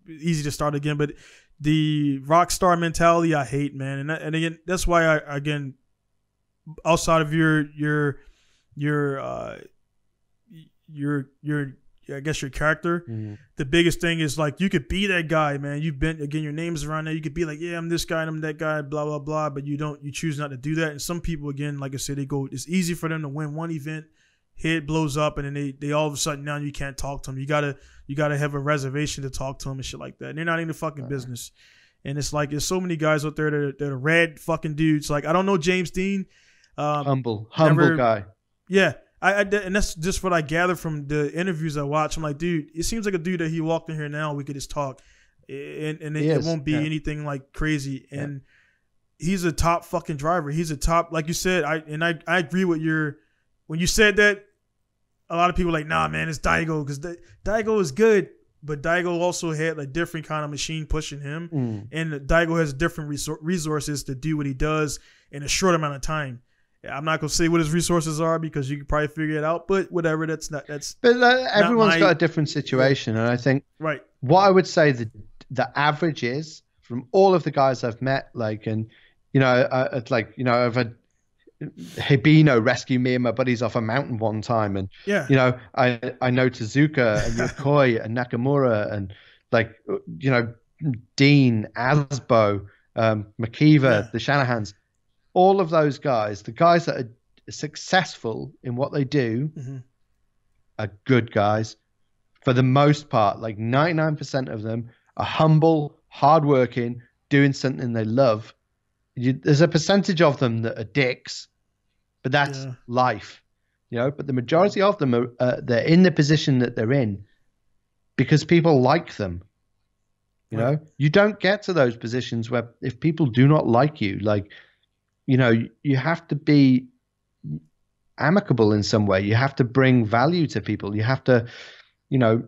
Easy to start again, but the rock star mentality, I hate, man. And again, that's why again, outside of your I guess your character, the biggest thing is you could be that guy, man. You've been, again, your name's around there. You could be like, yeah, I'm this guy and I'm that guy, blah, blah, blah. But you choose not to do that. And some people, again, like I said, it's easy for them to win one event, head blows up, and then they all of a sudden now you can't talk to them. You gotta have a reservation to talk to them and shit like that. And they're not in the fucking business. And it's there's so many guys out there that are rad fucking dudes. I don't know James Dean. Humble guy. Yeah. And that's just what I gather from the interviews I watch. I'm like, dude, it seems like a dude that he walked in here now. We could just talk, and it won't be anything crazy. And he's a top fucking driver. He's a top, like you said. I agree with when you said that. A lot of people are like, nah, man, it's Daigo, because Daigo is good, but Daigo also had a different kind of machine pushing him, and Daigo has different resources to do what he does in a short amount of time. I'm not gonna say what his resources are because you could probably figure it out, but whatever. But everyone's got a different situation, and I think what I would say the average is from all of the guys I've met, I've had Hibino rescue me and my buddies off a mountain one time, and I know Tezuka and Yokoi and Nakamura and Dean, Asbo, Makiva, the Shanahans. All of those guys, the guys that are successful in what they do, are good guys. For the most part, 99% of them are humble, hardworking, doing something they love. There's a percentage of them that are dicks, but that's life, But the majority of them they're in the position that they're in because people like them. You don't get to those positions where if people do not like you, you have to be amicable in some way. You have to bring value to people. You have to, you know,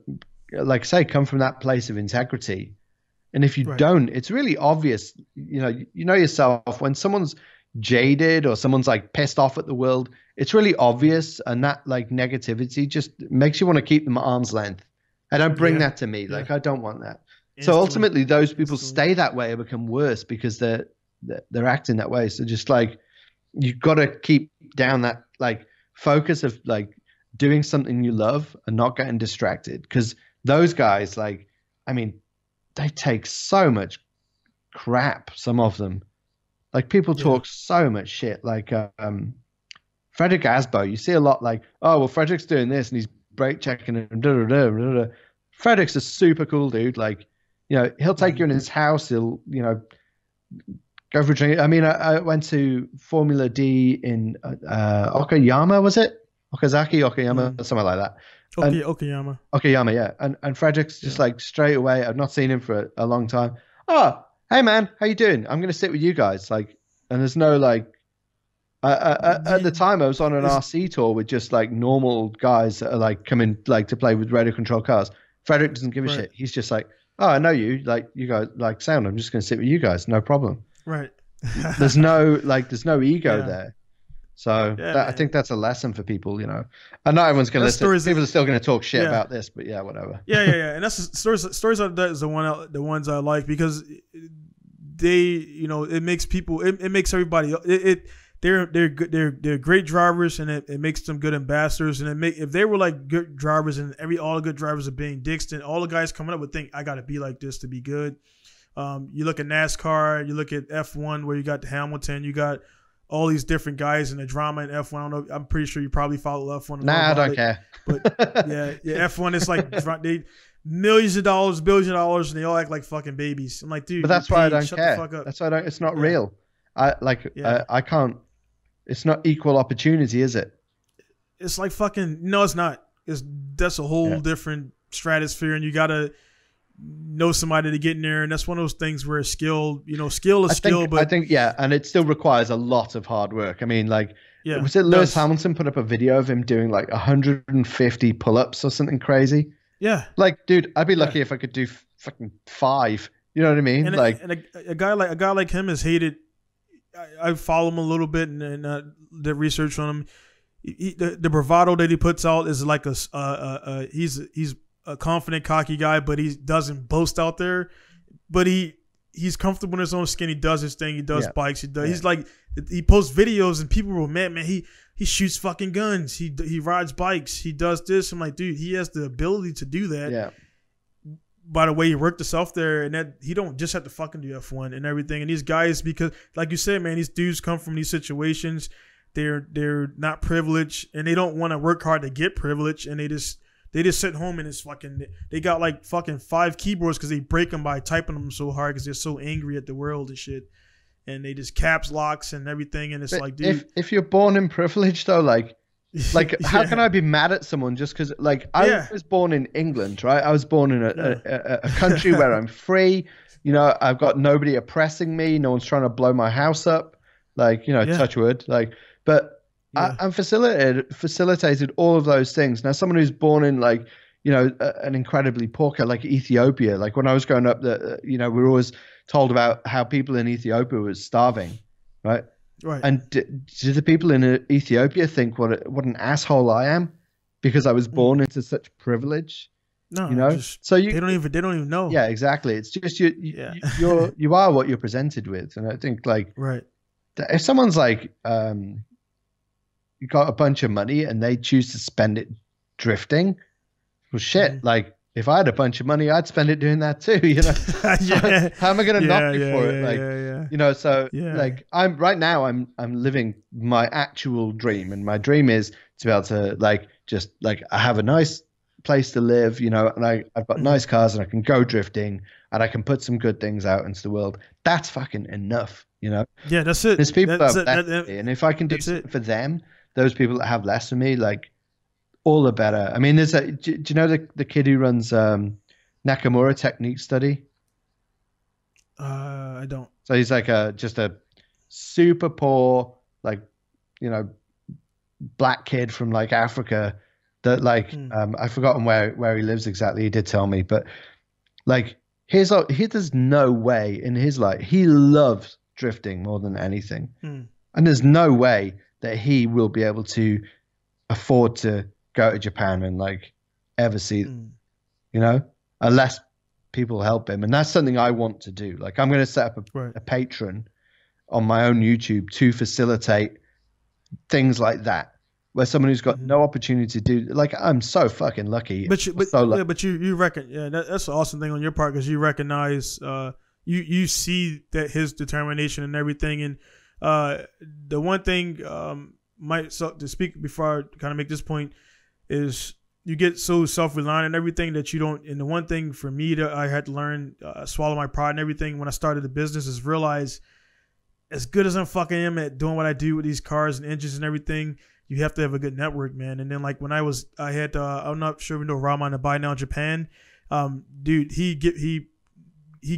like I say, come from that place of integrity. And if you don't, it's really obvious. You know yourself when someone's jaded or someone's like pissed off at the world, it's really obvious, and that like negativity just makes you want to keep them at arm's length. I don't bring that to me. Like I don't want that. So ultimately, those people stay that way or become worse because they're acting that way. So just like you've got to keep down that like focus of like doing something you love and not getting distracted, because those guys, like, I mean, they take so much crap, some of them. Like people talk so much shit. Like Frederick Asbo, you see a lot like, oh, well, Frederick's doing this and he's brake checking and da. Frederick's a super cool dude. Like, you know, he'll take you in his house. He'll, you know, go for a drink. I mean, I went to Formula D in Okayama, was it? Okayama, something like that. Okayama, yeah. And Frederick's just like straight away. I've not seen him for a long time. Oh, hey man, how you doing? I'm gonna sit with you guys. Like, and there's no like. At the time, I was on an RC tour with just like normal guys that are like coming like to play with radio control cars. Frederick doesn't give a shit. He's just like, oh, I know you. Like, you guys like sound. I'm just gonna sit with you guys. No problem. Right. there's no ego there. So I think that's a lesson for people, you know. And not everyone's going to listen. People are still going to talk shit about this, but yeah, whatever. Yeah. And that's stories like that is the ones I like, because they, you know, it makes people, it makes everybody, they're good, they're great drivers, and it makes them good ambassadors. And if they were like good drivers and all the good drivers are being dicks, then all the guys coming up would think, I got to be like this to be good. You look at NASCAR, you look at F1 where you got Hamilton, you got all these different guys in the drama in F1. I don't know. I'm pretty sure you probably follow F1. Nah, I don't care. But yeah, F1 is like they millions of dollars, billions of dollars, and they all act like fucking babies. I'm like, dude. But that's why I don't care. That's why I don't. It's not real. I can't. It's not equal opportunity, is it? It's like fucking. No, it's not. That's a whole different stratosphere, and you gotta know somebody to get in there, and that's one of those things where skill is skill. But I think and it still requires a lot of hard work. I mean, like, was it Lewis Hamilton put up a video of him doing like 150 pull-ups or something crazy? Yeah, like, dude, I'd be lucky if I could do fucking 5. You know what I mean? And a guy like him is hated. I follow him a little bit and did research on him. The bravado that he puts out is like he's a confident, cocky guy, but he doesn't boast out there. But he's comfortable in his own skin. He does his thing. He does bikes. He's like, he posts videos and people were mad, man. He shoots fucking guns. He rides bikes. He does this. I'm like, dude, he has the ability to do that. Yeah. By the way, he worked himself there, and that he don't just have to fucking do F1 and everything. And these guys, because like you said, man, these dudes come from these situations. They're not privileged, and they don't want to work hard to get privilege, and they just sit home and it's fucking. They got like fucking 5 keyboards because they break them by typing them so hard because they're so angry at the world and shit, and they just caps locks and everything. And it's but like, dude, if you're born in privilege though, like how can I be mad at someone just because? Like, I was born in England, right? I was born in a country where I'm free. You know, I've got nobody oppressing me. No one's trying to blow my house up. Like, you know, touch wood. Like, but. I'm facilitated all of those things. Now, someone who's born in like, you know, an incredibly poor country like Ethiopia, like when I was growing up, you know, we were always told about how people in Ethiopia were starving, right? Right. And do the people in Ethiopia think what an asshole I am because I was born into such privilege? No, you know. They don't even know. Yeah, exactly. It's just you are what you're presented with, and I think like if someone's like you got a bunch of money and they choose to spend it drifting, well, shit. Like if I had a bunch of money, I'd spend it doing that too. You know, how am I going to knock you for it? Like, you know, so like I'm living my actual dream, and my dream is to be able to like just like I have a nice place to live, you know, and I've got nice cars and I can go drifting and I can put some good things out into the world. That's fucking enough, you know. Yeah, that's it. There's people that have less than me, and if I can do something for them. Those people that have less than me, like, all the better. I mean, do you know the kid who runs Nakamura Technique Study? I don't. So he's like just a super poor, like, you know, black kid from like Africa that like I've forgotten where he lives exactly. He did tell me, but like there's no way in his life he loves drifting more than anything, and there's no way that he will be able to afford to go to Japan and like ever see, you know, unless people help him. And that's something I want to do. Like I'm going to set up a patron on my own YouTube to facilitate things like that, where someone who's got no opportunity to do, like, I'm so fucking lucky. But you reckon, that's an awesome thing on your part, because you recognize, you see that his determination and everything. And the one thing to speak before I kind of make this point is you get so self-reliant and everything that you don't. And the one thing for me that I had to learn, swallow my pride and everything when I started the business, is realize, as good as I fucking am at doing what I do with these cars and engines and everything, you have to have a good network, man. And then like when I'm not sure if you know Rahman to Buy Now Japan, dude, he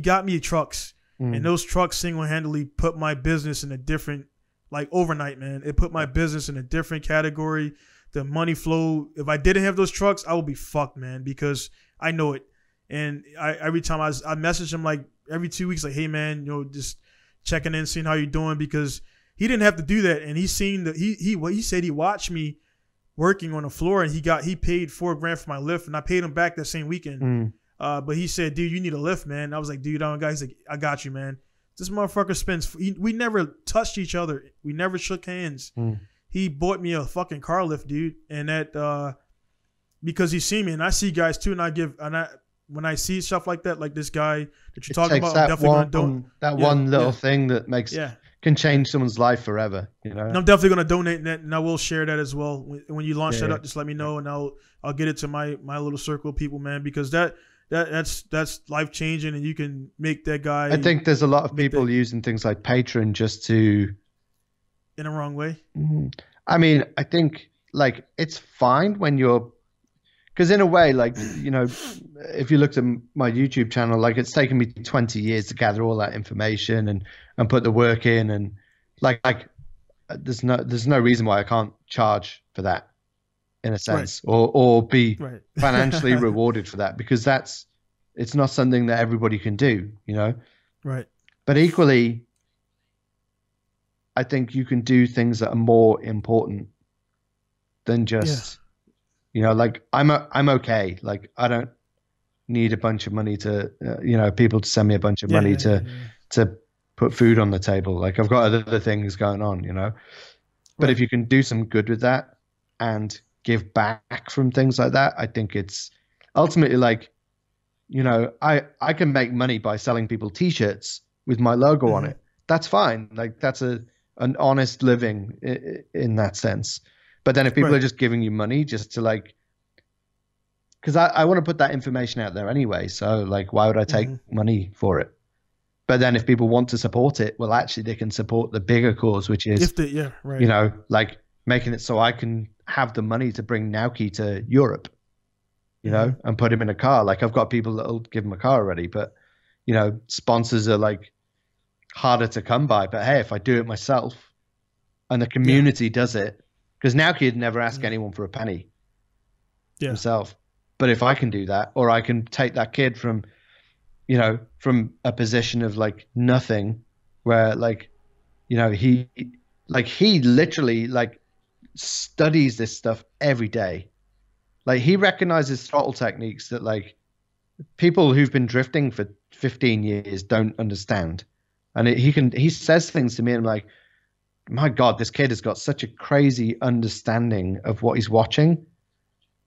got me trucks, and those trucks single-handedly put my business in a different, like overnight, man. It put my business in a different category. The money flow. If I didn't have those trucks, I would be fucked, man, because I know it. And every time I message him like every 2 weeks, like, hey man, you know, just checking in, seeing how you're doing, because he didn't have to do that. And he said he watched me working on the floor, and he paid $4,000 for my lift, and I paid him back that same weekend. But he said, dude, you need a lift, man. I was like, dude, I don't got. He's like, I got you, man. This motherfucker spends. We never touched each other. We never shook hands. He bought me a fucking car lift, dude, and that because he see me, and I see guys too, and when I see stuff like that, like this guy that you're talking about, I'm definitely gonna donate. That one little thing that can change someone's life forever, you know. And I'm definitely gonna donate that, and I will share that as well. When you launch that up, just let me know, and I'll get it to my little circle of people, man, because that's life changing, and you can make that guy. I think there's a lot of people using things like Patreon just to, in the wrong way. I mean, I think like it's fine when you're, because in a way, like, you know, if you looked at my YouTube channel, like it's taken me 20 years to gather all that information and put the work in, and like there's no reason why I can't charge for that, in a sense, or be financially rewarded for that, because it's not something that everybody can do, you know. Right. But equally, I think you can do things that are more important than just, you know, like I'm okay. Like I don't need a bunch of money to, you know, people to send me a bunch of money to put food on the table. Like I've got other things going on, you know. But if you can do some good with that and give back from things like that, I think it's ultimately like, you know, I can make money by selling people T-shirts with my logo on it. That's fine. Like that's an honest living in that sense. But then if people are just giving you money just to like, because I want to put that information out there anyway. So like, why would I take money for it? But then if people want to support it, well, actually they can support the bigger cause, which is, you know, like making it so I can have the money to bring Naoki to Europe, you know, and put him in a car. Like I've got people that'll give him a car already, but you know, sponsors are like harder to come by. But hey, if I do it myself and the community does it, because Naoki would never ask anyone for a penny himself. But if I can do that, or I can take that kid from, you know, from a position of like nothing, where like, you know, he literally like studies this stuff every day. Like he recognizes throttle techniques that like people who've been drifting for 15 years don't understand. And he says things to me and I'm like, my God, this kid has got such a crazy understanding of what he's watching.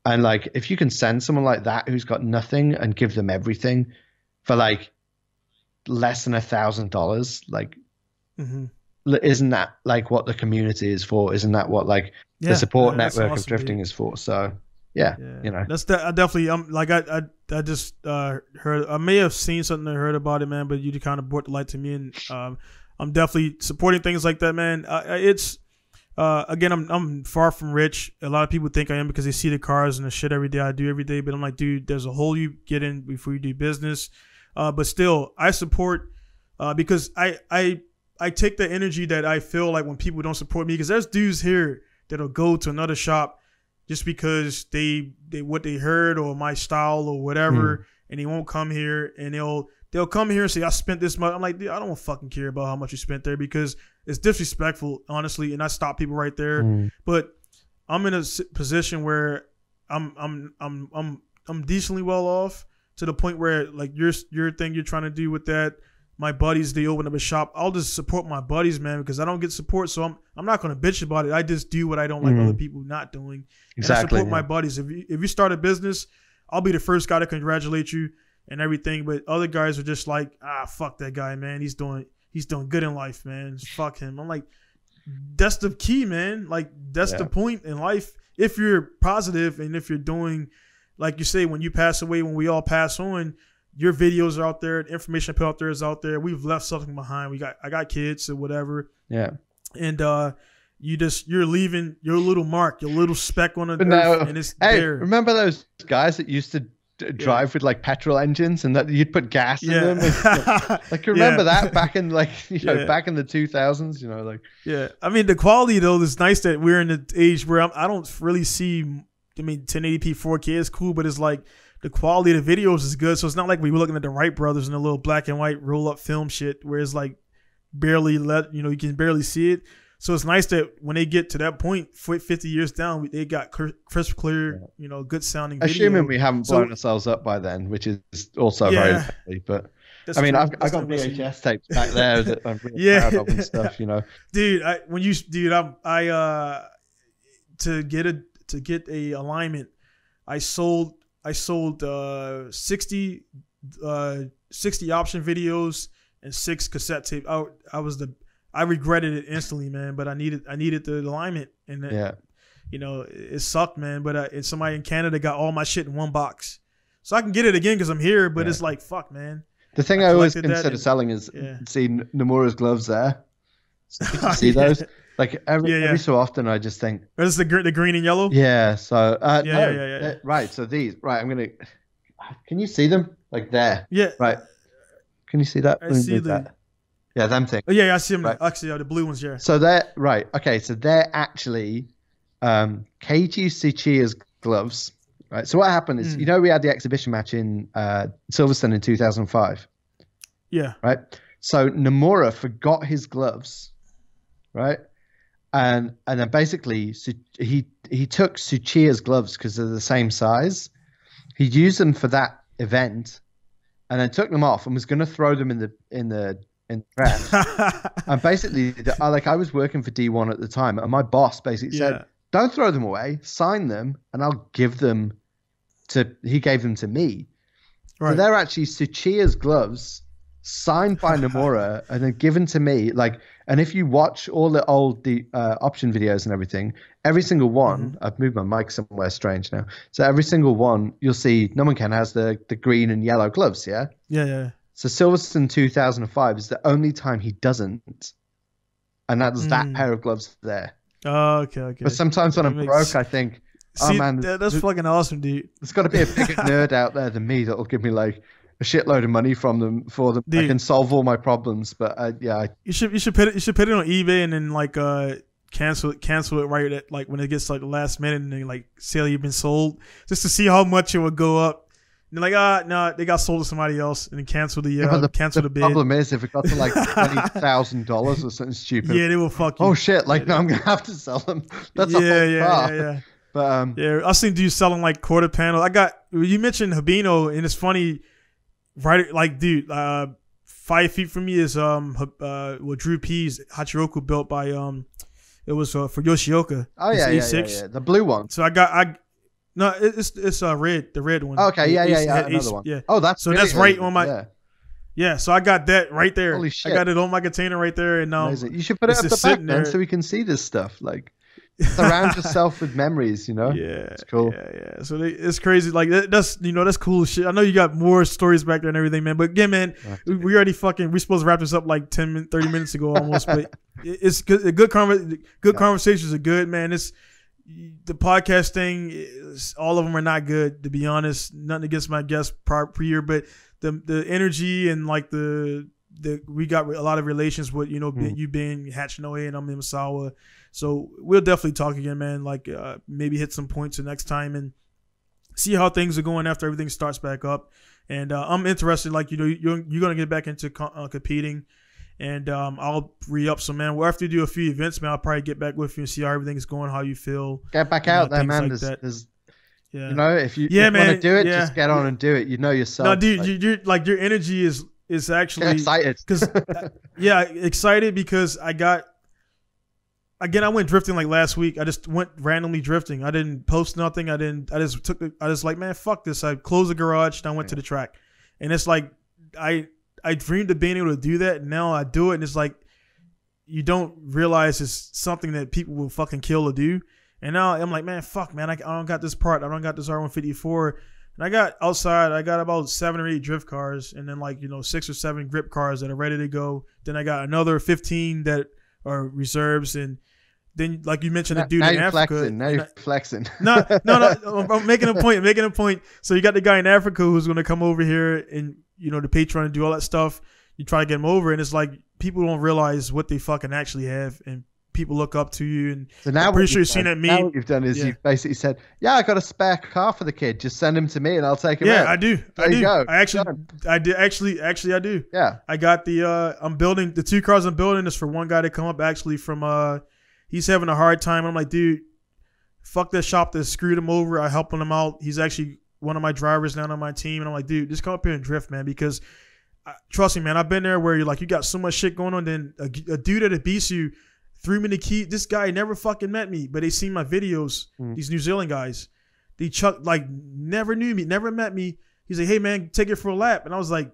And like, if you can send someone like that who's got nothing and give them everything for like less than $1,000, like, isn't that like what the community is for? Isn't that what like the support network of drifting is for? So you know, I definitely, I just heard, I may have seen something and heard about it, man, but you kind of brought the light to me, and I'm definitely supporting things like that, man. It's again, I'm far from rich. A lot of people think I am because they see the cars and the shit every day I do every day. But I'm like, dude, there's a hole you get in before you do business. But still, I support because I take the energy that I feel like when people don't support me, because there's dudes here that'll go to another shop just because they what they heard or my style or whatever, and they won't come here, and they'll come here and say, I spent this much. I'm like, dude, I don't fucking care about how much you spent there, because it's disrespectful, honestly, and I stop people right there. But I'm in a position where I'm decently well off, to the point where, like, your thing you're trying to do with that, my buddies, they open up a shop, I'll just support my buddies, man, because I don't get support, so I'm not going to bitch about it. I just do what I don't like other people not doing. Exactly. And I support my buddies. If you start a business, I'll be the first guy to congratulate you and everything, but other guys are just like, fuck that guy, man. He's doing good in life, man. Fuck him. I'm like, that's the key, man. Like, that's the point in life. If you're positive and if you're doing, like you say, when you pass away, when we all pass on, your videos are out there, the information I put out there is out there. We've left something behind. I got kids or whatever. Yeah. And you're leaving your little mark, your little speck on the earth, and it's there. Remember those guys that used to drive with like petrol engines, and that you'd put gas in them? Like, remember that back in back in the 2000s, like. Yeah. I mean, the quality though, it's nice that we're in the age where I don't really see, 1080p 4K is cool, but it's like, the quality of the videos is good, so it's not like we were looking at the Wright brothers and the little black and white roll up film shit where it's like barely you can barely see it. So it's nice that when they get to that point, 50 years down, they got crisp, clear, good sounding video. Assuming we haven't blown ourselves up by then, which is also very likely. But that's I mean, I've got VHS tapes back there that I'm really proud of and stuff, Dude, to get a alignment, I sold 60 option videos and 6 cassette tape. I regretted it instantly, man, but I needed the alignment, and it sucked, man. But somebody in Canada got all my shit in one box, so I can get it again because I'm here. But it's like, fuck, man. The thing I always consider selling is see Nomura's gloves there. See those? Like every so often, I just think. Is the green and yellow? Yeah. So right. So these I'm gonna. Can you see them? Like there. Yeah. Right. Can you see that? I see that. Yeah, them things. Oh, yeah, I see them. Right. Actually, the blue ones. Yeah. So they're right. Okay, so they're actually Keiji Tsuchiya's gloves. Right. So what happened is, we had the exhibition match in Silverstone in 2005. Yeah. Right. So Nomura forgot his gloves. Right. And then basically he took Tsuchiya's gloves because they're the same size. He used them for that event, and then took them off and was going to throw them in the press. And basically, I was working for D1 at the time, and my boss basically said, "Don't throw them away. Sign them, and I'll give them to." He gave them to me. Right. So they're actually Tsuchiya's gloves, signed by Nomura, and then given to me. And if you watch all the old option videos and everything, every single one, I've moved my mic somewhere strange now. So every single one, you'll see Nomenken has the green and yellow gloves, yeah? Yeah. So Silverstone 2005 is the only time he doesn't. And that's that pair of gloves there. Oh, okay. But sometimes when I'm broke, I think, see, man, that's fucking awesome, dude. There's got to be a bigger nerd out there than me that'll give me like a shitload of money for them. Dude, I can solve all my problems, but you should put it on eBay and then like cancel it right at like when it gets like the last minute and then like say you've been sold, just to see how much it would go up. And they're like, no, they got sold to somebody else, and then cancel the bid. The problem is if it got to like $20,000 or something stupid. Yeah, they will fuck you. Oh shit! Like now I'm gonna have to sell them. That's a whole car. Yeah. But I seen dudes selling like quarter panel. You mentioned Habino, and it's funny. Right, like, dude, 5 feet from me is what Drew P's Hachiroku built by it was for Yoshioka. Oh yeah, yeah, the blue one. So it's red, the red one. Okay, another one. Yeah. Oh, that's so that's right on my. Yeah, so I got that right there. Holy shit! I got it on my container right there, and you should put it up the back then so we can see this stuff. Like, surround yourself with memories, Yeah, it's cool. Yeah. So it's crazy. Like that's cool shit. I know you got more stories back there and everything, man. But again, man, we already we're supposed to wrap this up like 30 minutes ago almost. But it's good. Good conversations are good, man. It's the podcast thing. All of them are not good, to be honest. Nothing against my guest prior, but the energy and like the we got a lot of relations with, you know, you being Hachinohe and I'm in Misawa. So we'll definitely talk again, man. Like maybe hit some points the next time and see how things are going after everything starts back up. And I'm interested, like, you know, you're going to get back into competing. And I'll re-up some, man. Well, after you do a few events, man, I'll probably get back with you and see how everything's going, how you feel. Get back out there, man. Like there's yeah. You know, if you want to do it, just get on and do it. You know yourself. No, dude, you're like, your energy is actually excited. Because excited because I went drifting like last week. I just went randomly drifting. I didn't post nothing. I just like, man, fuck this. I closed the garage and I went to the track. And it's like I dreamed of being able to do that. And now I do it, and it's like you don't realize it's something that people will fucking kill to do. And now I'm like, man, fuck, man, I don't got this part. I don't got this R154. And I got about 7 or 8 drift cars, and then like, you know, 6 or 7 grip cars that are ready to go. Then I got another 15 that are reserves, and then like you mentioned, the dude in Africa. Now you're flexing. No. I'm making a point. So you got the guy in Africa who's going to come over here and, you know, the Patreon and do all that stuff. You try to get him over, and it's like people don't realize what they fucking actually have, and people look up to you. And so now I'm pretty sure you've seen that meme. Now what you've done is you've basically said, "Yeah, I got a spare car for the kid. Just send him to me, and I'll take him." Yeah, out. I do. There you go. I do. Actually, I do. Yeah, I got I'm building the 2 cars I'm building is for one guy to come up actually from he's having a hard time. I'm like, dude, fuck that shop that screwed him over. I helping him out. He's actually one of my drivers now on my team, and I'm like, dude, just come up here and drift, man, because trust me, man, I've been there where you're like, you got so much shit going on, then a dude that beats you threw me the key. This guy never fucking met me, but they seen my videos. These New Zealand guys, they never knew me, never met me. He's like, hey man, take it for a lap, and I was like,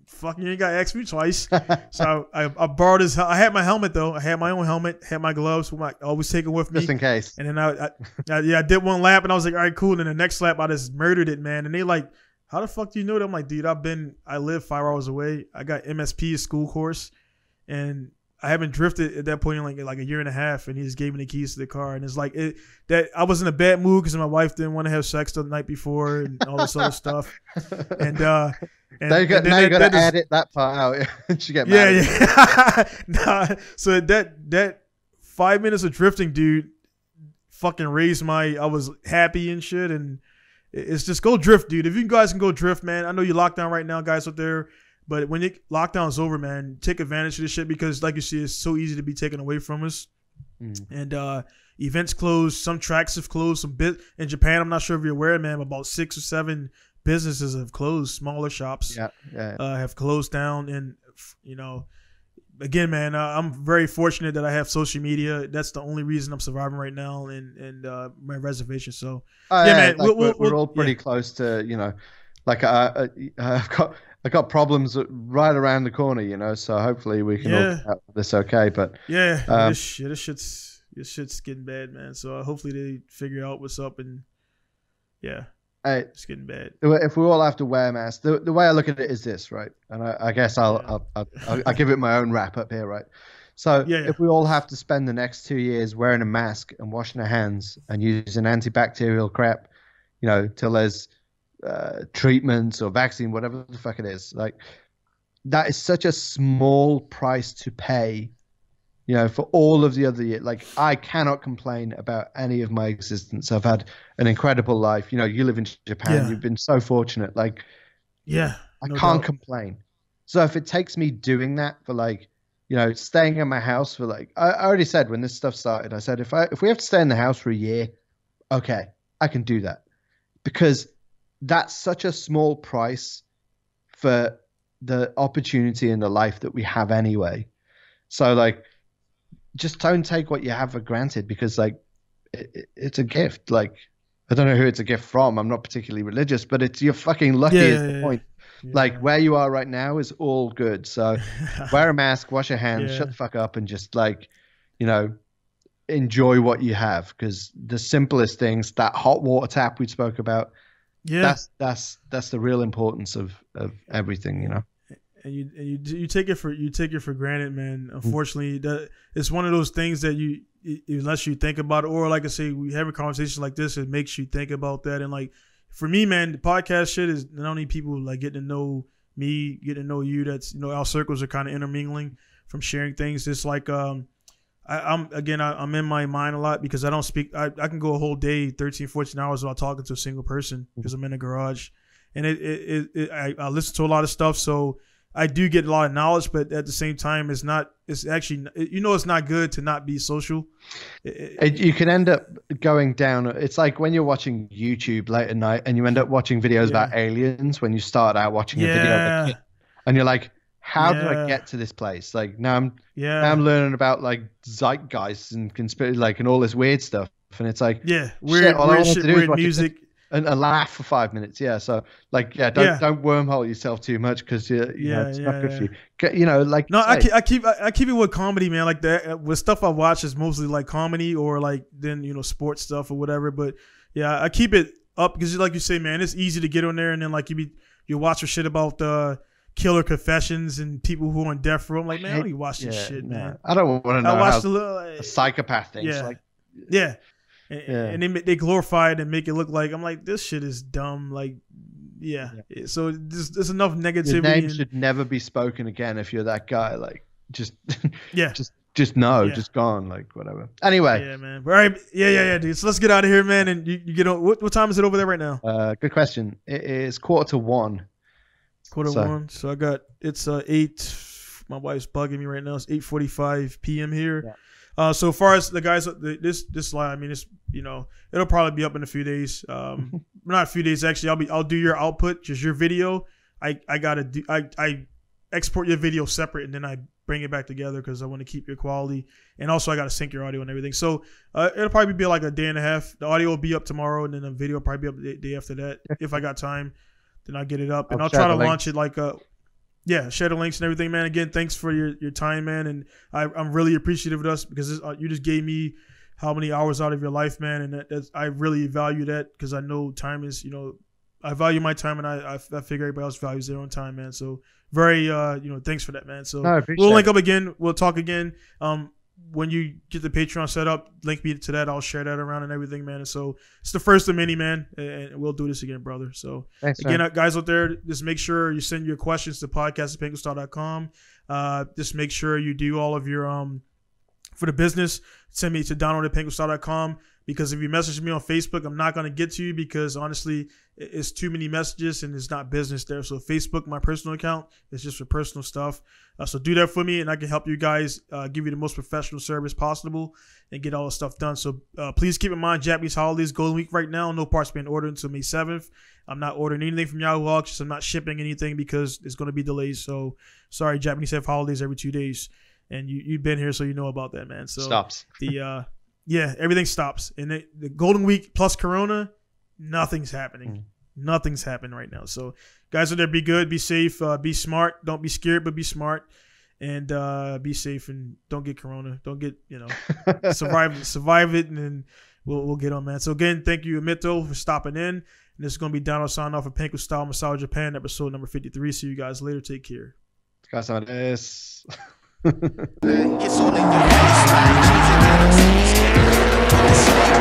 fucking, you ain't got to ask me twice. So I borrowed his. I had my helmet though. I had my own helmet. Had my gloves. I always take it with me just in case. And then I did one lap, and I was like, all right, cool. And then the next lap, I just murdered it, man. And they like, how the fuck do you know that? I'm like, dude, I live 5 hours away. I got MSP, a school course, and I haven't drifted at that point in like a year and a half. And he just gave me the keys to the car, and it's like that I was in a bad mood because my wife didn't want to have sex the night before and all this other stuff. And now you got to edit that part out. She get mad. Yeah. So that 5 minutes of drifting, dude, fucking raised I was happy and shit. And it's just go drift, dude. If you guys can go drift, man. I know you're locked down right now, guys out there. But when lockdown's over, man, take advantage of this shit because, like you see, it's so easy to be taken away from us. And events closed. Some tracks have closed. In Japan, I'm not sure if you're aware, man, but about 6 or 7 businesses have closed. Smaller shops have closed down. And, you know, again, man, I'm very fortunate that I have social media. That's the only reason I'm surviving right now, and my reservation. So, man, like we're all pretty close to, you know, like I've got problems right around the corner, you know. So hopefully we can all get out of this okay. But this shit's getting bad, man. So hopefully they figure out what's up, and it's getting bad. If we all have to wear masks, the way I look at it is this, right? And I guess I'll give it my own wrap up here, right? So if we all have to spend the next 2 years wearing a mask and washing our hands and using antibacterial crap, you know, till there's treatments or vaccine, whatever the fuck it is, like that is such a small price to pay, you know, for all of the other years. Like, I cannot complain about any of my existence. I've had an incredible life. You know, you live in Japan. You've been so fortunate. Like, I can't complain. So if it takes me doing that for, like, you know, staying in my house for, like, I already said when this stuff started, I said, if we have to stay in the house for a year, okay, I can do that, because that's such a small price for the opportunity and the life that we have anyway. So, like, just don't take what you have for granted, because, like, it's a gift. Like, I don't know who it's a gift from. I'm not particularly religious, but you're fucking lucky is the point. Like, where you are right now is all good. So wear a mask, wash your hands, shut the fuck up, and just, like, you know, enjoy what you have. Because the simplest things, that hot water tap we spoke about, that's the real importance of everything, you know. And you take it for granted, man. Unfortunately, that it's one of those things that you, unless you think about it, or like I say, we have a conversation like this, it makes you think about that. And, like, for me, man, the podcast shit is not only people, like, getting to know me getting to know you. That's, you know, our circles are kind of intermingling from sharing things. It's like I'm in my mind a lot because I don't speak. I can go a whole day, 13, 14 hours without talking to a single person because I'm in the garage, and I listen to a lot of stuff, so I do get a lot of knowledge, but at the same time, it's actually, you know, it's not good to not be social. You can end up going down. It's like when you're watching YouTube late at night and you end up watching videos about aliens when you start out watching a video of a kid, and you're like, how did I get to this place? Like now I'm learning about like zeitgeist and conspiracy, like, and all this weird stuff. And it's like, weird music. And laugh for 5 minutes, so like, don't wormhole yourself too much because it's not good for you. You know, like, no, I keep it with comedy, man. Like that with stuff I watch is mostly like comedy or like then, you know, sports stuff or whatever. But I keep it up because, like you say, man, it's easy to get on there and then like you watch shit about killer confessions and people who are on death row. I'm like, man, I don't even watch this shit, man. I don't want to know how a psychopath thinks. And they glorify it and make it look like, I'm like, this shit is dumb. Like, so there's enough negativity. Your name should never be spoken again if you're that guy. Like, just just gone. Like, whatever. Anyway. Yeah, man. All right. Yeah, dude. So let's get out of here, man. And you get on. What time is it over there right now? Good question. It is 1:45. 1:45. So it's 8. My wife's bugging me right now. It's 8:45 p.m. here. Yeah. So as far as the guys, this line, I mean, it's, you know, it'll probably be up in a few days. Not a few days actually. I'll do your output, just your video. I export your video separate and then I bring it back together because I want to keep your quality, and also I got to sync your audio and everything. So it'll probably be like a day and a half. The audio will be up tomorrow, and then the video will probably be up the day after that. If I got time, then I'll get it up, and I'll try to launch it like share the links and everything, man. Again, thanks for your time, man. And I'm really appreciative of us because you just gave me how many hours out of your life, man. And I really value that because I know time is, you know, I value my time, and I figure everybody else values their own time, man. So very, thanks for that, man. So we'll link up again. We'll talk again. When you get the Patreon set up, link me to that. I'll share that around and everything, man. And so it's the first of many, man. And we'll do this again, brother. So thanks, again, guys out there, just make sure you send your questions to podcast@PenguinStyle.com. Just make sure you do all of your, for the business, send me to Donald@PenguinStyle.com. Because if you message me on Facebook, I'm not going to get to you because honestly, it's too many messages and it's not business there. So Facebook, my personal account, is just for personal stuff. So do that for me, and I can help you guys give you the most professional service possible and get all the stuff done. So please keep in mind, Japanese holidays, Golden Week right now. No parts being ordered until May 7th. I'm not ordering anything from Yahoo Auctions. I'm not shipping anything because it's going to be delays. So sorry, Japanese have holidays every 2 days. And you've been here, so you know about that, man. So stops. Everything stops. And the Golden Week plus Corona, nothing's happening. Nothing's happening right now. So guys out there, be good, be safe, be smart. Don't be scared, but be smart. And be safe and don't get Corona. Don't get, survive it, and then we'll get on, man. So again, thank you, Amito, for stopping in. And this is going to be Donald signing off of Pengu Style Massage Japan, episode number 53. See you guys later. Take care. It's all in your